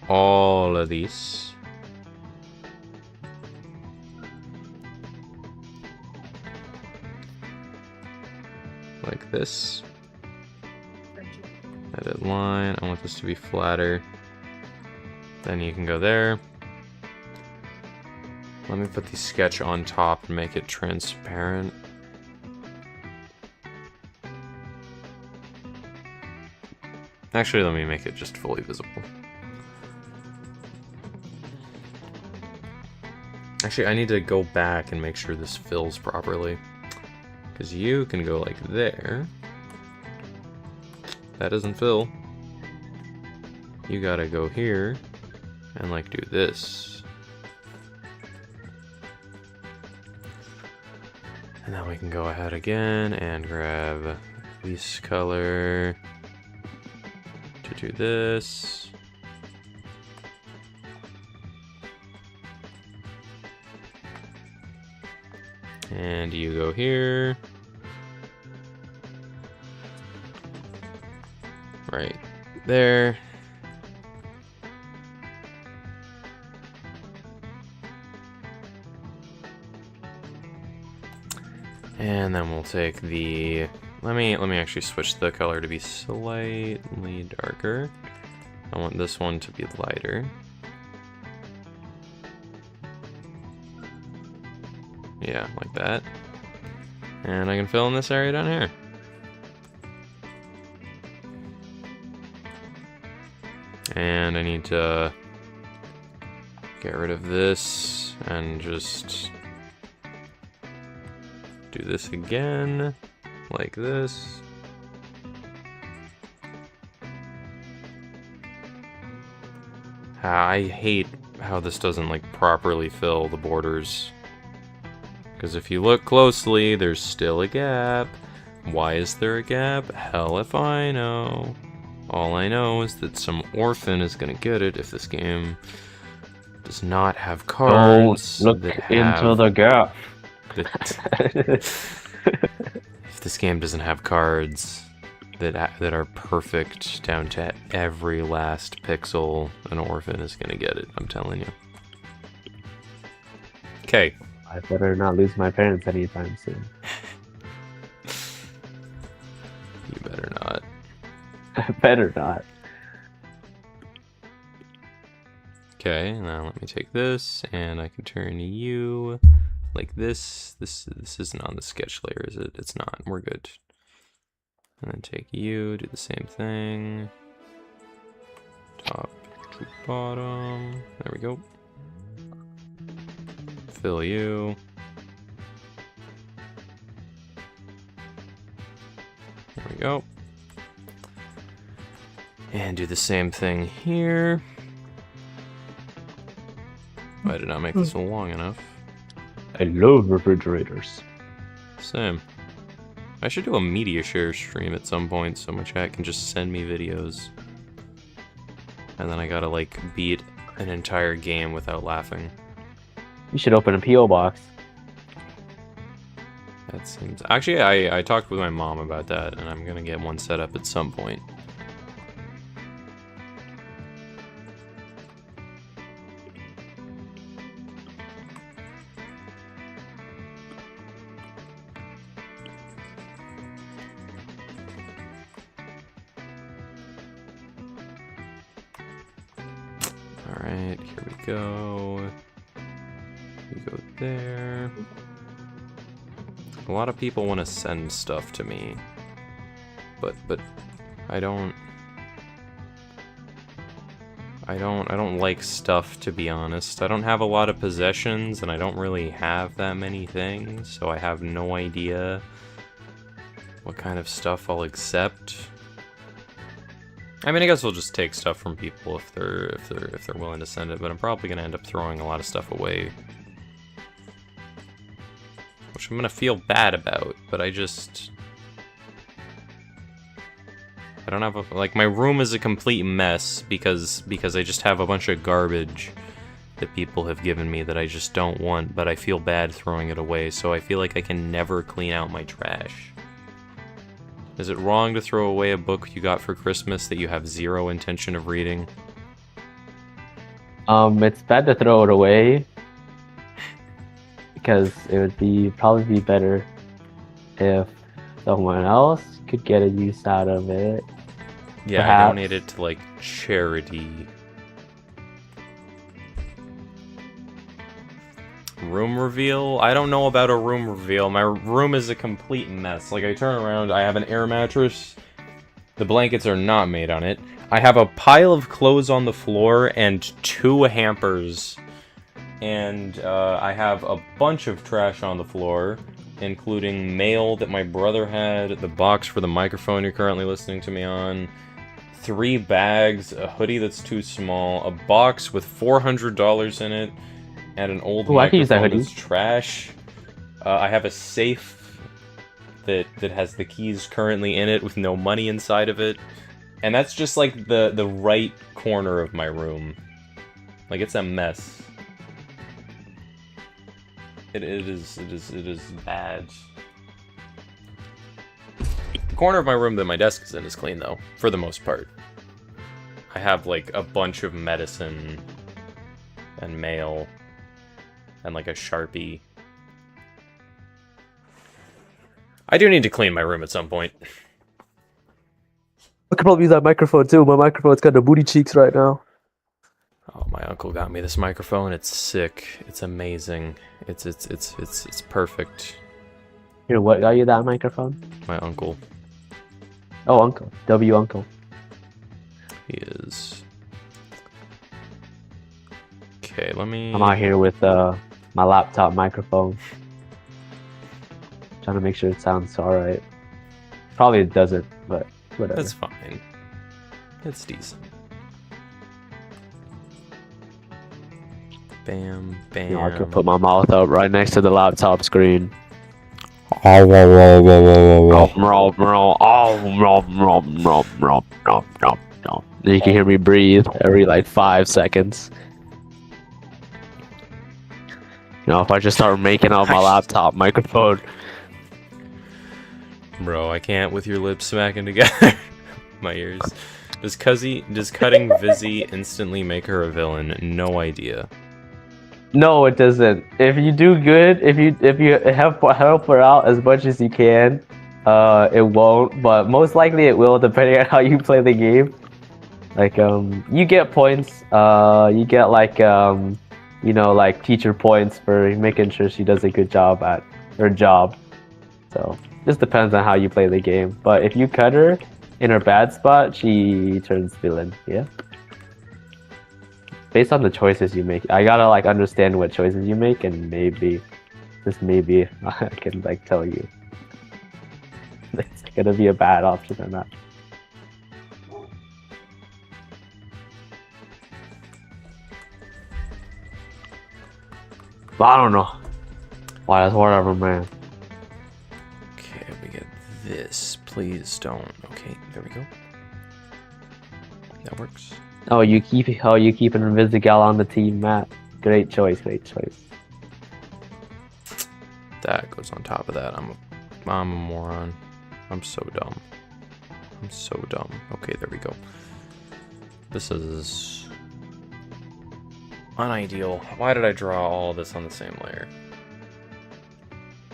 all of these. Like this. Edit line. I want this to be flatter. Then you can go there. Let me put the sketch on top and make it transparent. Actually, let me make it just fully visible. Actually, I need to go back and make sure this fills properly. Because you can go like there. That doesn't fill. You gotta go here and like do this. And then we can go ahead again and grab this color to do this. And you go here. Right there. And then we'll take the let me actually switch the color to be slightly darker. I want this one to be lighter. Yeah, like that. And I can fill in this area down here. And I need to get rid of this and just do this again, like this. I hate how this doesn't like properly fill the borders. Because if you look closely, there's still a gap. Why is there a gap? Hell if I know. All I know is that some orphan is gonna get it if this game does not have cards. Don't look into the gap. If this game doesn't have cards that are perfect down to every last pixel, an orphan is gonna get it. I'm telling you. Okay. I better not lose my parents anytime soon. You better not. I better not. Okay, now let me take this, and I can turn you like this. This isn't on the sketch layer, is it? It's not. We're good. And then take you, do the same thing. Top to bottom. There we go. Fill you. There we go. And do the same thing here. I did not make this long enough. I love refrigerators. Same. I should do a media share stream at some point so my chat can just send me videos. And then I gotta like beat an entire game without laughing. You should open a P.O. box. That seems... Actually, I talked with my mom about that, and I'm gonna get one set up at some point. Alright, here we go. We go there. A lot of people want to send stuff to me, but I don't like stuff, to be honest. I don't have a lot of possessions, and I don't really have that many things, so I have no idea what kind of stuff I'll accept. I mean, I guess we'll just take stuff from people if they're willing to send it, but I'm probably gonna end up throwing a lot of stuff away, which I'm gonna feel bad about. But I don't have a, like, my room is a complete mess because I just have a bunch of garbage that people have given me that I just don't want, but I feel bad throwing it away, so I feel like I can never clean out my trash. Is it wrong to throw away a book you got for Christmas that you have zero intention of reading? It's bad to throw it away because it would probably be better if someone else could get a use out of it. Yeah, perhaps. I donate it to like charity. Room reveal? I don't know about a room reveal. My room is a complete mess. Like, I turn around, I have an air mattress. The blankets are not made on it. I have a pile of clothes on the floor and 2 hampers. And I have a bunch of trash on the floor, including mail that my brother had, the box for the microphone you're currently listening to me on, 3 bags, a hoodie that's too small, a box with $400 in it, and an old microphone that's trash. I have a safe that has the keys currently in it with no money inside of it. And that's just like the right corner of my room. Like, it's a mess. It is bad. The corner of my room that my desk is in is clean though, for the most part. I have like a bunch of medicine and mail and like a Sharpie. I do need to clean my room at some point. I could probably use that microphone too. My microphone's got the booty cheeks right now. Oh, my uncle got me this microphone. It's sick. It's amazing. It's perfect. Here, what got you that microphone? My uncle. Oh, uncle. W uncle. He is. Okay, let me... I'm out here with my laptop microphone. Trying to make sure it sounds alright. Probably it doesn't, but whatever. That's fine. It's decent. Bam, bam. You know, I could put my mouth up right next to the laptop screen. You can hear me breathe every like 5 seconds. You know, if I just start making out my laptop microphone. Bro, I can't with your lips smacking together. My ears. Does cutting Vizzy instantly make her a villain? No idea. No, it doesn't. If you do good, if you help her out as much as you can, it won't. But most likely it will, depending on how you play the game. Like you get points. You get like you know, like teacher points for making sure she does a good job at her job. So just depends on how you play the game. But if you cut her in her bad spot, she turns villain. Yeah. Based on the choices you make, I gotta like understand what choices you make, and maybe, just maybe, I can like tell you it's gonna be a bad option or not. But I don't know. Why? Whatever, man. Okay, we get this. Please don't. Okay, there we go. That works. Oh, you keep an Invisigal on the team, Matt. Great choice, great choice. That goes on top of that. I'm a moron. I'm so dumb. I'm so dumb. Okay, there we go. This is unideal. Why did I draw all this on the same layer?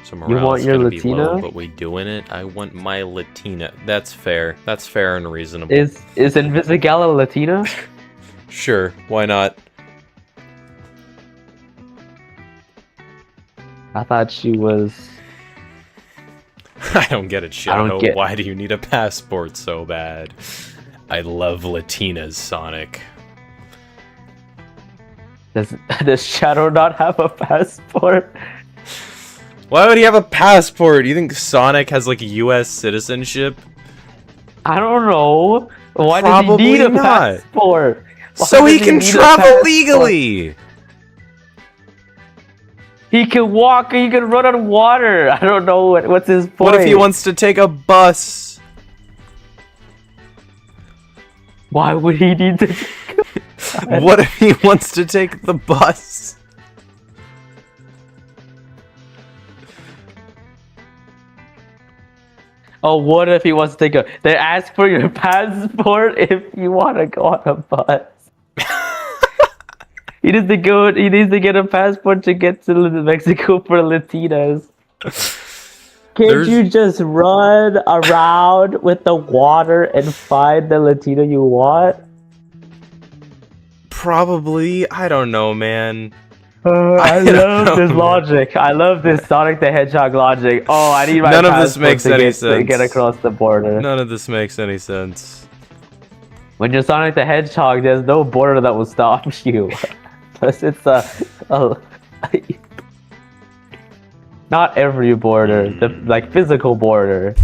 So you want your Latina? Low, but we doing it. I want my Latina. That's fair. That's fair and reasonable. Is Invisigala Latina? Sure. Why not? I thought she was. I don't get it, Shadow. Why do you need a passport so bad? I love Latinas, Sonic. Does Shadow not have a passport? Why would he have a passport? Do you think Sonic has like a U.S. citizenship? I don't know. Why does he need a passport? So he can travel legally. He can walk. He can run on water. I don't know what's his point. What if he wants to take a bus? Why would he need to? What if he wants to take the bus? Oh, what if he wants to take a... They ask for your passport if you want to go on a bus. He needs to get a passport to get to Mexico for Latinas. Can't you just run around with the water and find the Latina you want? Probably. I don't know, man. I love this logic. I love this Sonic the Hedgehog logic. Oh, I need my None of this passport makes to any get, to sense. get across the border. None of this makes any sense. When you're Sonic the Hedgehog, there's no border that will stop you. Plus, it's a not every border, the like physical border.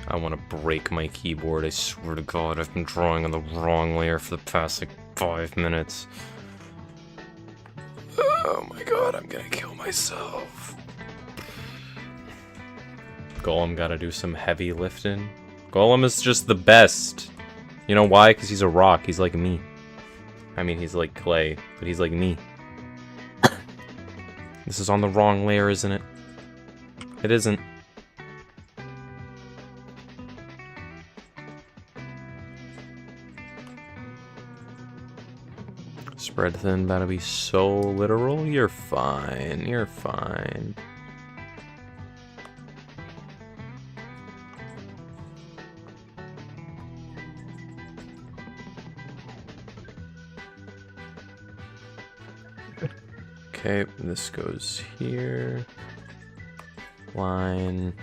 I want to break my keyboard. I swear to God, I've been drawing on the wrong layer for the past like 5 minutes. Oh my God, I'm gonna kill myself. Golem gotta do some heavy lifting. Golem is just the best. You know why? Because he's a rock. He's like me. I mean, he's like clay, but he's like me. This is on the wrong layer, isn't it? It isn't. Spread thin, that'll be so literal. You're fine. You're fine. Okay, this goes here. Line.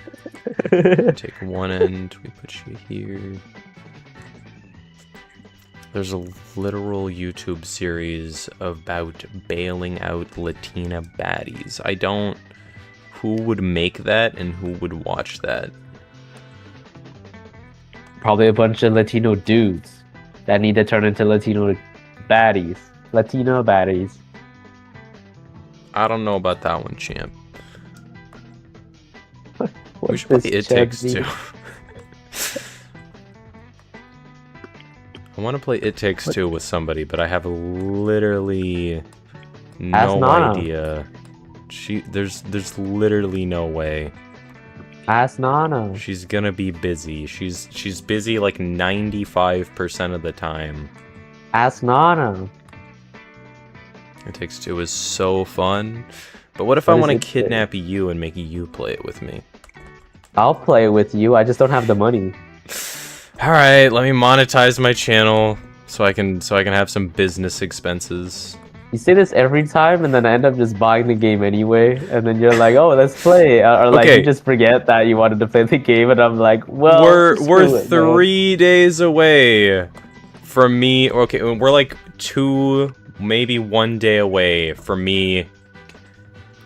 Take one end, we put you here. There's a literal YouTube series about bailing out Latina baddies. I don't... Who would make that and who would watch that? Probably a bunch of Latino dudes that need to turn into Latino baddies. Latino baddies. I don't know about that one, champ. We should What's play this It Takes champ Two. mean? I want to play It Takes Two with somebody, but I have literally Ask no Nana. idea. There's literally no way. Ask Nana. She's gonna be busy. She's busy like 95% of the time. Ask Nana. It Takes Two is so fun. But what if What I is want to It Takes? kidnap you and make you play it with me? I'll play with you. I just don't have the money. All right, let me monetize my channel so I can have some business expenses. You say this every time, and then I end up just buying the game anyway. And then you're like, "Oh, let's play," or like Okay. you just forget that you wanted to play the game, and I'm like, "Well, we're screw it, man." 3 days away from me. Okay, we're like 2, maybe 1 day away from me,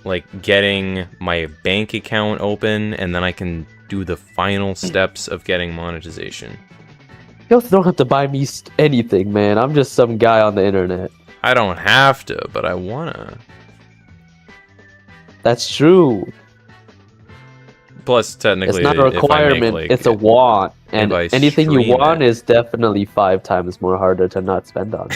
like getting my bank account open, and then I can do the final steps of getting monetization. You also don't have to buy me anything, man. I'm just some guy on the internet. I don't have to, but I wanna. That's true. Plus, technically, It's not a if I make, requirement. like, it's a want, and I anything you stream want it. is definitely 5 times more harder to not spend on.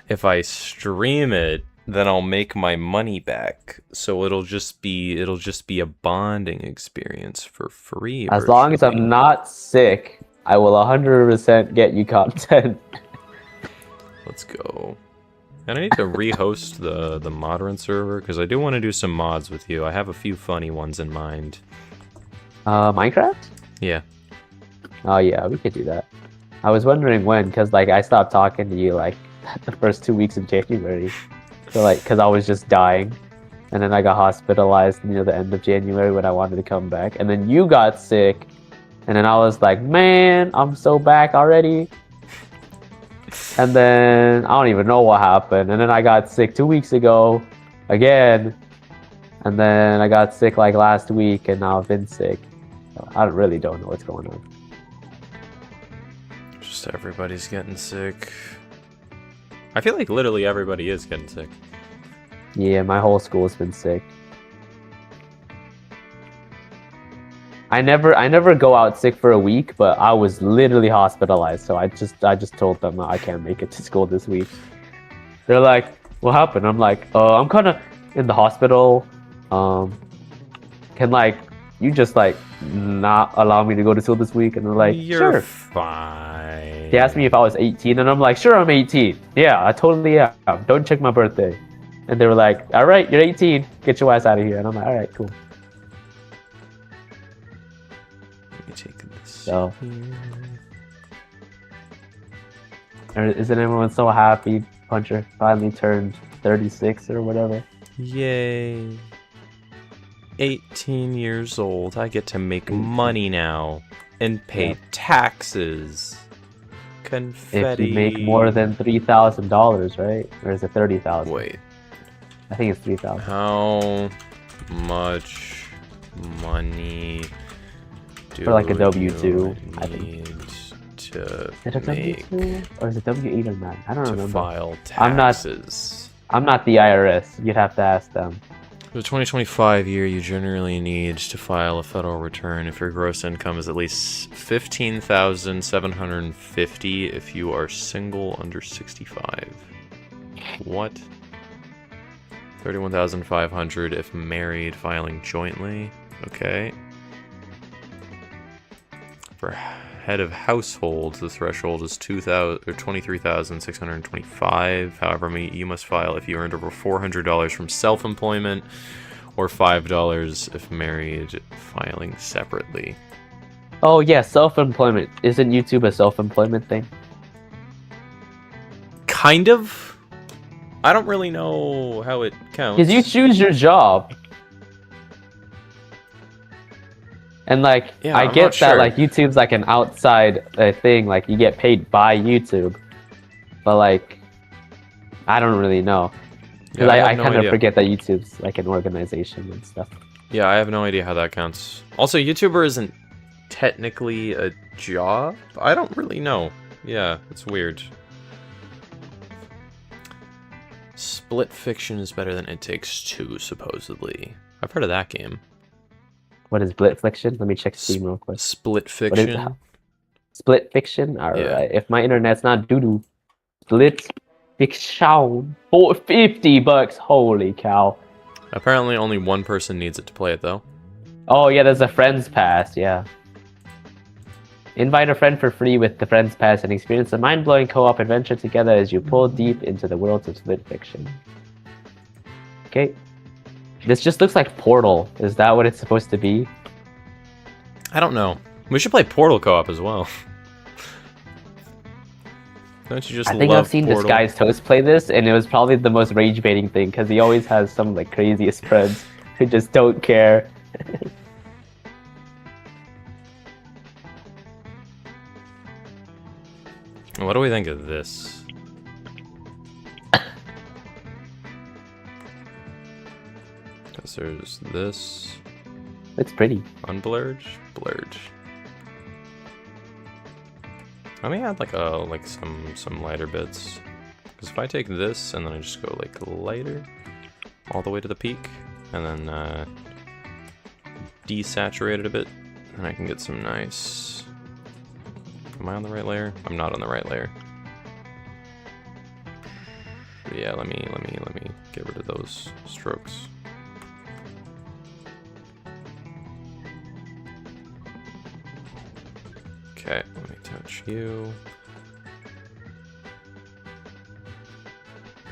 if I stream it, then I'll make my money back. So it'll just be a bonding experience for free. As long as virtually. I'm not sick, I will 100% get you content. Let's go. And I need to rehost the Modern server because I do want to do some mods with you. I have a few funny ones in mind. Minecraft? Yeah. Oh yeah, we could do that. I was wondering when, because like I stopped talking to you like the first 2 weeks of January. So like, because I was just dying. And then I got hospitalized near the end of January when I wanted to come back. And then you got sick. And then I was like, man, I'm so back already. And then I don't even know what happened. And then I got sick 2 weeks ago again. And then I got sick like last week, and now I've been sick. So I really don't know what's going on. Just everybody's getting sick. I feel like literally everybody is getting sick. Yeah, my whole school's been sick. I never go out sick for a week, but I was literally hospitalized. So I just told them I can't make it to school this week. They're like, "What happened?" I'm like, I'm kind of in the hospital. Can like you just like not allow me to go to school this week?" And they're like, You're "Sure." fine. They asked me if I was 18, and I'm like, "Sure, I'm 18. Yeah, I totally am. Don't check my birthday." And they were like, "All right, you're 18. Get your ass out of here." And I'm like, "All right, cool." Let me take this So- here. Isn't everyone so happy Puncher finally turned 36 or whatever. Yay. 18 years old. I get to make money now and pay taxes. Confetti. If you make more than $3,000, right? Or is it 30,000? Wait. I think it's 3,000. How much money do For like a W2, you I think. need to Is it a make W2? Or is it W8 or 9? I don't to remember. file taxes? I'm not the IRS. You'd have to ask them. For the 2025 year, you generally need to file a federal return if your gross income is at least $15,750 if you are single under 65. What? $31,500 if married, filing jointly. Okay. For head of household, the threshold is $23,625. However, you must file if you earned over $400 from self-employment, or $5 if married, filing separately. Oh yeah, self-employment. Isn't YouTube a self-employment thing? Kind of. I don't really know how it counts. Because you choose your job. And like, Yeah, I I'm get not that sure. like YouTube's like an outside thing, like you get paid by YouTube. But like, I don't really know. Because Yeah, I have no kind of idea. forget that YouTube's like an organization and stuff. Yeah, I have no idea how that counts. Also, YouTuber isn't technically a job? I don't really know. Yeah, it's weird. Split Fiction is better than It Takes Two, supposedly. I've heard of that game. What is Split Fiction? Let me check Steam real quick. Split What is Fiction? that? Split Fiction? Alright. Yeah. If my internet's not doo-doo. Split Fiction. For $50. Holy cow. Apparently only one person needs it to play it, though. Oh yeah, there's a Friends Pass, yeah. Invite a friend for free with the Friends Pass and experience a mind-blowing co-op adventure together as you pull deep into the worlds of Split Fiction. Okay. This just looks like Portal. Is that what it's supposed to be? I don't know. We should play Portal co-op as well. Don't you just I think love I've seen Portal? Disguised Toast play this, and it was probably the most rage-baiting thing, because he always has some like craziest friends who just don't care. What do we think of this? Because there's this. It's pretty. Unblurred? Blurred. Let me add like some lighter bits. Because if I take this and then I just go like lighter all the way to the peak and then desaturate it a bit, then I can get some nice. Am I on the right layer? I'm not on the right layer. But yeah, let me get rid of those strokes. Okay, let me touch you.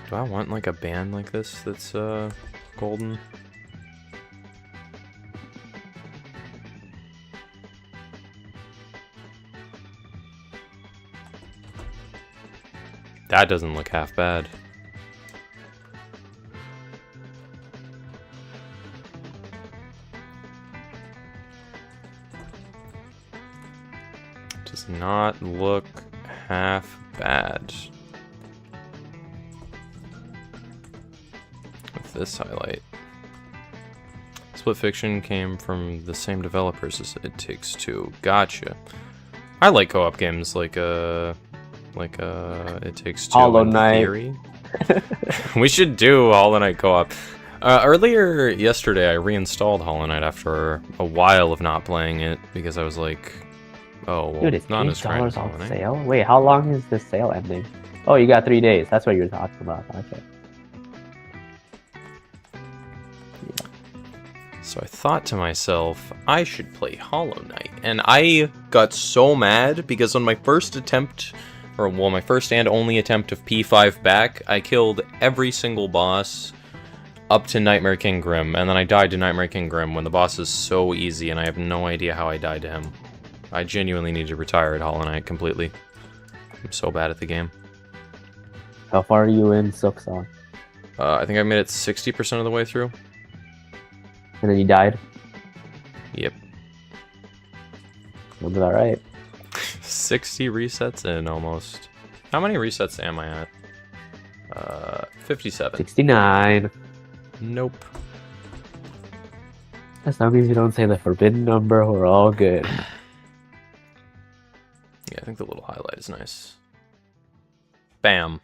Do I want like a band like this that's golden? That doesn't look half bad. Does not look half bad. With this highlight. Split Fiction came from the same developers as It Takes Two. Gotcha. I like co-op games like It Takes Two. Hollow in Knight. theory. We should do Hollow Knight co-op. Earlier yesterday, I reinstalled Hollow Knight after a while of not playing it because I was like, oh, well, Dude, it's not as great $8 as Hollow on Knight. sale? Wait, how long is this sale ending? Oh, you got 3 days. That's what you were talking about. Okay. So I thought to myself, I should play Hollow Knight. And I got so mad because on my first attempt, or well, my first and only attempt of P5 back, I killed every single boss up to Nightmare King Grim. And then I died to Nightmare King Grim when the boss is so easy and I have no idea how I died to him. I genuinely need to retire at Hollow Knight completely. I'm so bad at the game. How far are you in Silksong? I think I made it 60% of the way through. And then you died? Yep. Was that right? 60 resets in almost. How many resets am I at? 57. 69. Nope. As long as you don't say the forbidden number, we're all good. Yeah, I think the little highlight is nice. Bam.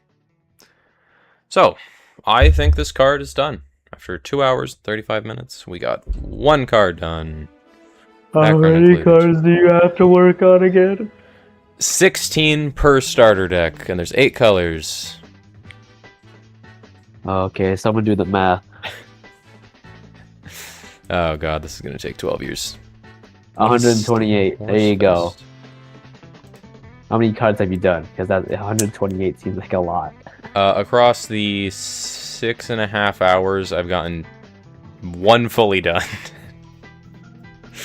So, I think this card is done. After 2 hours, 35 minutes, we got one card done. How many cards do you have to work on again? 16 per starter deck, and there's 8 colors. Okay, someone do the math. Oh god, this is gonna take 12 years. 128. There you go. How many cards have you done? Because that 128 seems like a lot. Across the 6.5 hours, I've gotten one fully done.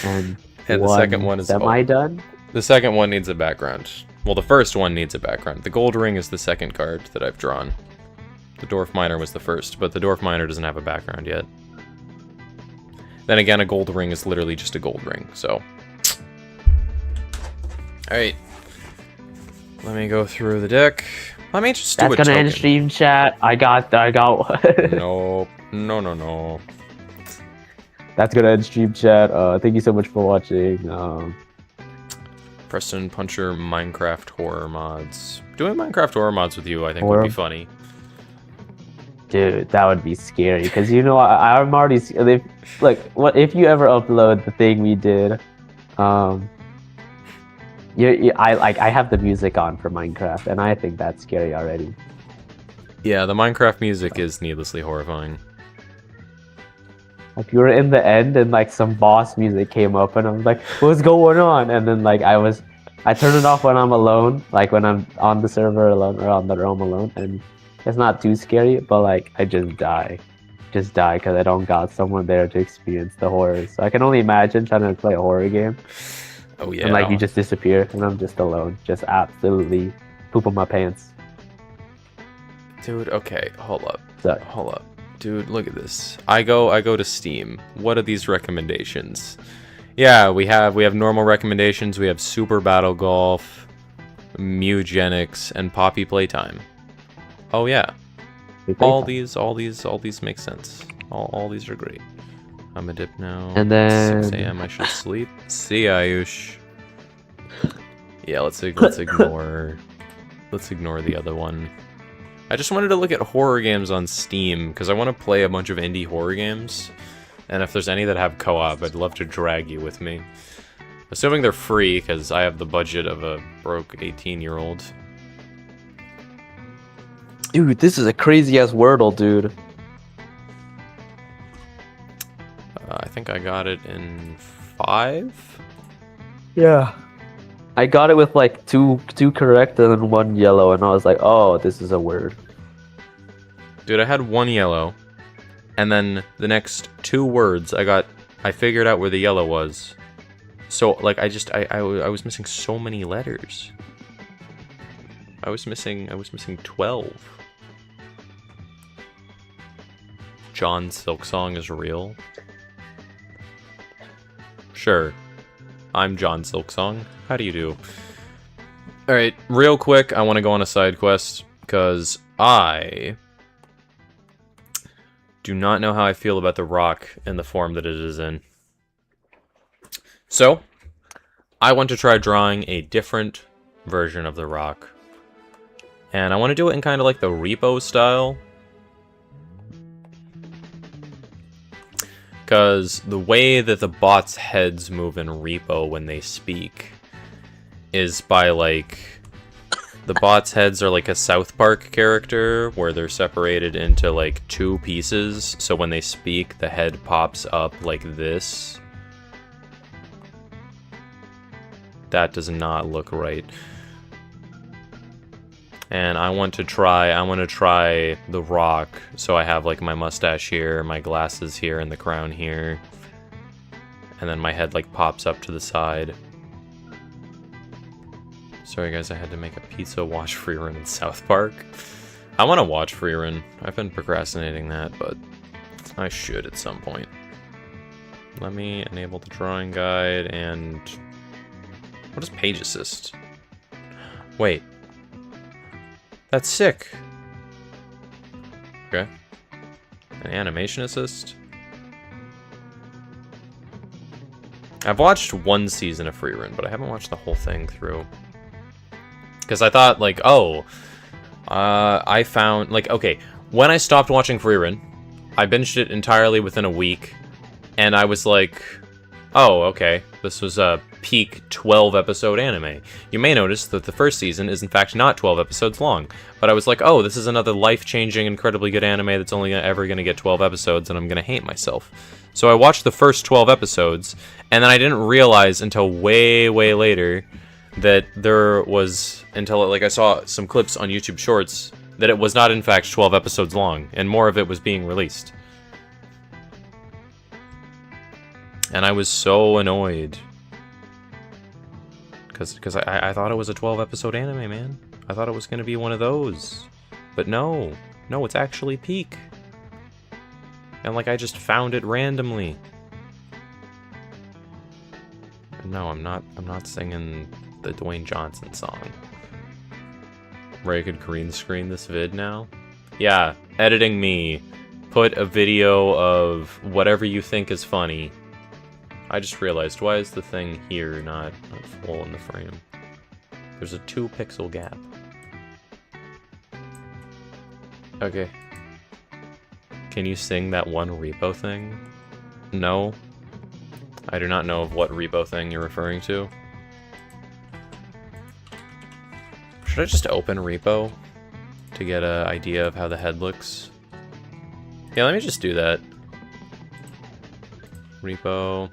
And the second one is semi-done? The second one needs a background. Well, the first one needs a background. The gold ring is the second card that I've drawn. The dwarf miner was the first, but the dwarf miner doesn't have a background yet. Then again, a gold ring is literally just a gold ring, so. Alright. Let me go through the deck. Let me just do a token. That's gonna end stream chat. I got No. No. That's gonna end stream chat. Thank you so much for watching. Preston Puncher Minecraft horror mods. Doing Minecraft horror mods with you, I think, would be funny. Dude, that would be scary. Because you know, I'm already. Look, what if you ever upload the thing we did? I have the music on for Minecraft, and I think that's scary already. Yeah, the Minecraft music is needlessly horrifying. Like, you were in the end, and like some boss music came up, and I was like, "What's going on?" And then like I turn it off when I'm alone, like when I'm on the server alone or on the realm alone, and it's not too scary, but like I just die because I don't got someone there to experience the horrors. So I can only imagine trying to play a horror game. Oh yeah. And like you just disappear, and I'm just alone, just absolutely pooping my pants. Dude, okay, hold up. Sorry. Hold up. Dude, look at this. I go to Steam. What are these recommendations? Yeah, we have normal recommendations. We have Super Battle Golf, Mewgenics, and Poppy Playtime. Oh yeah. All these make sense. All these are great. I'm a dip now. And then 6 a.m. I should sleep. See ya, Ayush. Yeah, let's ignore the other one. I just wanted to look at horror games on Steam because I want to play a bunch of indie horror games. And if there's any that have co-op, I'd love to drag you with me. Assuming they're free, because I have the budget of a broke 18-year-old. Dude, this is a crazy-ass Wordle, dude. I think I got it in 5? Yeah. I got it with like two correct and then 1 yellow, and I was like, oh, this is a word. Dude, I had 1 yellow, and then the next 2 words I figured out where the yellow was. So like I was missing so many letters. I was missing 12. John Silksong is real. Sure. I'm John Silksong. How do you do? Alright, real quick, I want to go on a side quest, because I do not know how I feel about the rock in the form that it is in. So, I want to try drawing a different version of the rock. And I want to do it in kind of like the repo style. Because the way that the bots' heads move in repo when they speak is by like... The bots' heads are like a South Park character where they're separated into like 2 pieces. So when they speak, the head pops up like this. That does not look right. And I want to try the rock, so I have like my mustache here, my glasses here, and the crown here. And then my head like pops up to the side. Sorry guys, I had to make a pizza watch free run in South Park. I want to watch Freerun. I've been procrastinating that, but I should at some point. Let me enable the drawing guide and... What is page assist? Wait. That's sick. Okay. An animation assist? I've watched one season of Freerun, but I haven't watched the whole thing through. Because I thought, like, oh... I found, like, okay, when I stopped watching Freerun, I binged it entirely within a week, and I was like, oh, okay, this was a peak 12-episode anime. You may notice that the first season is in fact not 12 episodes long, but I was like, oh, this is another life-changing, incredibly good anime that's only ever going to get 12 episodes, and I'm going to hate myself. So I watched the first 12 episodes, and then I didn't realize until way, way later that there was, until like I saw some clips on YouTube Shorts, that it was not in fact 12 episodes long, and more of it was being released. And I was so annoyed. Because I thought it was a 12-episode anime, man. I thought it was going to be one of those. But no. No, it's actually peak. And like I just found it randomly. No, I'm not singing the Dwayne Johnson song. Where I could green screen this vid now? Yeah, editing me. Put a video of whatever you think is funny. I just realized, why is the thing here not full in the frame? There's a 2-pixel gap. Okay. Can you sing that one repo thing? No? I do not know of what repo thing you're referring to. Should I just open repo to get an idea of how the head looks? Yeah, let me just do that. Repo.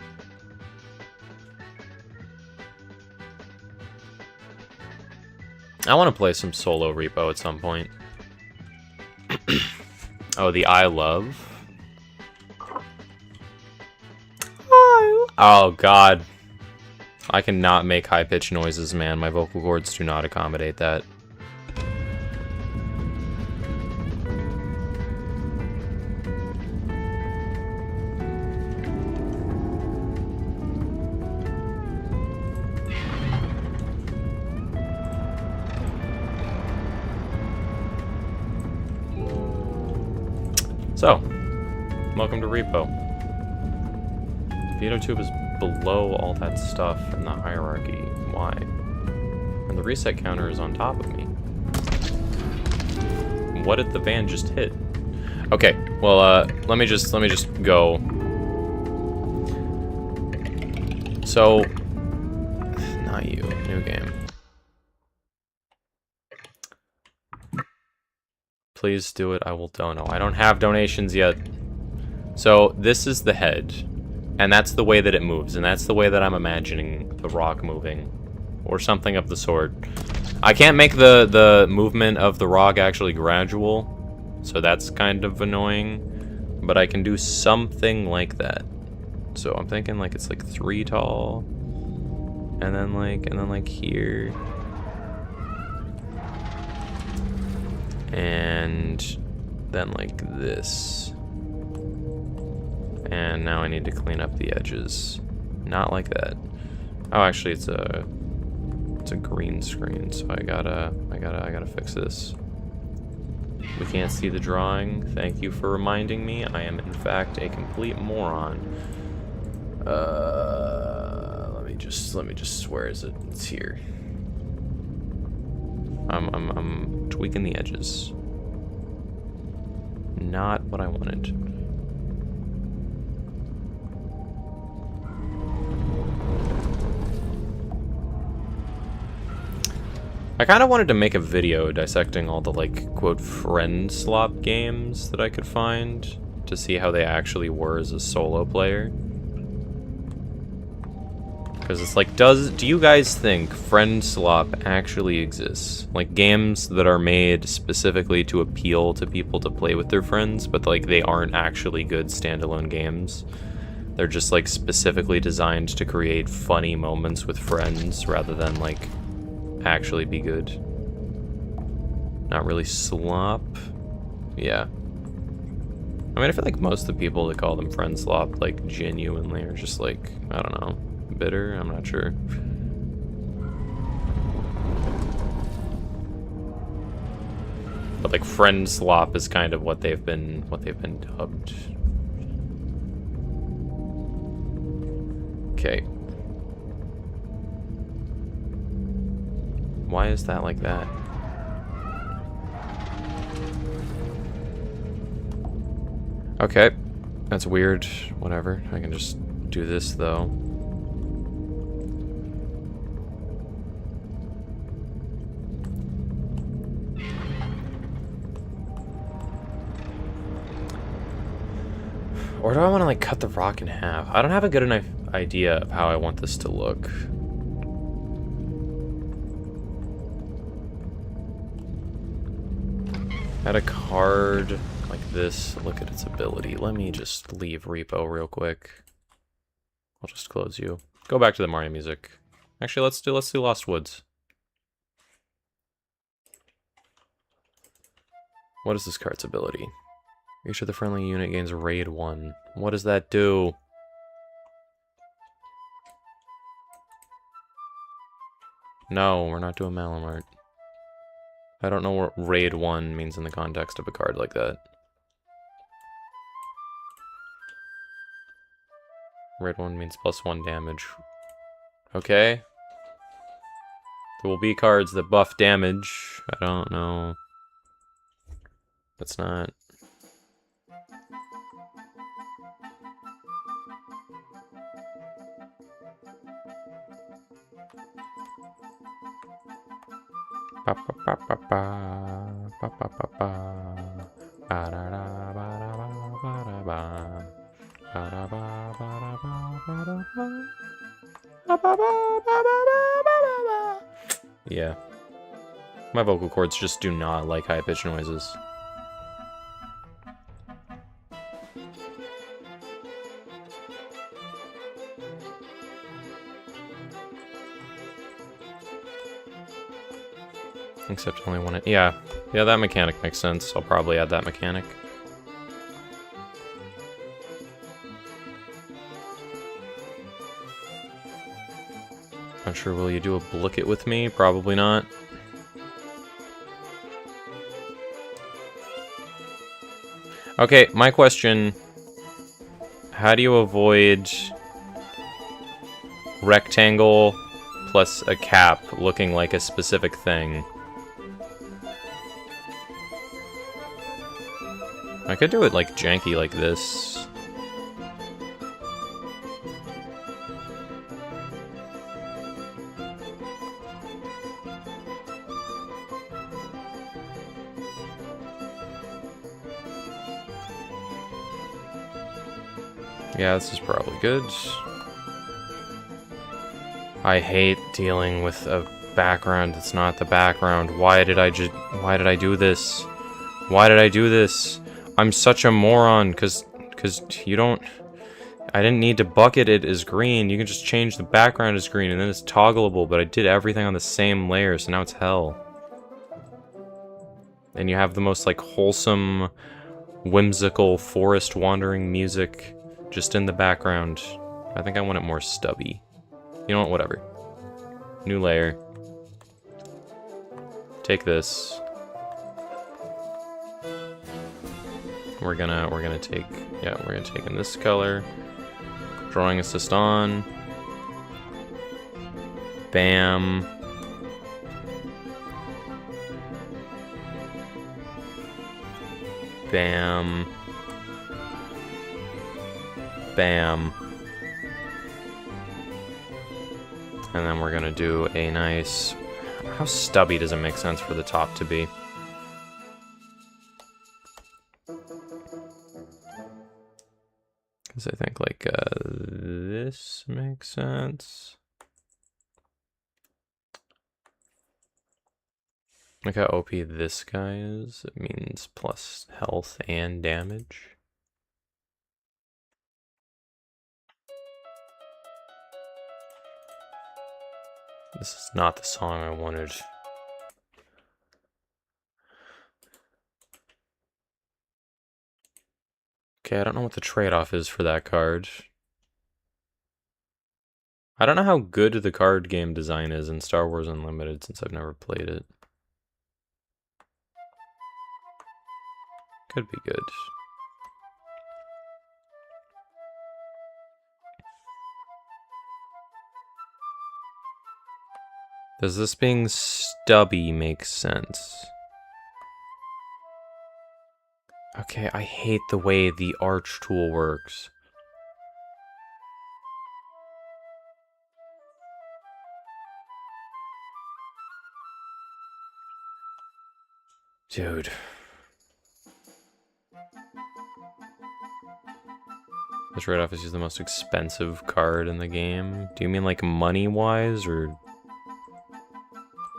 I want to play some solo repo at some point. Oh, the I love. Oh, God. I cannot make high-pitched noises, man. My vocal cords do not accommodate that. So, welcome to Repo. VideoTube is below all that stuff in the hierarchy. Why? And the reset counter is on top of me. What did the van just hit? Okay, well, let me just go. So, not you. New game. Please do it. I will dono. I don't have donations yet. So, this is the head. And that's the way that it moves. And that's the way that I'm imagining the rock moving. Or something of the sort. I can't make the movement of the rock actually gradual. So that's kind of annoying. But I can do something like that. So I'm thinking like it's like 3 tall. And then like here. And then like this. And now I need to clean up the edges. Not like that. Oh, actually it's a green screen, so I gotta fix this. We can't see the drawing. Thank you for reminding me. I am in fact a complete moron. Let me just where is it? It's here. I'm tweaking the edges. Not what I wanted. I kind of wanted to make a video dissecting all the, like, quote, friend slop games that I could find to see how they actually were as a solo player. Because it's like, do you guys think friend slop actually exists? Like, games that are made specifically to appeal to people to play with their friends, but, like, they aren't actually good standalone games. They're just, like, specifically designed to create funny moments with friends rather than, like, actually be good. Not really slop. Yeah. I mean, I feel like most of the people that call them friend slop, like, genuinely are just like, I don't know, bitter? I'm not sure. But like friend slop is kind of what they've been dubbed. Okay. Why is that like that? Okay. That's weird. Whatever. I can just do this though. Or do I want to like cut the rock in half? I don't have a good enough idea of how I want this to look. Add a card like this. Look at its ability. Let me just leave repo real quick. I'll just close you. Go back to the Mario music. Actually, let's do Lost Woods. What is this card's ability? Each of the friendly unit gains raid 1. What does that do? No, we're not doing Malamart. I don't know what raid 1 means in the context of a card like that. Raid 1 means +1 damage. Okay. There will be cards that buff damage. I don't know. That's not... Yeah. My vocal cords just do not like high-pitched noises. Except only when it... Yeah, that mechanic makes sense. I'll probably add that mechanic. Not sure, will you do a Blick It with me? Probably not. Okay, my question... How do you avoid... rectangle plus a cap looking like a specific thing? I could do it like janky like this. Yeah, this is probably good. I hate dealing with a background that's not the background. Why did I do this? Why did I do this? I'm such a moron, cause you don't... I didn't need to bucket it as green. You can just change the background as green, and then it's toggleable, but I did everything on the same layer, so now it's hell. And you have the most, like, wholesome, whimsical, forest wandering music just in the background. I think I want it more stubby. You know what, whatever. New layer. Take this. We're gonna take in this color. Drawing assist on. Bam. Bam. Bam. And then we're gonna do a nice... How stubby does it make sense for the top to be? Because I think, like, this makes sense. Look how OP this guy is. It means plus health and damage. This is not the song I wanted. Okay, I don't know what the trade-off is for that card. I don't know how good the card game design is in Star Wars Unlimited since I've never played it. Could be good. Does this being stubby make sense? Okay, I hate the way the arch tool works. Dude. This trade-off is the most expensive card in the game. Do you mean like money-wise or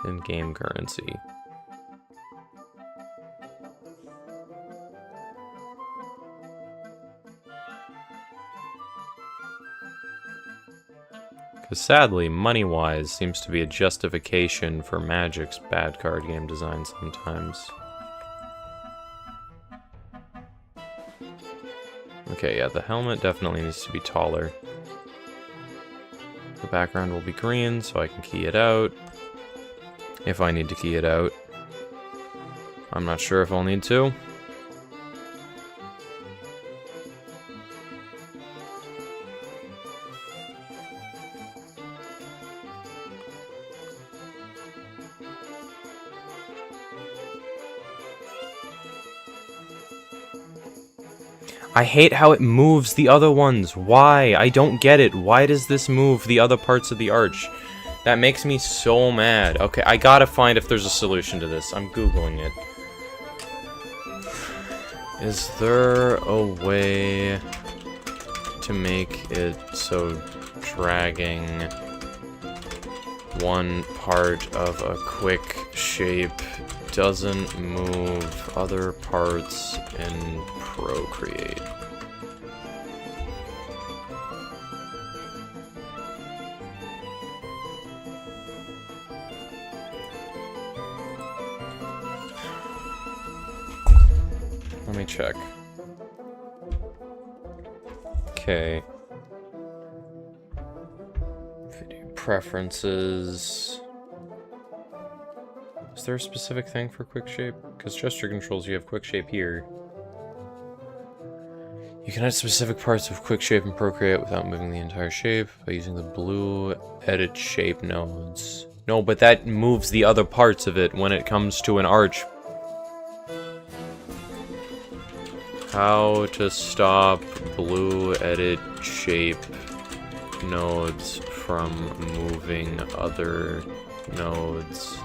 in-game currency? Because sadly, money-wise seems to be a justification for Magic's bad card game design sometimes. Okay, yeah, the helmet definitely needs to be taller. The background will be green, so I can key it out. If I need to key it out. I'm not sure if I'll need to. I hate how it moves the other ones. Why? I don't get it. Why does this move the other parts of the arch? That makes me so mad. Okay, I gotta find if there's a solution to this. I'm Googling it. Is there a way to make it so dragging one part of a quick shape doesn't move other parts in Procreate? Let me check. Okay. Video preferences. Is there a specific thing for quick shape? Because gesture controls, you have quick shape here. You can edit specific parts of quick shape and Procreate without moving the entire shape by using the blue edit shape nodes. No, but that moves the other parts of it when it comes to an arch. How to stop blue edit shape nodes from moving other nodes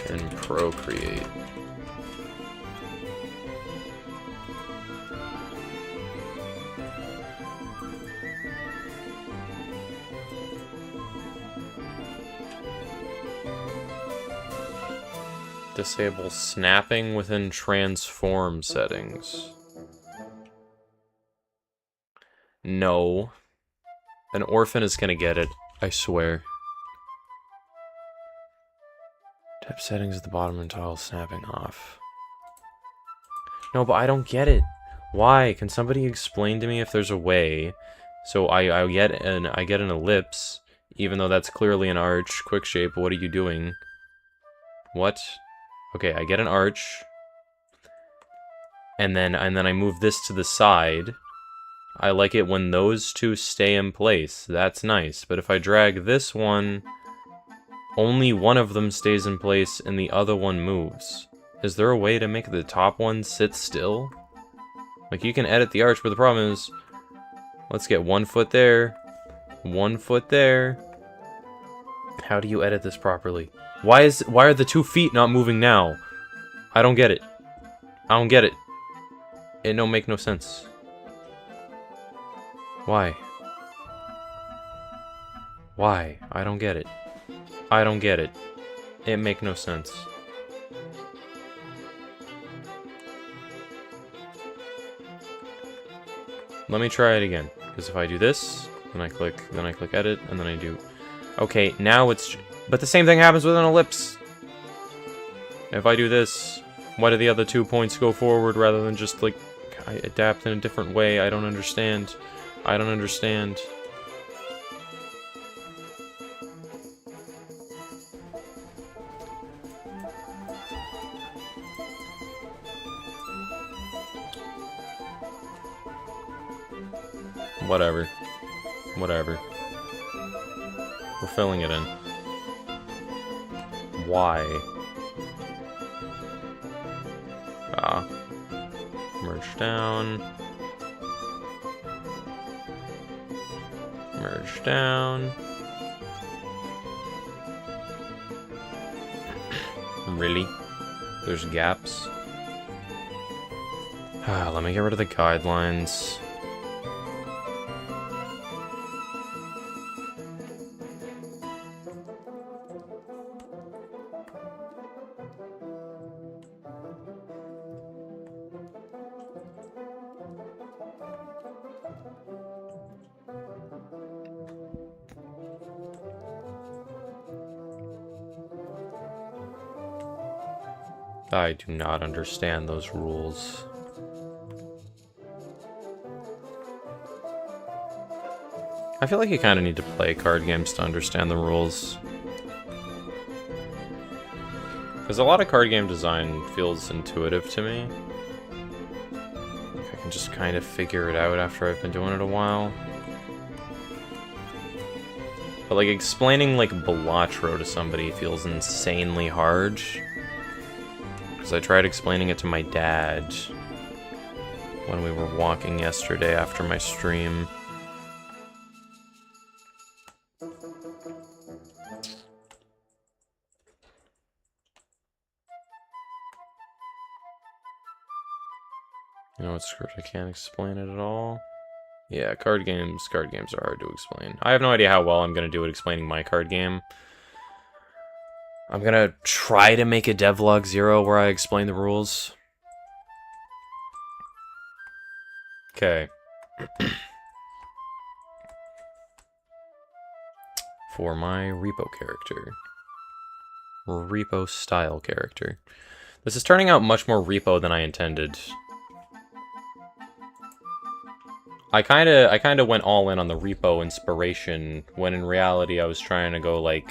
in Procreate. Disable snapping within transform settings. No. An orphan is gonna get it, I swear. Tap settings at the bottom and toggle snapping off. No, but I don't get it. Why? Can somebody explain to me if there's a way? So I get an ellipse, even though that's clearly an arch. Quick shape, what are you doing? What? Okay, I get an arch. And then I move this to the side. I like it when those two stay in place. That's nice. But if I drag this one, only one of them stays in place and the other one moves. Is there a way to make the top one sit still? Like, you can edit the arch, but the problem is, let's get 1 foot there, 1 foot there. How do you edit this properly? Why are the 2 feet not moving now? I don't get it. I don't get it. It don't make no sense. Why? Why? I don't get it. I don't get it. It make no sense. Let me try it again. Because if I do this, then I click edit, and then I do... Okay, now it's... But the same thing happens with an ellipse. If I do this, why do the other 2 points go forward rather than just, like... I adapt in a different way. I don't understand. I don't understand. Whatever. Whatever. We're filling it in. Why? Merge down. Merge down. Really? There's gaps? Let me get rid of the guidelines. I do not understand those rules. I feel like you kind of need to play card games to understand the rules. Because a lot of card game design feels intuitive to me. I can just kind of figure it out after I've been doing it a while. But like explaining like Balatro to somebody feels insanely hard. Because I tried explaining it to my dad when we were walking yesterday after my stream. You know what, screw it, I can't explain it at all. Yeah, card games are hard to explain. I have no idea how well I'm going to do at explaining my card game. I'm going to try to make a devlog 0 where I explain the rules. Okay. For my repo character. Repo style character. This is turning out much more repo than I intended. I kinda went all in on the repo inspiration, when in reality I was trying to go like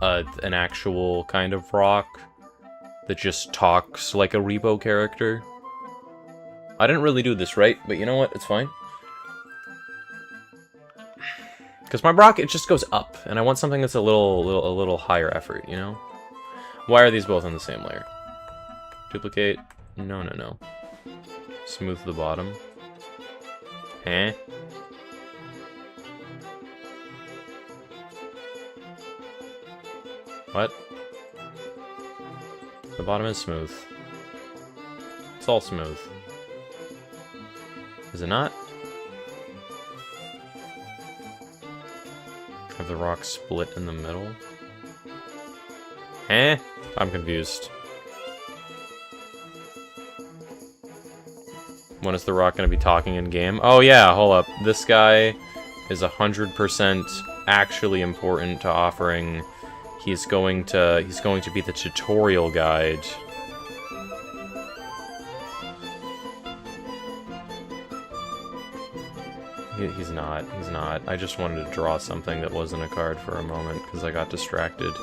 an actual kind of rock that just talks like a repo character. I didn't really do this right, but you know what? It's fine. Because my rock, it just goes up, and I want something that's a little higher effort, you know? Why are these both on the same layer? Duplicate? No, no, no. Smooth the bottom. Eh? What? The bottom is smooth. It's all smooth. Is it not? Have the rock split in the middle? Eh? I'm confused. When is the rock going to be talking in game? Oh yeah, hold up. This guy is 100% actually important to offering. He's going to be the tutorial guide. He's not. I just wanted to draw something that wasn't a card for a moment because I got distracted.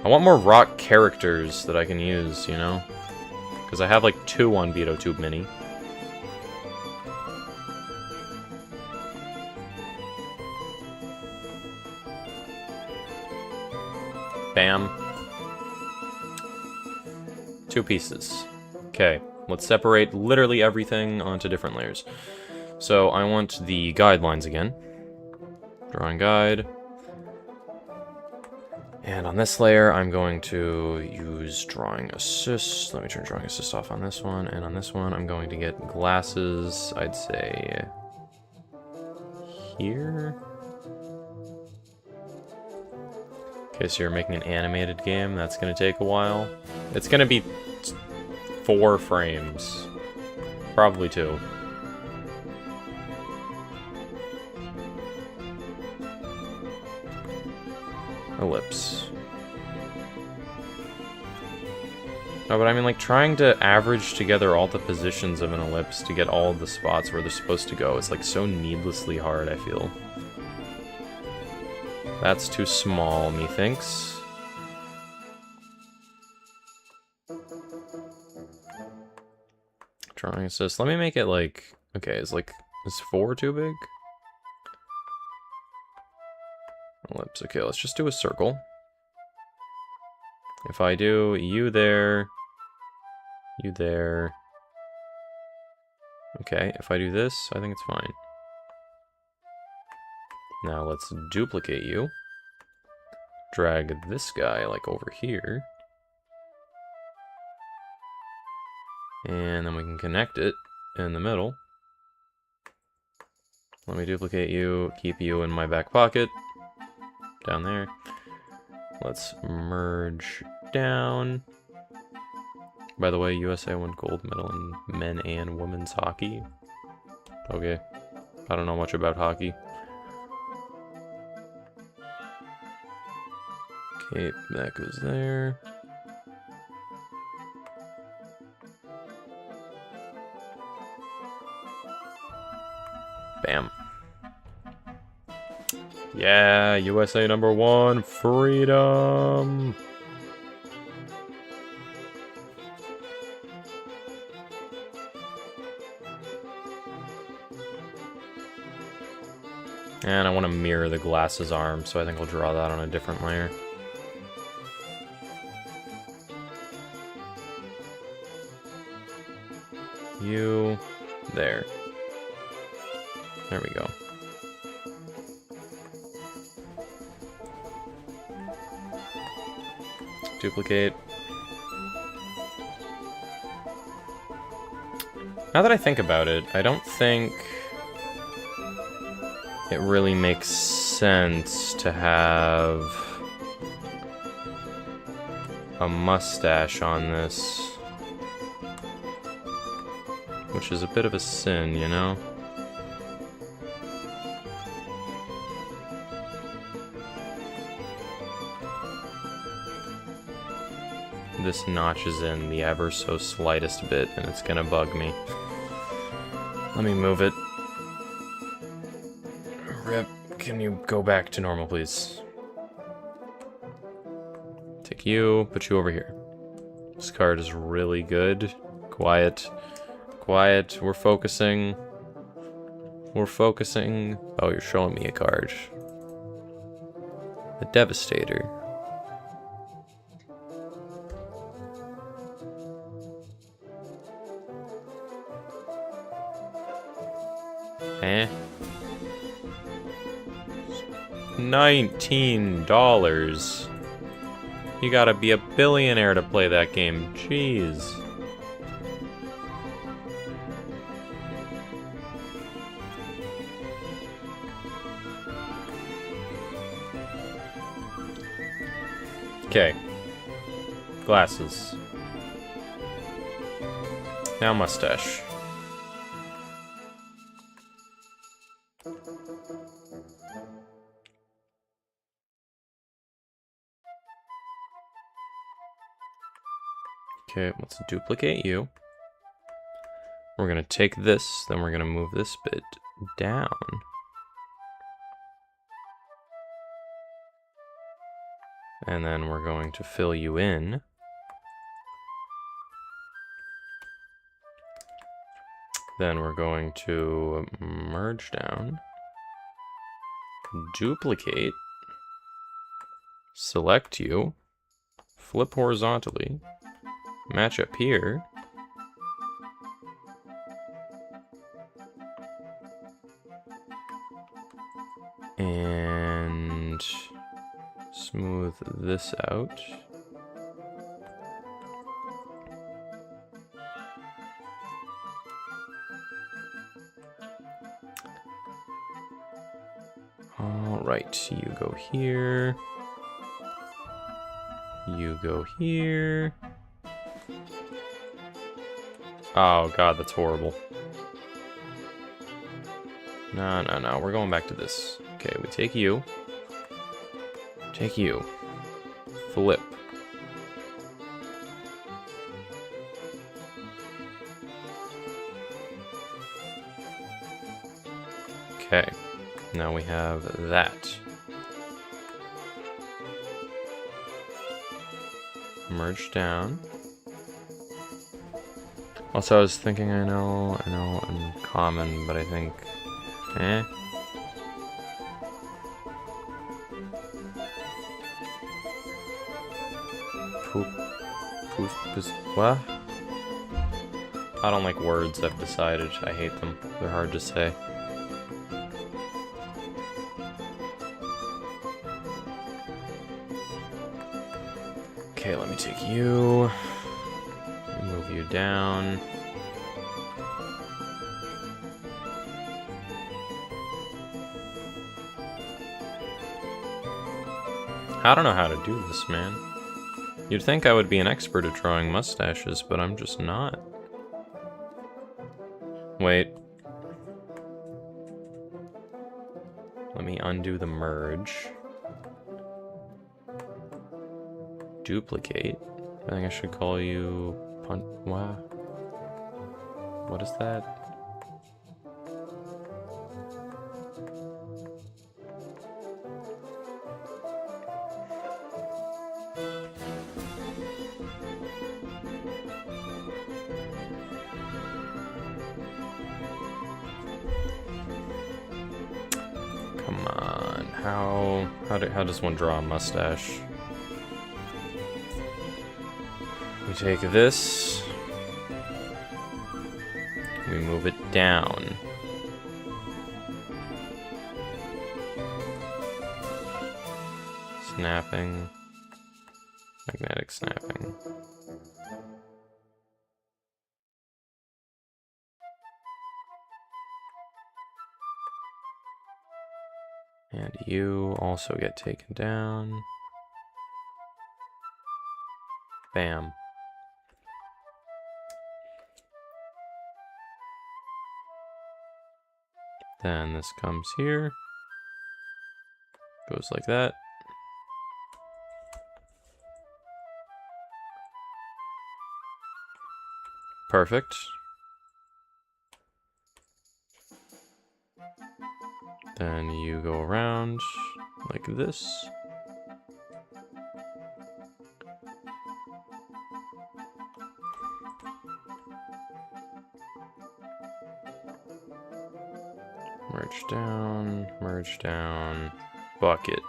I want more rock characters that I can use, you know? Because I have like 2 on VitoTube Mini. Bam. 2 pieces. Okay, let's separate literally everything onto different layers. So I want the guidelines again. Drawing guide. And on this layer, I'm going to use drawing assist. Let me turn drawing assist off on this one. And on this one, I'm going to get glasses, I'd say, here. Okay, so you're making an animated game. That's going to take a while. It's going to be 4 frames. Probably 2. Ellipse. No, but I mean, like, trying to average together all the positions of an ellipse to get all of the spots where they're supposed to go is, like, so needlessly hard, I feel. That's too small, methinks. Drawing assist. Let me make it, like... Okay, is 4 too big? Ellipse. Okay, let's just do a circle. If I do you there... You there... Okay, if I do this, I think it's fine. Now let's duplicate you. Drag this guy, like, over here. And then we can connect it in the middle. Let me duplicate you, keep you in my back pocket. Down there. Let's merge down. By the way, USA won gold medal in men and women's hockey. Okay. I don't know much about hockey. Okay, that goes there. Bam. Yeah, USA #1, freedom! And I want to mirror the glass's arm, so I think I'll draw that on a different layer. You... there. There we go. Duplicate. Now that I think about it, I don't think it really makes sense to have a mustache on this, which is a bit of a sin, you know? This notches in the ever so slightest bit, and it's gonna bug me. Let me move it. Rip, can you go back to normal, please? Take you, put you over here. This card is really good. Quiet. Quiet, we're focusing. We're focusing. Oh, you're showing me a card. The Devastator. Eh? $19. You gotta be a billionaire to play that game. Jeez. Okay. Glasses. Now mustache. Okay, let's duplicate you. We're gonna take this, then we're gonna move this bit down. And then we're going to fill you in. Then we're going to merge down. Duplicate. Select you. Flip horizontally. Match up here. And smooth this out. All right, you go here. You go here. Oh god, that's horrible. No, no, no, we're going back to this. Okay, we take you. Take you. Flip. Okay. Now we have that. Merge down. Also, I was thinking, I know, uncommon, but I think, what? I don't like words, I've decided. I hate them. They're hard to say. Okay, let me take you. Move you down. I don't know how to do this, man. You'd think I would be an expert at drawing mustaches, but I'm just not. Wait. Let me undo the merge. Duplicate. I think I should call you wow. What is that? Come on. How does one draw a mustache? We take this, we move it down. Snapping, magnetic snapping. And you also get taken down. Bam. Then this comes here, goes like that. Perfect. Then you go around like this. Merge down, bucket.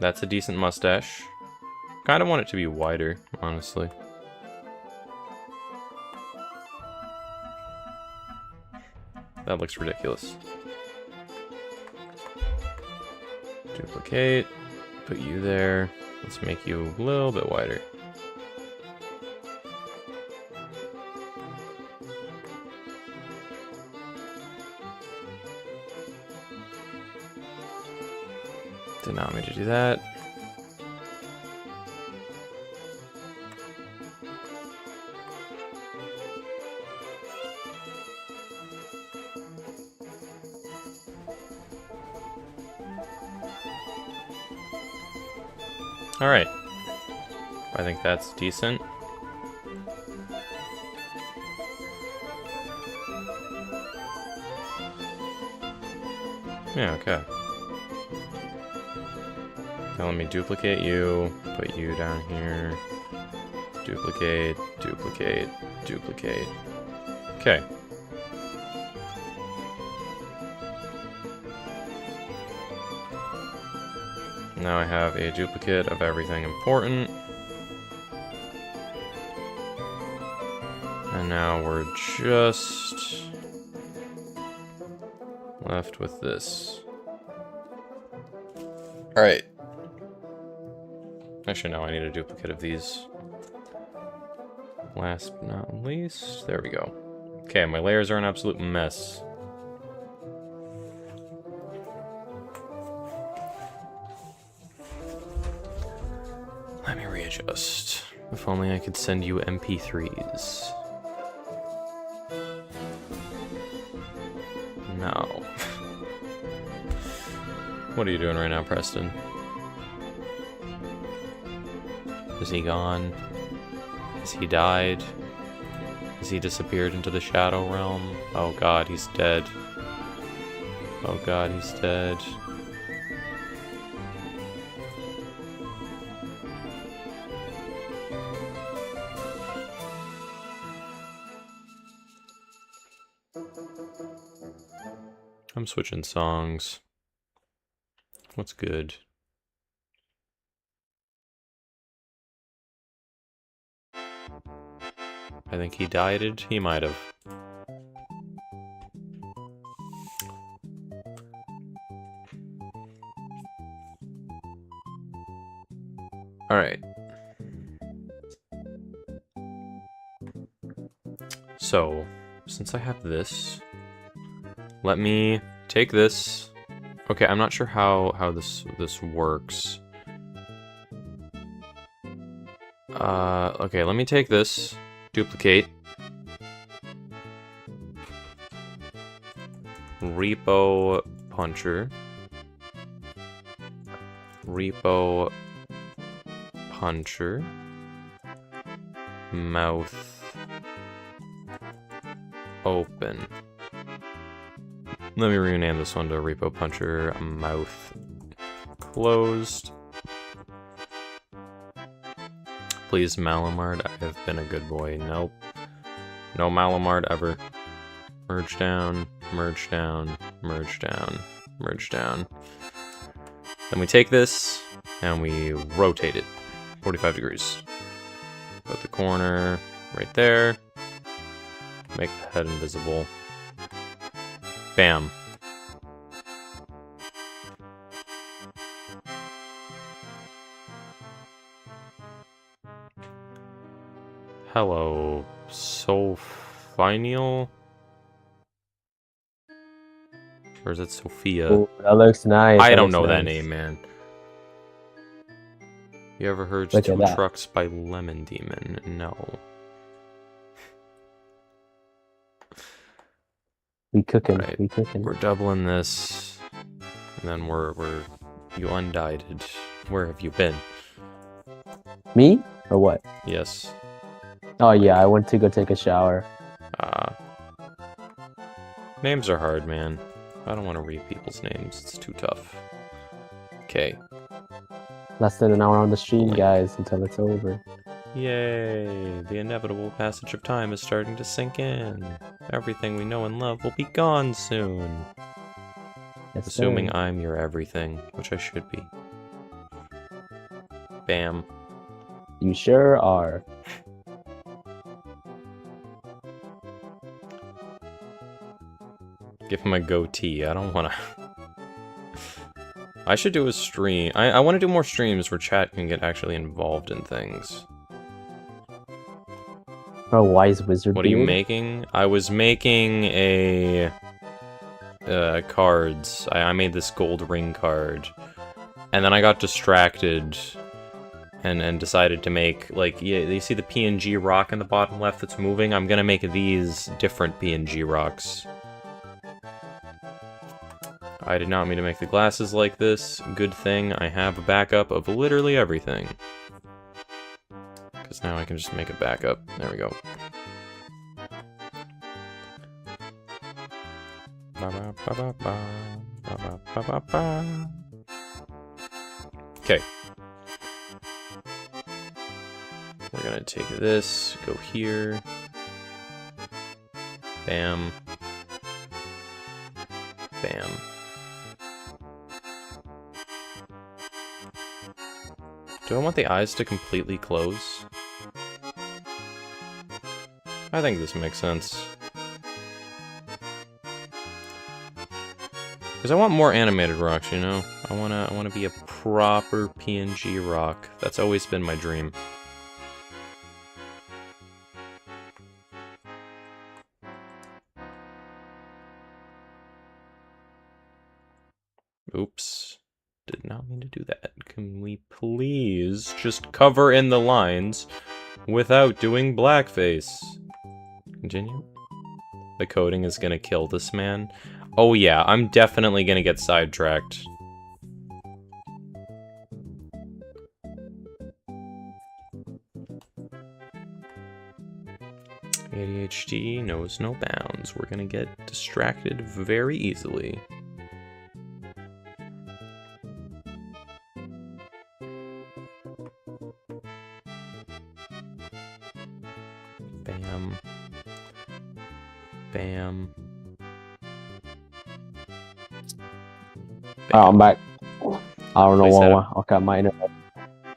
That's a decent mustache. Kind of want it to be wider, honestly. That looks ridiculous. Duplicate, put you there. Let's make you a little bit wider. Did not mean to do that. All right. I think that's decent. Yeah, okay. Now let me duplicate you, put you down here. Duplicate, duplicate, duplicate. Okay. Now I have a duplicate of everything important. And now we're just left with this. Alright. Actually, no, I need a duplicate of these. Last but not least, there we go. Okay, my layers are an absolute mess. Let me readjust. If only I could send you MP3s. No. What are you doing right now, Preston? Is he gone? Has he died? Has he disappeared into the shadow realm? Oh god, he's dead. Oh god, he's dead. I'm switching songs. What's good? I think he dieted. He might have. Alright. So, since I have this, let me take this. Okay, I'm not sure how this works. Okay, let me take this, duplicate, repo puncher, repo puncher, mouth open. Let me rename this one to repo puncher, mouth closed. Please, Malamard, I have been a good boy. Nope. No Malamard ever. Merge down, merge down, merge down, merge down. Then we take this, and we rotate it 45 degrees. Put the corner right there. Make the head invisible. Bam. Hello, Sophinial? Or is it Sophia? Ooh, that looks nice. I That don't looks know that nice. name, man. You ever heard Look at Two that. Trucks by Lemon Demon? No. We cooking. Right. We cooking. We're doubling this. And then you undied. Where have you been? Me or what? Yes. Oh yeah, I went to go take a shower. Names are hard, man. I don't want to read people's names. It's too tough. Okay. Less than an hour on the stream, Blink. guys, until it's over. Yay! The inevitable passage of time is starting to sink in. Everything we know and love will be gone soon. Yes, Assuming sir. I'm your everything, which I should be. Bam. You sure are. Give him a goatee. I don't want to... I should do a stream. I want to do more streams where chat can get actually involved in things. Oh, wise wizard. What are you beard? making? I was making a... cards. I made this gold ring card. And then I got distracted and decided to make, like, yeah, you see the PNG rock in the bottom left that's moving? I'm gonna make these different PNG rocks. I did not mean to make the glasses like this. Good thing I have a backup of literally everything. Because now I can just make a backup. There we go. Okay. We're gonna take this, go here. Bam. Bam. Do I want the eyes to completely close? I think this makes sense. Because I want more animated rocks, you know? I wanna be a proper PNG rock. That's always been my dream. Oops. Did not mean to do that. Can we please just cover in the lines without doing blackface? Continue. The coding is gonna kill this man. Oh yeah, I'm definitely gonna get sidetracked. ADHD knows no bounds. We're gonna get distracted very easily. Bam. Oh, I'm back. I don't know Please add why. Okay, my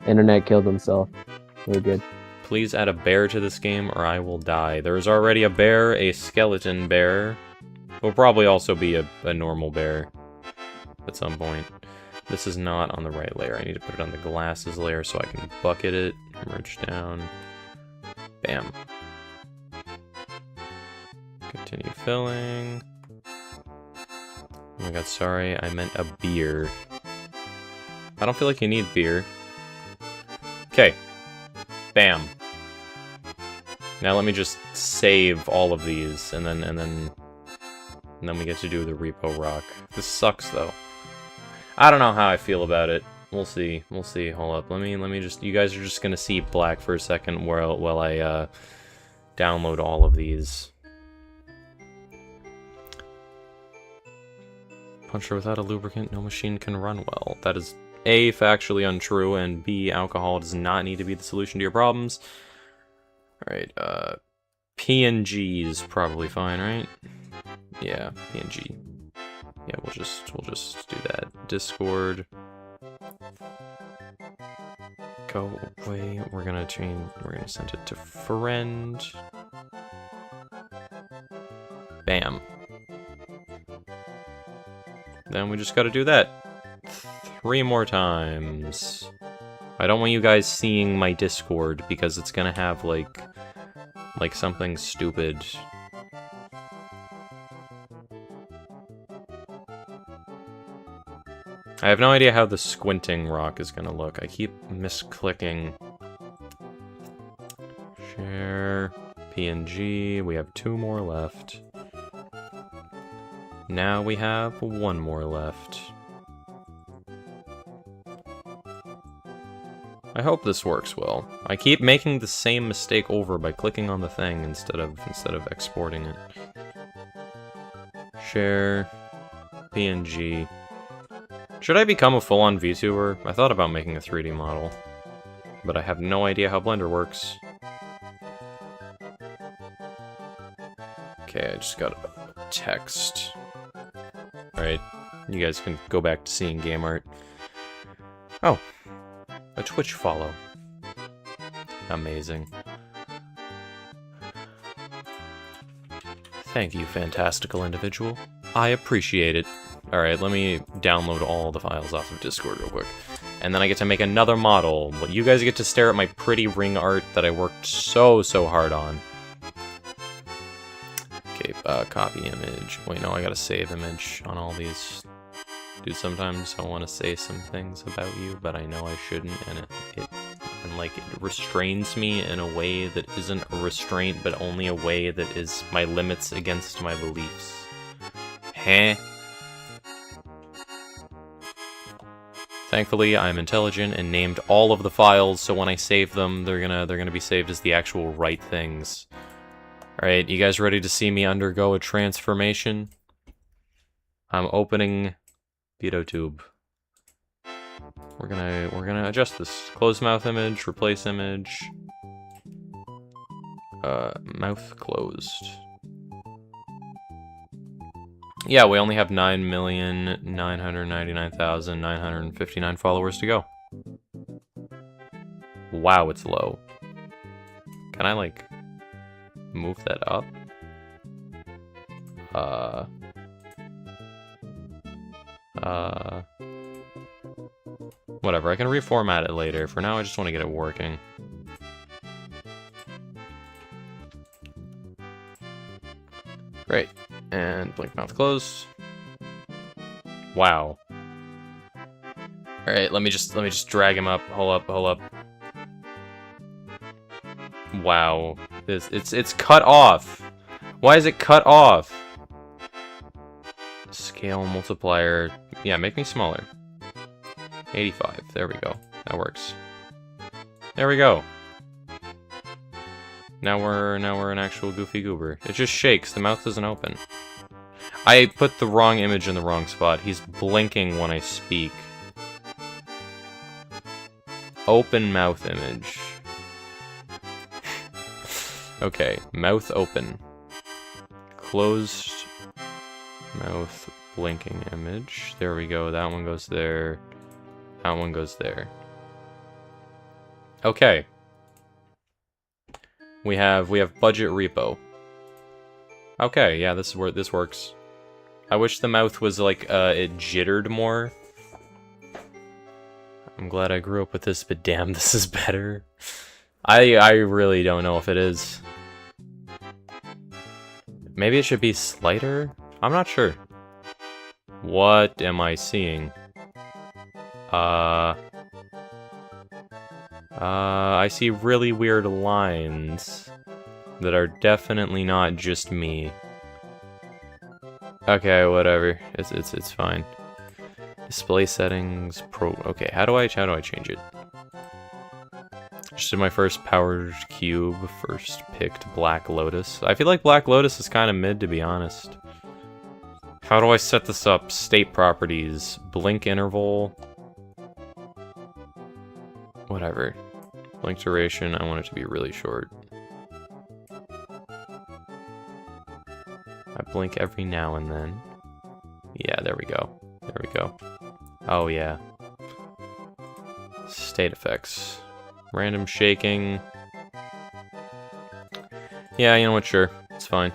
internet killed himself. We're good. Please add a bear to this game or I will die. There's already a bear, a skeleton bear. Will probably also be a normal bear at some point. This is not on the right layer. I need to put it on the glasses layer so I can bucket it. Merge down. Bam. Continue filling. Oh my god, sorry. I meant a beer. I don't feel like you need beer. Okay. Bam. Now let me just save all of these, and then we get to do the repo rock. This sucks though. I don't know how I feel about it. We'll see. We'll see. Hold up. Let me just. You guys are just gonna see black for a second while I download all of these. Puncher without a lubricant, no machine can run well. That is A, factually untrue, and B, alcohol does not need to be the solution to your problems. Alright, PNG is probably fine, right? Yeah, PNG. Yeah, we'll just do that. Discord. Go away. We're gonna send it to friend. Bam. Then we just gotta do that 3 more times. I don't want you guys seeing my Discord because it's gonna have like something stupid. I have no idea how the squinting rock is gonna look. I keep misclicking. Share. PNG. We have 2 more left. Now we have 1 more left. I hope this works well. I keep making the same mistake over by clicking on the thing instead of exporting it. Share. PNG. Should I become a full-on VTuber? I thought about making a 3D model, but I have no idea how Blender works. Okay, I just got a text. Alright, you guys can go back to seeing game art. Oh, a Twitch follow. Amazing. Thank you, fantastical individual. I appreciate it. Alright, let me download all the files off of Discord real quick. And then I get to make another model. Well, you guys get to stare at my pretty ring art that I worked so hard on. Okay, copy image. Wait, no, I gotta save image on all these. Dude, sometimes I want to say some things about you, but I know I shouldn't, and it restrains me in a way that isn't a restraint, but only a way that is my limits against my beliefs. Heh? Thankfully, I'm intelligent and named all of the files, so when I save them, they're gonna be saved as the actual right things. Alright, you guys ready to see me undergo a transformation? I'm opening BeatoTube. We're gonna adjust this. Close mouth image, replace image. Mouth closed. Yeah, we only have 9,999,959 followers to go. Wow, it's low. Can I, like, move that up? Whatever, I can reformat it later. For now, I just want to get it working. Great. And blink mouth closed. Wow. Alright, let me just drag him up. Hold up. Wow. It's cut off. Why is it cut off? Scale multiplier. Yeah, make me smaller. 85. There we go. That works. There we go. Now we're an actual goofy goober. It just shakes. The mouth doesn't open. I put the wrong image in the wrong spot. He's blinking when I speak. Open mouth image. Okay, mouth open. closed mouth blinking image. There we go. That one goes there. That one goes there. Okay. We have budget repo. Okay, yeah, this is where this works. I wish the mouth was like it jittered more. I'm glad I grew up with this, but damn, this is better. I really don't know if it is. Maybe it should be slighter? I'm not sure. What am I seeing? I see really weird lines that are definitely not just me. Okay, whatever. It's fine. Display settings, okay, how do I change it? Just did my first powered cube, first picked Black Lotus. I feel like Black Lotus is kind of mid, to be honest. How do I set this up? State properties, blink interval. Whatever. Blink duration, I want it to be really short. I blink every now and then. Yeah, there we go. There we go. Oh, yeah. State effects. Random shaking. Yeah, you know what, sure. It's fine.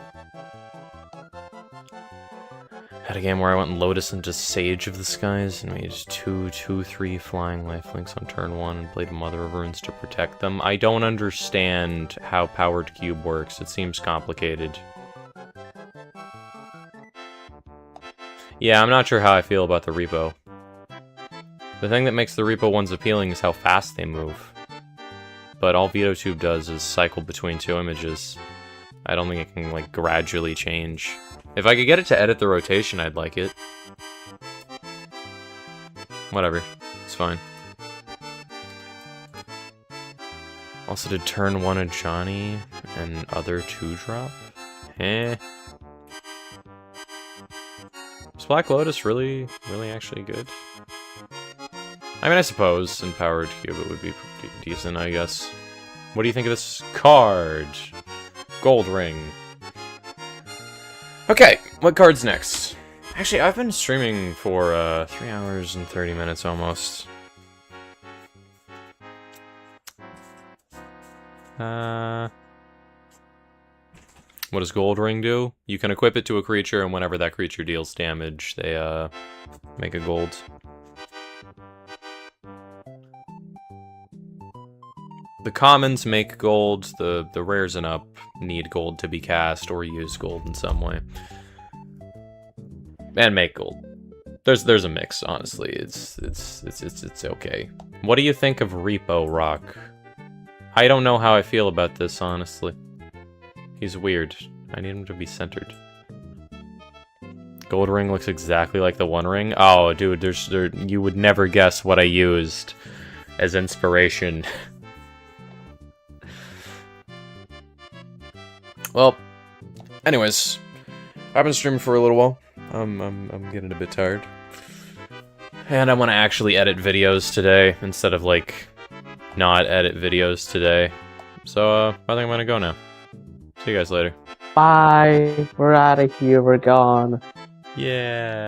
Had a game where I went Lotus into Sage of the Skies and made 2/3 flying lifelinks on turn 1 and played Mother of Runes to protect them. I don't understand how Powered Cube works. It seems complicated. Yeah, I'm not sure how I feel about the repo. The thing that makes the repo ones appealing is how fast they move. But all VitoTube does is cycle between two images. I don't think it can, like, gradually change. If I could get it to edit the rotation, I'd like it. Whatever. It's fine. Also did turn 1 of Johnny and other 2-drop? Eh. Is Black Lotus really actually good? I mean, I suppose in Powered Cube it would be pretty decent, I guess. What do you think of this card? Gold ring. Okay, what card's next? Actually, I've been streaming for 3 hours and 30 minutes almost. What does Gold Ring do? You can equip it to a creature, and whenever that creature deals damage, they make a gold. The commons make gold, the rares and up need gold to be cast or use gold in some way. And make gold. There's a mix, honestly. It's okay. What do you think of Repo Rock? I don't know how I feel about this, honestly. He's weird. I need him to be centered. Gold ring looks exactly like the One Ring. Oh, dude, you would never guess what I used as inspiration. Well, anyways, I've been streaming for a little while. I'm getting a bit tired. And I want to actually edit videos today instead of, like, not edit videos today. So, I think I'm gonna go now. See you guys later. Bye. We're out of here. We're gone. Yeah.